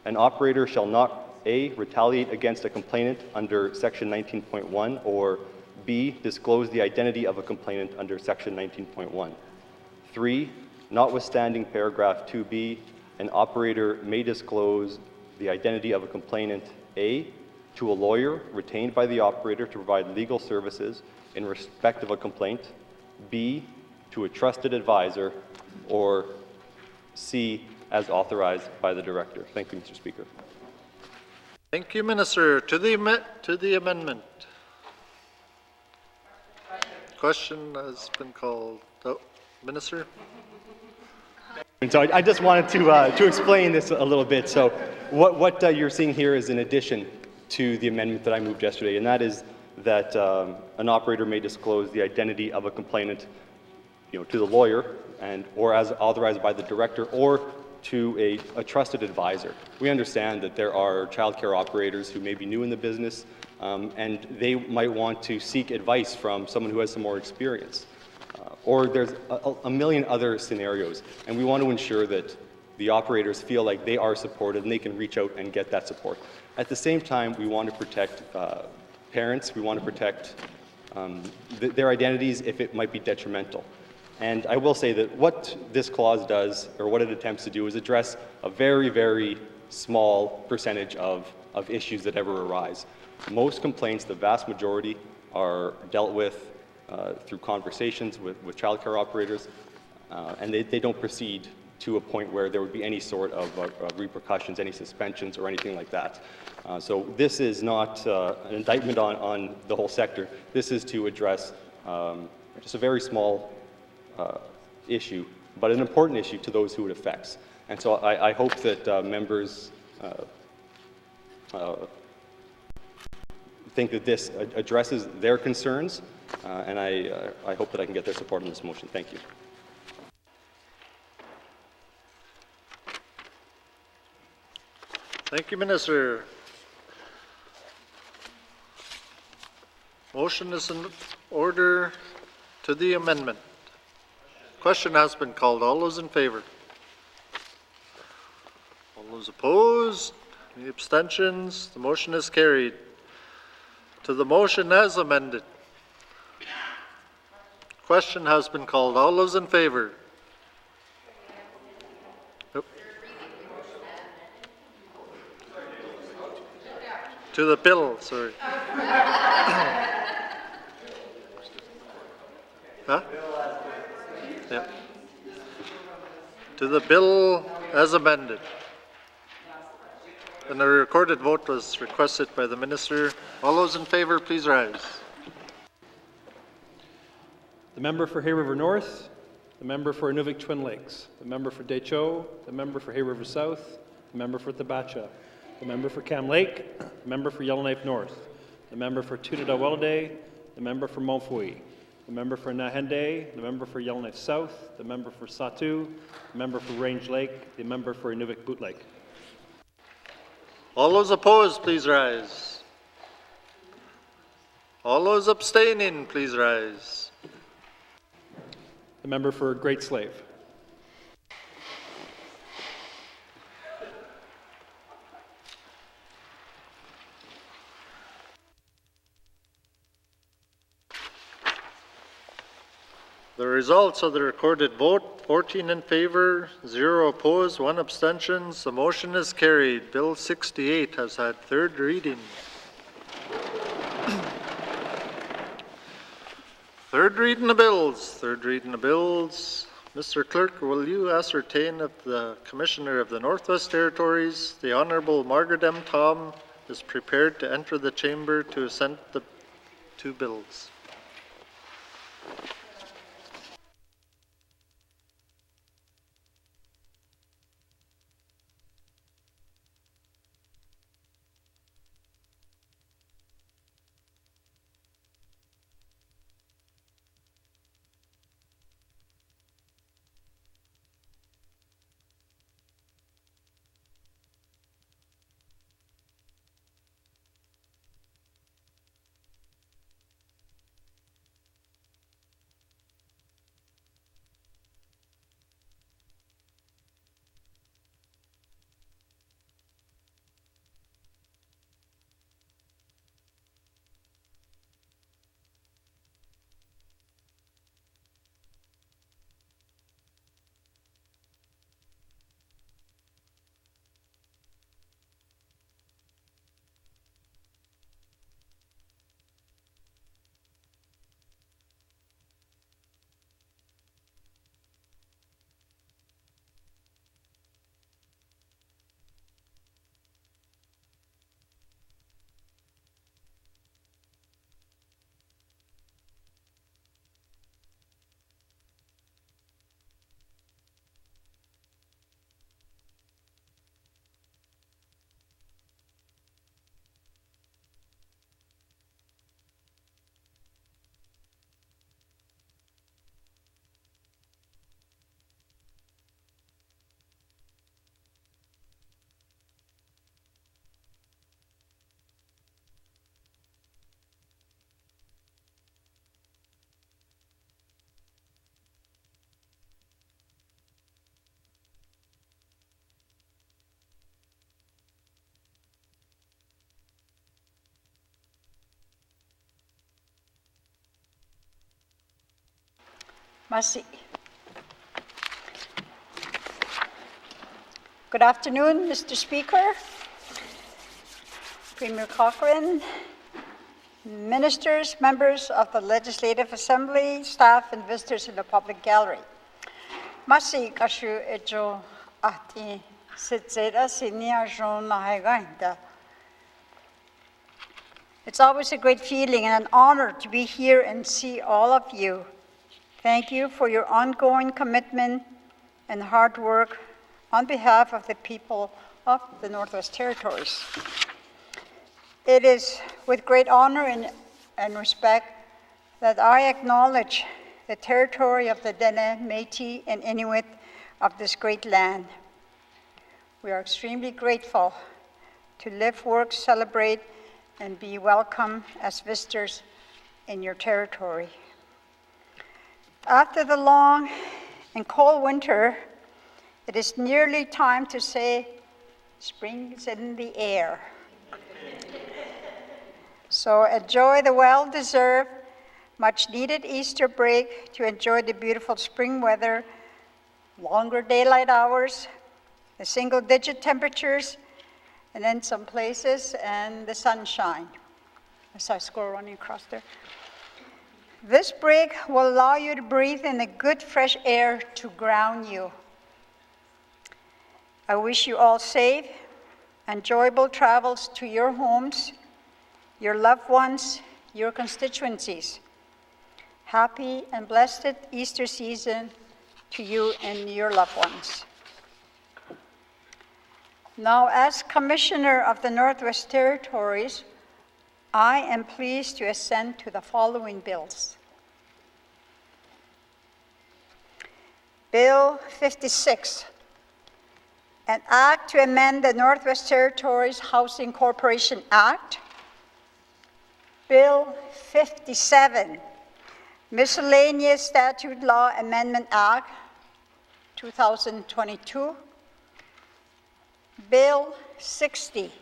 An operator shall not A. retaliate against a complainant under Section 19.1 or B. disclose the identity of a complainant under Section 19.1. 3. Notwithstanding paragraph 2B, an operator may disclose the identity of a complainant A. to a lawyer retained by the operator to provide legal services in respect of a complaint, B. to a trusted advisor, or C. as authorized by the director. Thank you, Mr. Speaker. Thank you, Minister. To the amendment. Question has been called. Oh, Minister. And so I just wanted to explain this a little bit. So what you're seeing here is an addition to the amendment that I moved yesterday, and that is that an operator may disclose the identity of a complainant, to the lawyer or as authorized by the director, or to a trusted advisor. We understand that there are child care operators who may be new in the business, and they might want to seek advice from someone who has some more experience. Or there's a million other scenarios, and we want to ensure that the operators feel like they are supported and they can reach out and get that support. At the same time, we want to protect parents. We want to protect their identities if it might be detrimental. And I will say that what this clause does, or what it attempts to do, is address a very, very small percentage of issues that ever arise. Most complaints, the vast majority, are dealt with through conversations with child care operators, and they don't proceed to a point where there would be any sort of repercussions, any suspensions, or anything like that. So this is not an indictment on the whole sector. This is to address just a very small issue, but an important issue to those who it affects. And so I hope that members think that this addresses their concerns, and I hope that I can get their support on this motion. Thank you. Thank you, Minister. Motion is in order to the amendment. Question has been called. All those in favor? All those opposed? Any abstentions? The motion is carried. To the motion as amended. Question has been called. All those in favor? Nope. To the bill, sorry. Huh? Yeah. To the bill as amended. And a recorded vote was requested by the minister. All those in favor, please rise. The member for Hay River North, the member for Inuvik Twin Lakes, the member for Decho, the member for Hay River South, the member for Tabacha, the member for Cam Lake, the member for Yellowknife North, the member for Tunadaweladay, the member for Montfouille, the member for Nahende, the member for Yellowknife South, the member for Satu, the member for Range Lake, the member for Inuvik Boot Lake. All those opposed, please rise. All those abstaining, please rise. The member for Great Slave. The results of the recorded vote, 14 in favor, 0 opposed, 1 abstention. The motion is carried. Bill 68 has had third reading. Third reading of bills. Third reading of bills. Mr. Clerk, will you ascertain if the Commissioner of the Northwest Territories, the Honourable Margaret M. Tom, is prepared to enter the chamber to assent the two bills? Merci. Good afternoon, Mr. Speaker, Premier Cochrane, ministers, members of the Legislative Assembly, staff, and visitors in the public gallery. Masi kashu ejo ati sitsera sinia jona heganda. It's always a great feeling and an honor to be here and see all of you. Thank you for your ongoing commitment and hard work on behalf of the people of the Northwest Territories. It is with great honor and respect that I acknowledge the territory of the N.W.T and Inuit of this great land. We are extremely grateful to live, work, celebrate, and be welcome as visitors in your territory. After the long and cold winter, it is nearly time to say, spring is in the air. So enjoy the well-deserved, much-needed Easter break to enjoy the beautiful spring weather, longer daylight hours, the single-digit temperatures, and in some places, and the sunshine. I saw a squirrel running across there. This break will allow you to breathe in the good fresh air to ground you. I wish you all safe, enjoyable travels to your homes, your loved ones, your constituencies. Happy and blessed Easter season to you and your loved ones. Now, as Commissioner of the Northwest Territories, I am pleased to assent to the following bills. Bill 56, an act to amend the Northwest Territories Housing Corporation Act. Bill 57, Miscellaneous Statute Law Amendment Act, 2022. Bill 60,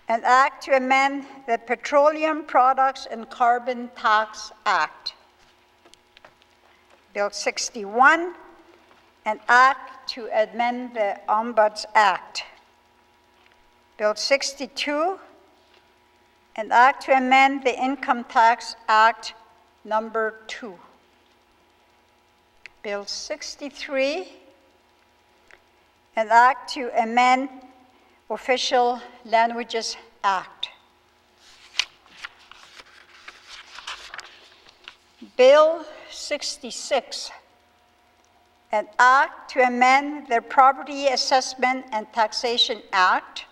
an act to amend the Petroleum Products and Carbon Tax Act. Bill 61, an act to amend the Ombuds Act. Bill 62, an act to amend the Income Tax Act number 2. Bill 63, an act to amend Official Languages Act. Bill 66, an act to amend the Property Assessment and Taxation Act.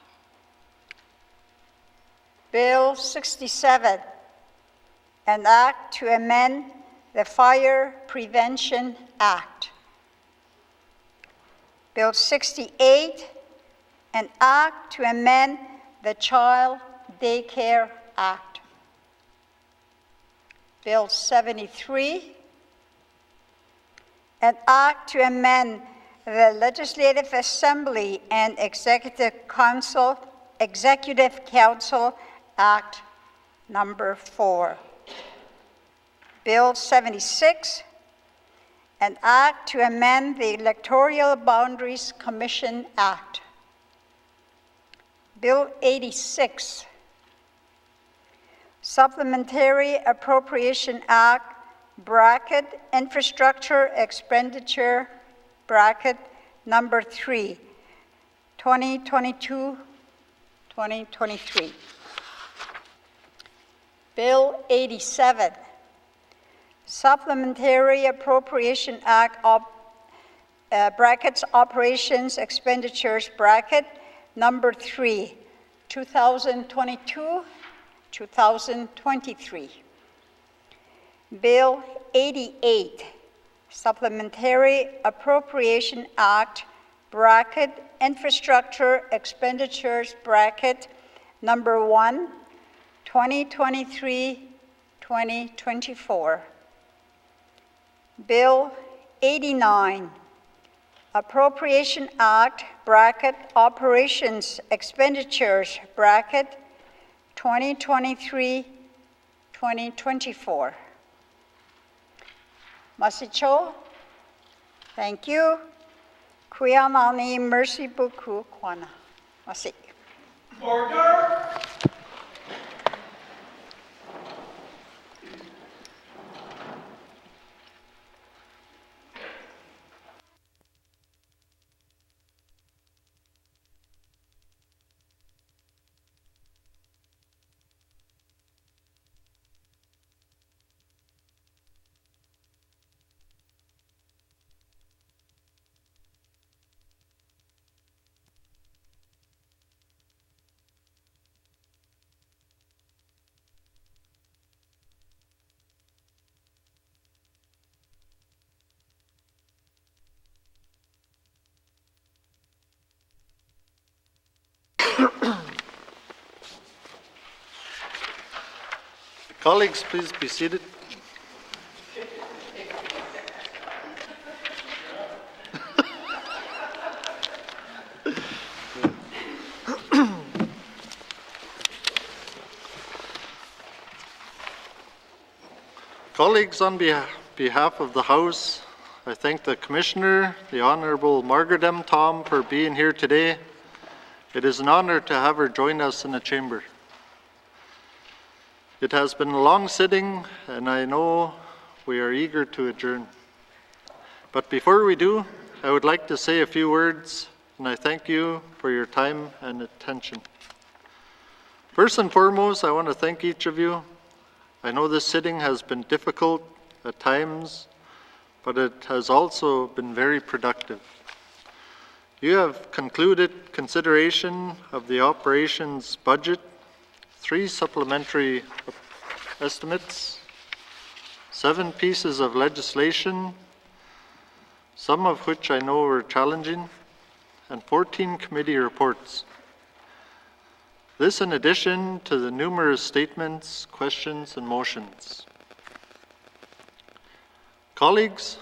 Bill 67, an act to amend the Fire Prevention Act. Bill 68, an act to amend the Child Daycare Act. Bill 73, an act to amend the Legislative Assembly and Executive Council Act number 4. Bill 76, an act to amend the Electoral Boundaries Commission Act. Bill 86, Supplementary Appropriation Act, bracket, Infrastructure Expenditure, bracket, number 3, 2022-2023. Bill 87, Supplementary Appropriation Act, brackets, Operations Expenditures, bracket, number 3, 2022-2023. Bill 88, Supplementary Appropriation Act, bracket, Infrastructure Expenditures, bracket, number 1, 2023-2024. Bill 89, Appropriation Act, bracket, Operations Expenditures, bracket, 2023-2024. Masicho, thank you. Kuya mani mercy beaucoup kwana. Masi. Order! Colleagues, please be seated. Colleagues, on behalf of the House, I thank the Commissioner, the Honourable Margaret M. Tom, for being here today. It is an honour to have her join us in the Chamber. It has been a long sitting, and I know we are eager to adjourn. But before we do, I would like to say a few words, and I thank you for your time and attention. First and foremost, I want to thank each of you. I know this sitting has been difficult at times, but it has also been very productive. You have concluded consideration of the operations budget, 3 supplementary estimates, 7 pieces of legislation, some of which I know were challenging, and 14 committee reports. This in addition to the numerous statements, questions, and motions. Colleagues,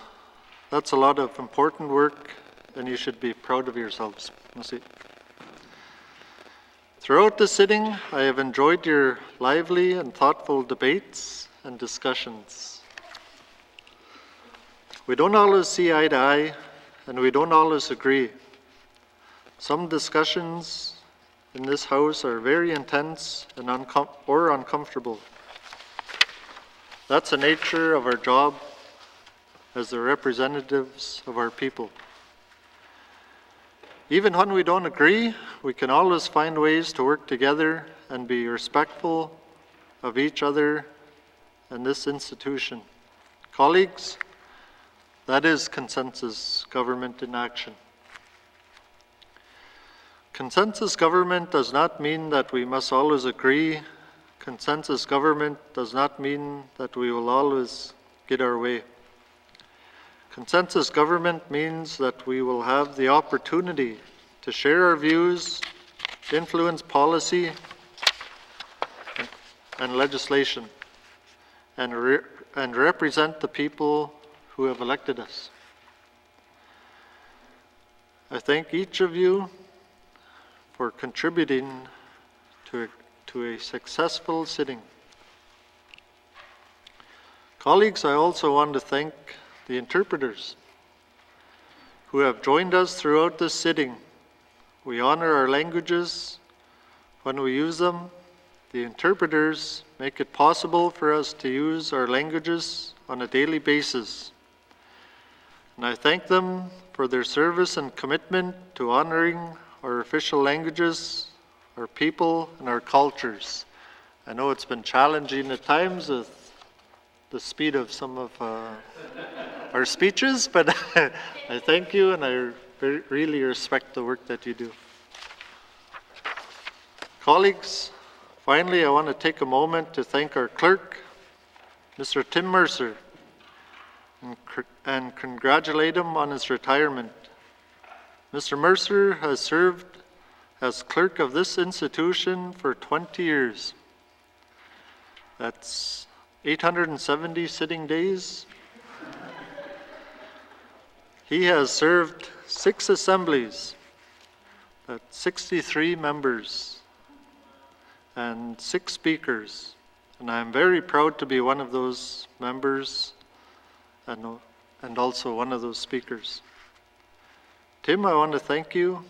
that's a lot of important work, and you should be proud of yourselves. Throughout the sitting, I have enjoyed your lively and thoughtful debates and discussions. We don't always see eye to eye, and we don't always agree. Some discussions in this House are very intense and uncomfortable. That's the nature of our job as the representatives of our people. Even when we don't agree, we can always find ways to work together and be respectful of each other and this institution. Colleagues, that is consensus government in action. Consensus government does not mean that we must always agree. Consensus government does not mean that we will always get our way. Consensus government means that we will have the opportunity to share our views, influence policy and legislation, and represent the people who have elected us. I thank each of you for contributing to a successful sitting. Colleagues, I also want to thank the interpreters who have joined us throughout this sitting. We honor our languages when we use them. The interpreters make it possible for us to use our languages on a daily basis. And I thank them for their service and commitment to honoring our official languages, our people, and our cultures. I know it's been challenging at times with the speed of some of our speeches, but I thank you and I really respect the work that you do. Colleagues, finally I want to take a moment to thank our clerk, Mr. Tim Mercer, and congratulate him on his retirement. Mr. Mercer has served as clerk of this institution for 20 years. That's 870 sitting days. He has served 6 assemblies, that's 63 members, and 6 speakers. And I'm very proud to be one of those members and also one of those speakers. Tim, I want to thank you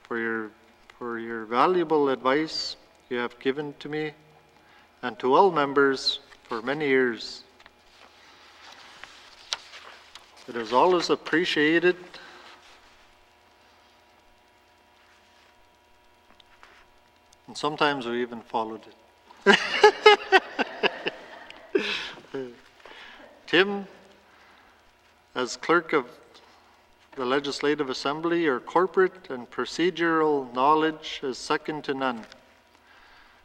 for your valuable advice you have given to me and to all members for many years. It is always appreciated and sometimes we even followed it. Tim, as clerk of the Legislative Assembly, your corporate and procedural knowledge is second to none.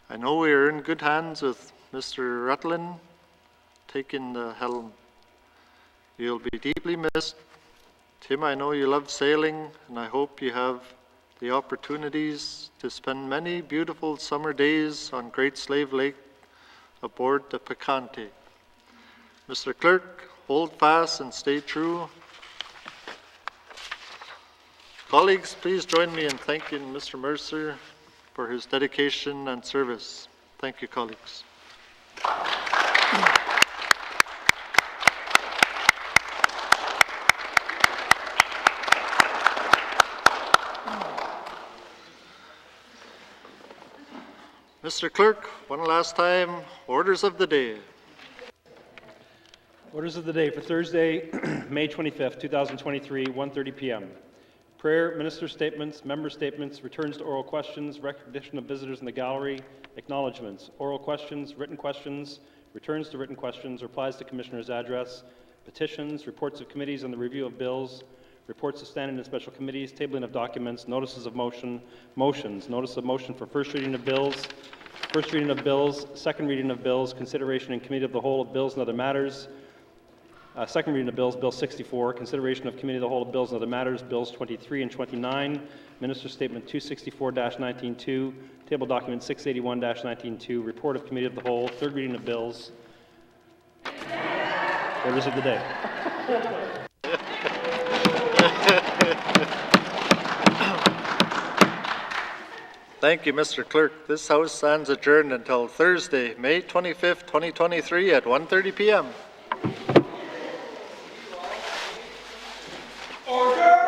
I know we are in good hands with Mr. Rutland taking the helm. You'll be deeply missed. Tim, I know you love sailing, and I hope you have the opportunities to spend many beautiful summer days on Great Slave Lake aboard the Picante. Mr. Clerk, hold fast and stay true. Colleagues, please join me in thanking Mr. Mercer for his dedication and service. Thank you, colleagues. Mr. Clerk, one last time, orders of the day. Orders of the day for Thursday, May 25th, 2023, 1:30 p.m. Prayer, minister statements, member statements, returns to oral questions, recognition of visitors in the gallery, acknowledgements, oral questions, returns to written questions, replies to commissioner's address, petitions, reports of committees and the review of bills, reports of standing and special committees, tabling of documents, notices of motions, notice of motion for first reading of bills, second reading of bills, consideration in committee of the whole of bills and other matters, second reading of bills, Bill 64, consideration of committee of the whole of bills and other matters, Bills 23 and 29, Minister Statement 264-19-2, Table Document 681-19-2, Report of Committee of the Whole, third reading of bills. Orders of the day. Thank you, Mr. Clerk. This House stands adjourned until Thursday, May 25th, 2023 at 1:30 p.m. Order!